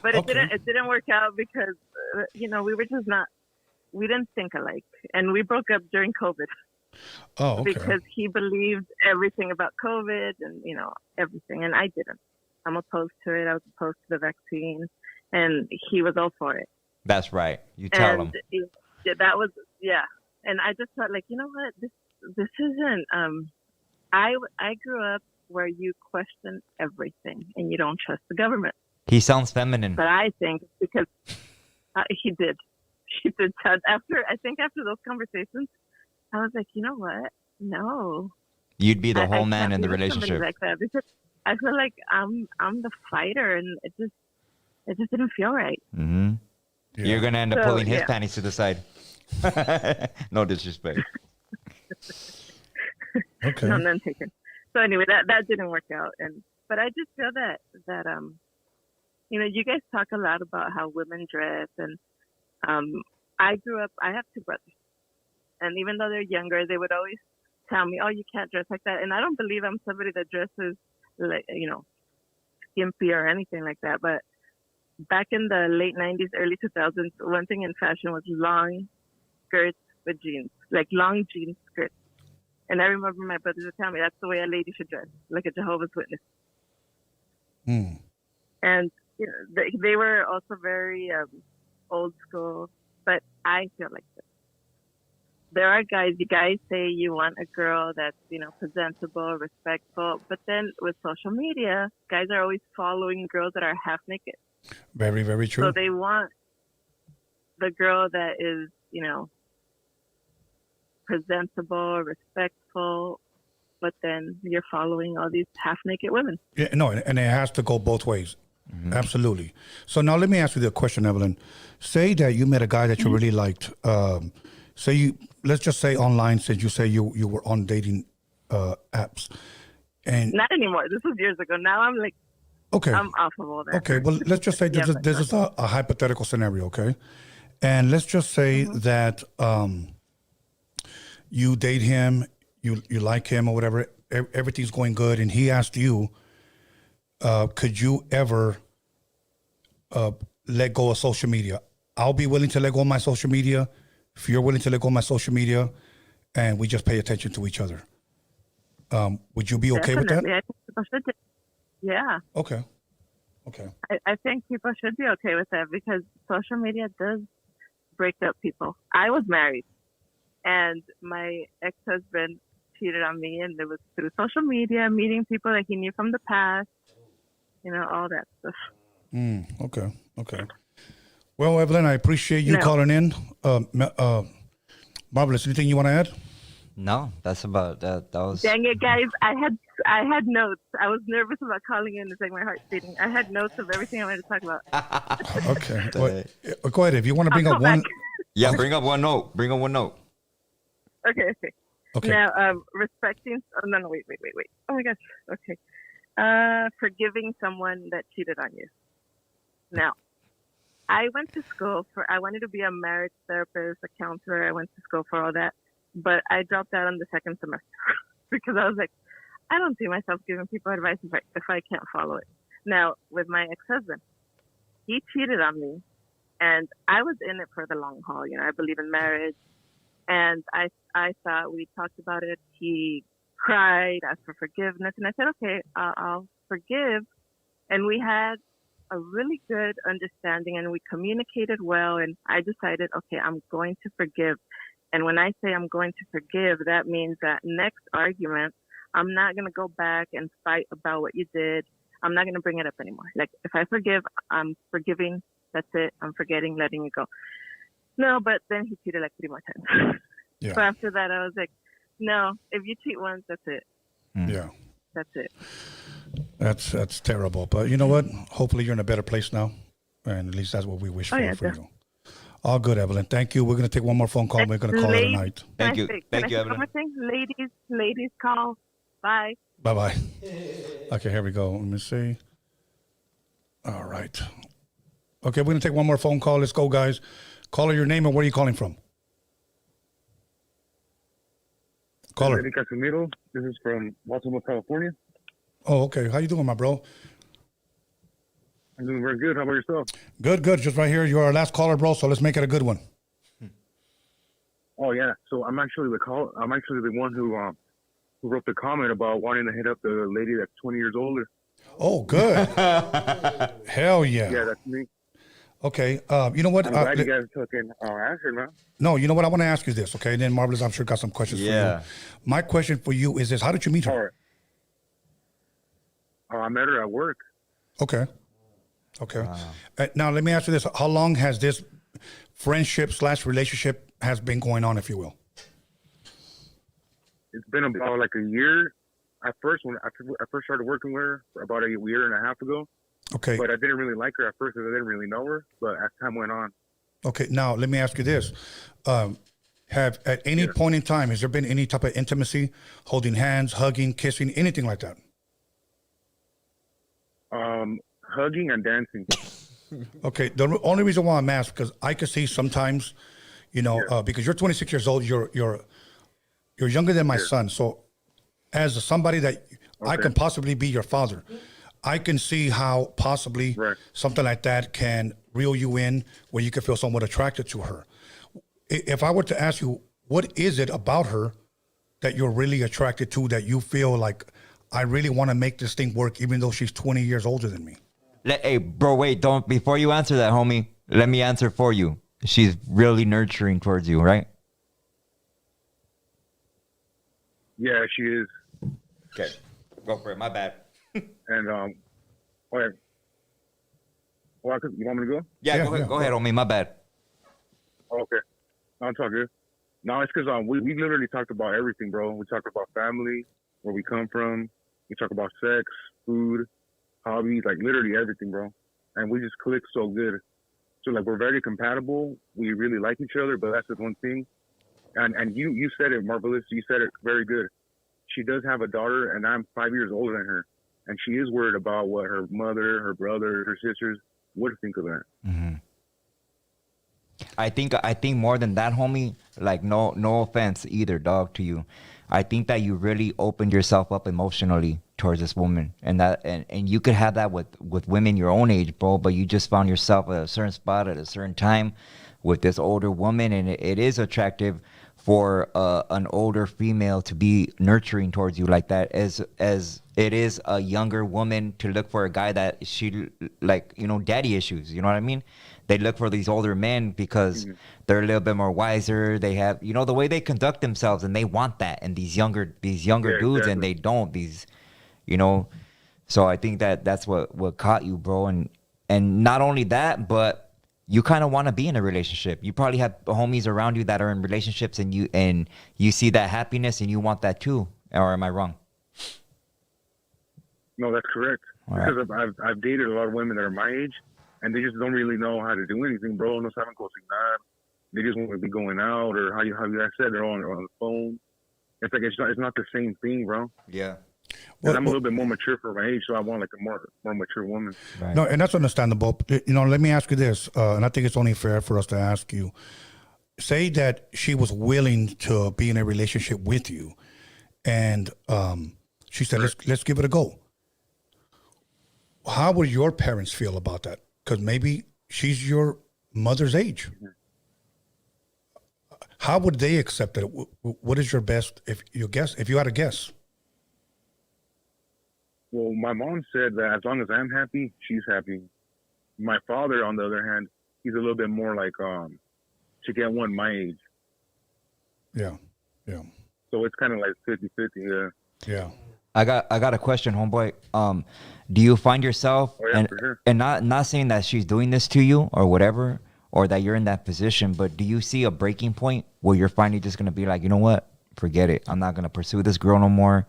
But it didn't work out because we were just not. We didn't think alike, and we broke up during COVID. Oh, okay. Because he believed everything about COVID and everything, and I didn't. I'm opposed to it. I was opposed to the vaccine, and he was all for it. That's right. You tell him. That was and I just thought, like, you know what, this isn't. I grew up where you question everything and you don't trust the government. He sounds feminine. But I think because he did. After those conversations, I was like, you know what? No. You'd be the whole I man in the can't be with somebody relationship. like that because I feel like I'm the fighter, and it just didn't feel right. Mm-hmm. Yeah. You're gonna end up pulling his panties to the side. No disrespect. Okay. No, none taken. So anyway, that didn't work out, but I just feel that you guys talk a lot about how women dress, and I grew up. I have two brothers, and even though they're younger, they would always tell me, "Oh, you can't dress like that." And I don't believe I'm somebody that dresses like skimpy or anything like that. But back in the late '90s, early 2000s, one thing in fashion was long skirts with jeans, like long jean skirts. And I remember my brothers would tell me that's the way a lady should dress, like a Jehovah's Witness. And they were also very old school, but I feel like this. There are guys, you guys say you want a girl that's, presentable, respectful, but then with social media, guys are always following girls that are half naked. Very, very true. So they want the girl that is, presentable, respectful, but then you're following all these half-naked women. Yeah, no, and it has to go both ways. Mm-hmm. Absolutely. So now let me ask you the question, Evelyn. Say that you met a guy that you really liked. Let's just say online, since you say you were on dating apps. And not anymore. This was years ago. Now I'm like, okay, I'm off of all that. Okay, well, let's just say this is a hypothetical scenario, okay? And let's just say that you date him, you like him or whatever, everything's going good, and he asked you, could you ever let go of social media? I'll be willing to let go of my social media if you're willing to let go of my social media, and we just pay attention to each other. Would you be okay with that? I think people should. Yeah. Okay. I think people should be okay with that because social media does break up people. I was married, and my ex-husband cheated on me, and it was through social media, meeting people that he knew from the past, all that stuff. Okay. Well, Evelyn, I appreciate you calling in. Marvelous, anything you want to add? No, that's about that. That was. Dang it, guys! I had notes. I was nervous about calling in and saying my heart's beating. I had notes of everything I wanted to talk about. Okay. Well, go ahead. If you want to bring up one. Yeah, bring up one note. Okay. Now, respecting. Oh, no, wait. Oh my gosh. Okay. Forgiving someone that cheated on you. Now, I went to school I wanted to be a marriage therapist, a counselor. I went to school for all that, but I dropped out on the second semester because I was like, I don't see myself giving people advice if I can't follow it. Now, with my ex-husband, he cheated on me, and I was in it for the long haul. I believe in marriage, and I thought we talked about it. He cried, asked for forgiveness, and I said, okay, I'll forgive. And we had a really good understanding, and we communicated well. And I decided, okay, I'm going to forgive. And when I say I'm going to forgive, that means that next argument, I'm not going to go back and fight about what you did. I'm not going to bring it up anymore. Like, if I forgive, I'm forgiving. That's it. I'm forgetting, letting it go. No, but then he cheated like 3 more times. Yeah. So after that, I was like, no, if you cheat once, that's it. Yeah. That's it. That's terrible. But you know what? Hopefully you're in a better place now. And at least that's what we wish for you. All good, Evelyn. Thank you. We're going to take one more phone call. We're going to call it a night. Thank you. Thank you, Evelyn. Ladies, call. Bye. Bye-bye. Okay, here we go. Let me see. All right. Okay, we're going to take one more phone call. Let's go, guys. Caller, your name and where are you calling from? Caller. Casimiro. This is from Baltimore, California. Oh, okay. How you doing, my bro? I'm doing very good. How about yourself? Good. Just right here. You're our last caller, bro, so let's make it a good one. Oh, yeah. So I'm actually the one who wrote the comment about wanting to hit up the lady that's 20 years older. Oh, good. Hell yeah. Yeah, that's me. Okay. You know what? I'm glad you guys took an answer, man. No, you know what? I want to ask you this, okay? And then Marvelous, I'm sure, got some questions for you. My question for you is this. How did you meet her? All right. I met her at work. Okay. Now, let me ask you this. How long has this friendship / relationship has been going on, if you will? It's been about like a year. At first, when I first started working with her about a year and a half ago. Okay. But I didn't really like her at first because I didn't really know her. But as time went on. Okay. Now, let me ask you this. Have at any point in time, has there been any type of intimacy, holding hands, hugging, kissing, anything like that? Hugging and dancing. Okay. The only reason why I'm asked, because I could see sometimes, you know, because you're 26 years old, you're younger than my son. So as somebody that I can possibly be your father, I can see how possibly something like that can reel you in where you can feel somewhat attracted to her. If I were to ask you, what is it about her that you're really attracted to, that you feel like, I really want to make this thing work even though she's 20 years older than me? Hey, bro, wait, before you answer that, homie, let me answer for you. She's really nurturing towards you, right? Yeah, she is. Okay, go for it. My bad. And okay. Well, you want me to go? Yeah, go ahead, homie. My bad. Okay, I'll talk good. No, it's because we literally talked about everything, bro. We talked about family, where we come from. We talk about sex, food, hobbies, like literally everything, bro. And we just click so good. So like we're very compatible. We really like each other, but that's just one thing. And you said it, Marvelous. You said it very good. She does have a daughter, and I'm 5 years older than her. And she is worried about what her mother, her brother, her sisters would think of that. Mm-hmm. I think more than that, homie, like no offense either, dog, to you. I think that you really opened yourself up emotionally towards this woman, and you could have that with women your own age, bro, but you just found yourself at a certain spot at a certain time with this older woman, and it is attractive for an older female to be nurturing towards you like that, as it is a younger woman to look for a guy that she, like, you know, daddy issues, you know what I mean? They look for these older men because they're a little bit more wiser. They have, you know, the way they conduct themselves, and they want that. And these younger dudes, exactly. And they don't. These, you know. So I think that's what caught you, bro. And not only that, but you kind of want to be in a relationship. You probably have homies around you that are in relationships, and you see that happiness, and you want that too. Or am I wrong? No, that's correct. All because I've dated a lot of women that are my age. And they just don't really know how to do anything, bro. No saben cocinar. They just want to be going out, or how you guys said, they're on the phone. It's like it's not the same thing, bro. Yeah. And I'm a little bit more mature for my age, so I want like a more mature woman. Right. No, and that's understandable. You know, let me ask you this, and I think it's only fair for us to ask you. Say that she was willing to be in a relationship with you, and she said, "Let's give it a go." How would your parents feel about that? Because maybe she's your mother's age. How would they accept it? What is your best, if you had a guess? Well, my mom said that as long as I'm happy, she's happy. My father, on the other hand, he's a little bit more like to get one my age. Yeah. So it's kind of like 50-50, yeah. Yeah. I got a question, homeboy. Do you find yourself for sure. and not saying that she's doing this to you or whatever, or that you're in that position, but do you see a breaking point where you're finally just gonna be like, you know what, forget it, I'm not gonna pursue this girl no more,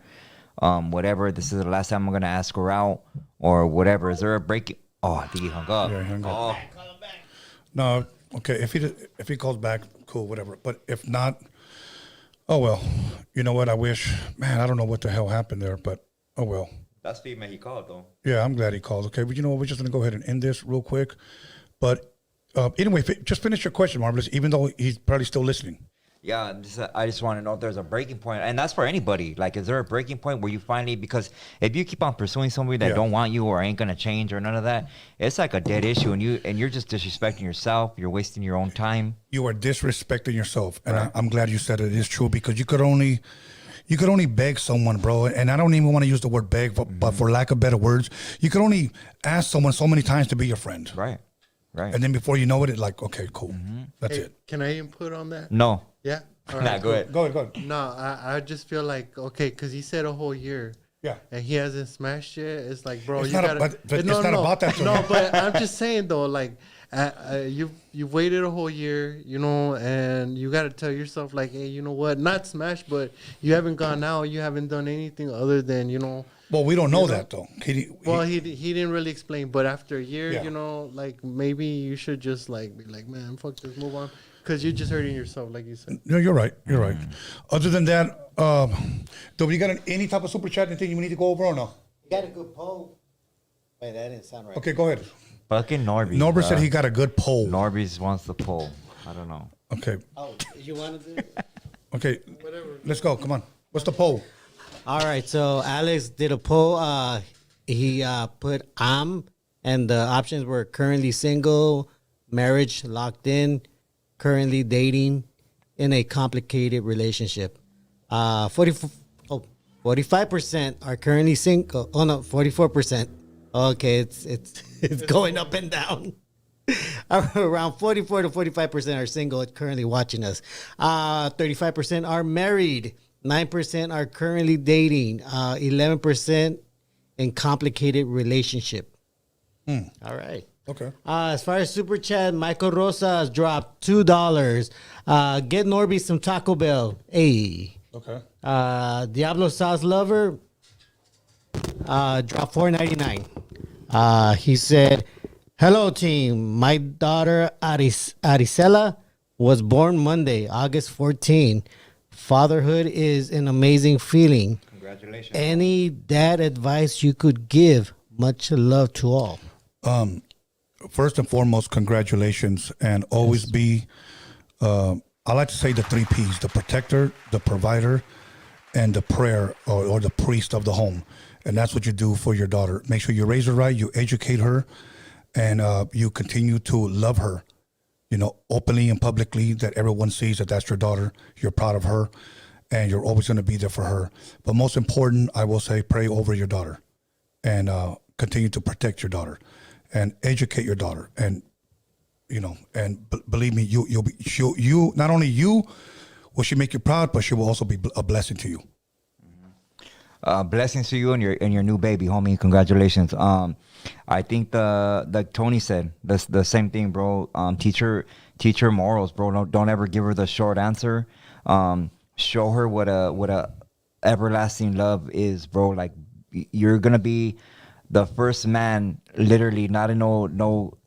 whatever, this is the last time I'm gonna ask her out or whatever? Is there a breaking? Oh, I think he hung up. Yeah, he hung up. No, okay. If he calls back, cool, whatever. But if not, oh well. You know what? I wish, man. I don't know what the hell happened there, but oh well. That's female he called though. Yeah, I'm glad he called. Okay, but you know what? We're just gonna go ahead and end this real quick. But anyway, just finish your question, Marvelous. Even though he's probably still listening. Yeah, I just want to know if there's a breaking point, and that's for anybody. Like, is there a breaking point where you finally, because if you keep on pursuing somebody that don't want you or ain't gonna change or none of that, it's like a dead issue, and you're just disrespecting yourself. You're wasting your own time. You are disrespecting yourself, and I'm glad you said it is true, because you could only beg someone, bro. And I don't even want to use the word beg, but for lack of better words, you could only ask someone so many times to be your friend. Right. And then before you know it, it's like, okay, cool. That's it. Can I input on that? No. Yeah? All Nah, right, go ahead. Go ahead. No, I just feel like, okay, because he said a whole year. Yeah. And he hasn't smashed yet. It's like, bro, It's you not gotta. it's not about that. No, but I'm just saying though, like, you've waited a whole year, you know, and you got to tell yourself, like, hey, you know what? Not smash, but you haven't gone out. You haven't done anything other than, you know. Well, we don't know that though. He didn't really explain, but after a year, Yeah. you know, like maybe you should just like be like, man, fuck this, move on, because you're just hurting yourself, like you said. No, you're right. You're right. Other than that, do we got any type of super chat? Anything you need to go over or no? You got a good poll. Wait, that didn't sound right. Okay, go ahead. Fucking Norby. Norbert said he got a good poll. Norby's wants the poll. I don't know. Okay. Oh, you want to do it? Okay. Let's go. Come on. What's the poll? All right, so Alex did a poll. He put and the options were currently single, marriage locked in, currently dating, in a complicated relationship. 45% are currently single. Oh no, 44%. Okay, it's going up and down. Around 44 to 45% are single currently watching us. 35% are married. 9% are currently dating. 11% in complicated relationship. All right. Okay. As far as Super Chat, Michael Rosa has dropped $2. Get Norby some Taco Bell. Hey. Okay. Diablo Sauce Lover dropped $4.99. He said, hello, team. My daughter, Aricela, was born Monday, August 14. Fatherhood is an amazing feeling. Congratulations. Any dad advice you could give? Much love to all. First and foremost, congratulations, and always be, I like to say the 3 Ps: the protector, the provider, and the prayer or the priest of the home. And that's what you do for your daughter. Make sure you raise her right, you educate her, and you continue to love her, you know, openly and publicly, that everyone sees that that's your daughter. You're proud of her, and you're always going to be there for her. But most important, I will say, pray over your daughter, and continue to protect your daughter, and educate your daughter. And you know, and believe me, you not only you will she make you proud, but she will also be a blessing to you. Blessings to you and your new baby, homie. Congratulations. I think like Tony said, the same thing, bro. Teach her morals, bro. Don't ever give her the short answer. Show her what a everlasting love is, bro. Like, you're gonna be the first man, literally, not in no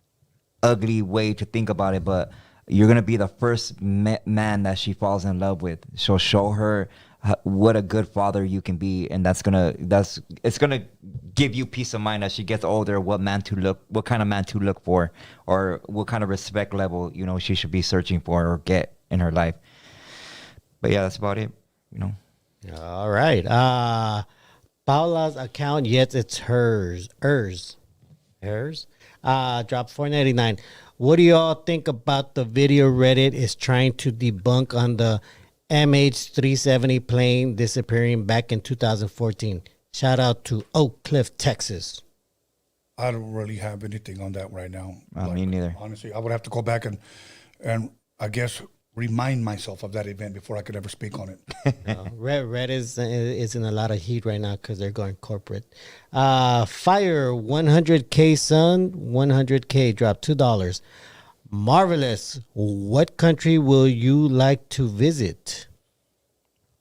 ugly way to think about it, but you're gonna be the first man that she falls in love with. So show her what a good father you can be, and it's gonna give you peace of mind as she gets older. What kind of man to look for, or what kind of respect level, you know, she should be searching for or get in her life. But yeah, that's about it. You know. All right. Paula's account, yes, it's hers. Dropped $4.99. What do y'all think about the video Reddit is trying to debunk on the MH370 plane disappearing back in 2014? Shout out to Oak Cliff, Texas. I don't really have anything on that right now. Me neither. Honestly, I would have to go back and I guess remind myself of that event before I could ever speak on it. Red is in a lot of heat right now because they're going corporate. Fire 100K son, 100K drop $2. Marvelous. What country will you like to visit?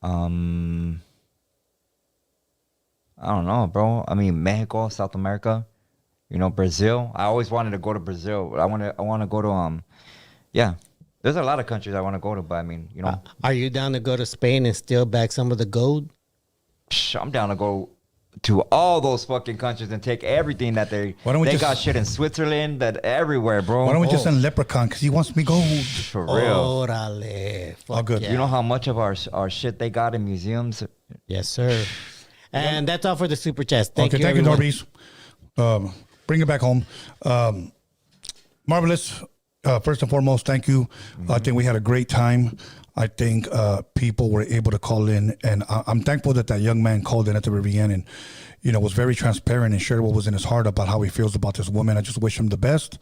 I don't know, bro. I mean, Mexico, South America, Brazil. I always wanted to go to Brazil. I want to go to yeah. There's a lot of countries I want to go to, but I mean, Are you down to go to Spain and steal back some of the gold? I'm down to go to all those fucking countries and take everything that they got shit in Switzerland, that everywhere, bro. Why don't we just send Leprechaun because he wants me gold? For real. Orale. All good. You know how much of our shit they got in museums? Yes, sir. And that's all for the super chats. Thank you, thank everyone. you, Norbies. Bring it back home. Marvelous. First and foremost, thank you. I think we had a great time. I think people were able to call in, and I'm thankful that young man called in at the very end and, was very transparent and shared what was in his heart about how he feels about this woman. I just wish him the best.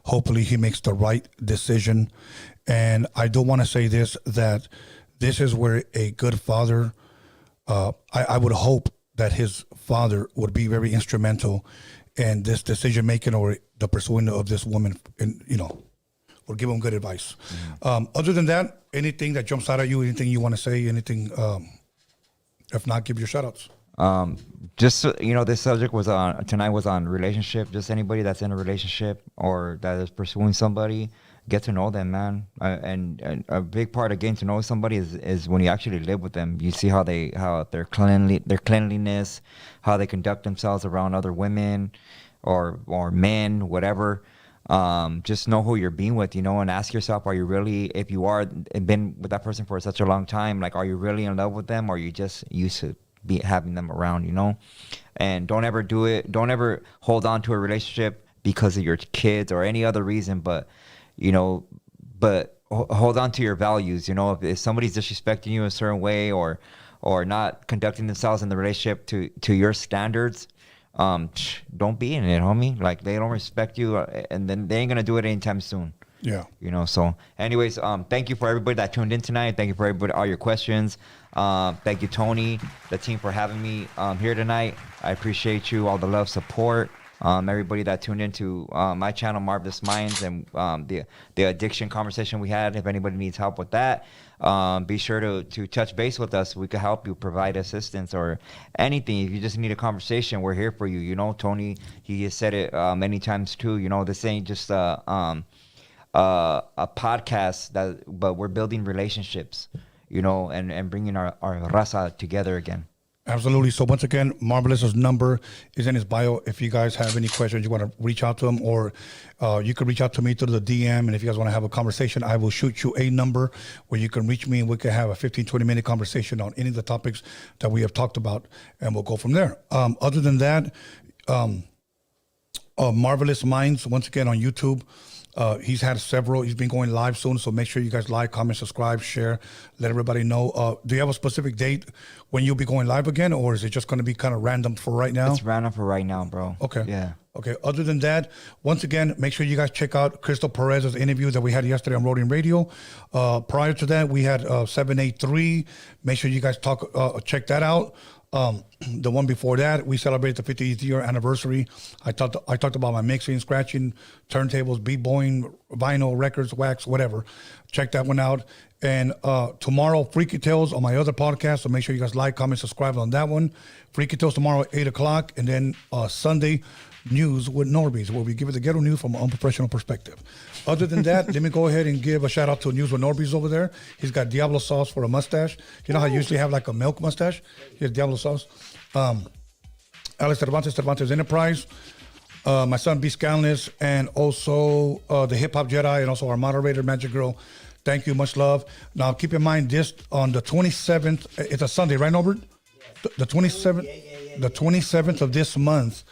Hopefully he makes the right decision. And I do want to say this, that this is where a good father, I would hope that his father would be very instrumental in this decision making or the pursuing of this woman, and or give him good advice. Other than that, anything that jumps out at you, anything you want to say, anything, if not, give your shout outs. Just, this subject tonight was on relationship. Just anybody that's in a relationship or that is pursuing somebody, get to know them, man. And a big part of getting to know somebody is when you actually live with them. You see how their cleanliness, how they conduct themselves around other women or men, whatever. Just know who you're being with, and ask yourself, are you really, if you are and been with that person for such a long time, like, are you really in love with them, or are you just used to be having them around, and don't ever hold on to a relationship because of your kids or any other reason, but hold on to your values. If somebody's disrespecting you a certain way or not conducting themselves in the relationship to your standards, don't be in it, homie. Like, they don't respect you, and then they ain't gonna do it anytime soon. Yeah. So anyways, thank you for everybody that tuned in tonight. Thank you for everybody, all your questions. Thank you, Tony, the team, for having me here tonight. I appreciate you, all the love, support. Everybody that tuned into my channel, Marvelous Minds, and the addiction conversation we had. If anybody needs help with that, be sure to touch base with us. We could help you, provide assistance or anything. If you just need a conversation, we're here for you. Tony, he has said it many times too. This ain't just a podcast, but we're building relationships, and bringing our raza together again. Absolutely. So once again, Marvelous's number is in his bio. If you guys have any questions, you want to reach out to him, or you can reach out to me through the DM. And if you guys want to have a conversation, I will shoot you a number where you can reach me, and we can have a 15, 20-minute conversation on any of the topics that we have talked about, and we'll go from there. Other than that, Marvelous Minds, once again, on YouTube. He's had several. He's been going live soon, so make sure you guys like, comment, subscribe, share, let everybody know. Do you have a specific date when you'll be going live again, or is it just going to be kind of random for right now? It's random for right now, bro. Okay. Yeah. Okay. Other than that, once again, make sure you guys check out Crystal Perez's interview that we had yesterday on Roadium Radio. Prior to that, we had 783. Make sure you guys check that out. The one before that, we celebrated the 50th year anniversary. I talked about my mixing, scratching, turntables, b-boying, vinyl, records, wax, whatever. Check that one out. And tomorrow, Freaky Tales on my other podcast. So make sure you guys like, comment, subscribe on that one. Freaky Tales tomorrow at 8 o'clock. And then Sunday, News with Norbies, where we give it the ghetto news from an unprofessional perspective. Other than that, let me go ahead and give a shout out to News with Norbies over there. He's got Diablo sauce for a mustache. You know how I usually have like a milk mustache? He has Diablo sauce. Alex Cervantes Enterprise. My son B-SKANLESS, and also the Hip Hop Jedi, and also our moderator, Magic Girl. Thank you, much love. Now, keep in mind this, on the 27th, it's a Sunday, right, Norbert? The 27th, the 27th of this month.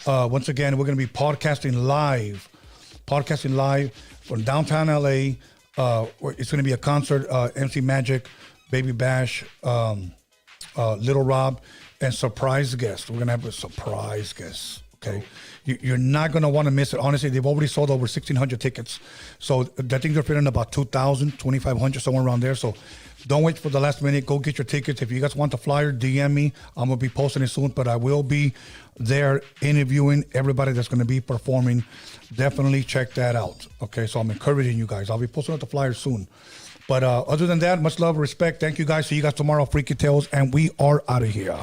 Once again, we're going to be podcasting live from downtown LA. It's going to be a concert. MC Magic, Baby Bash, Little Rob, and surprise guest. We're going to have a surprise guest. Okay. You're not going to want to miss it. Honestly, they've already sold over 1,600 tickets. So I think they're fitting about 2,000, 2,500, somewhere around there. So don't wait for the last minute. Go get your tickets. If you guys want the flyer, DM me. I'm going to be posting it soon, but I will be there interviewing everybody that's going to be performing. Definitely check that out. Okay, so I'm encouraging you guys. I'll be posting out the flyer soon. But other than that, much love, respect. Thank you guys. See you guys tomorrow, Freaky Tales, and we are out of here.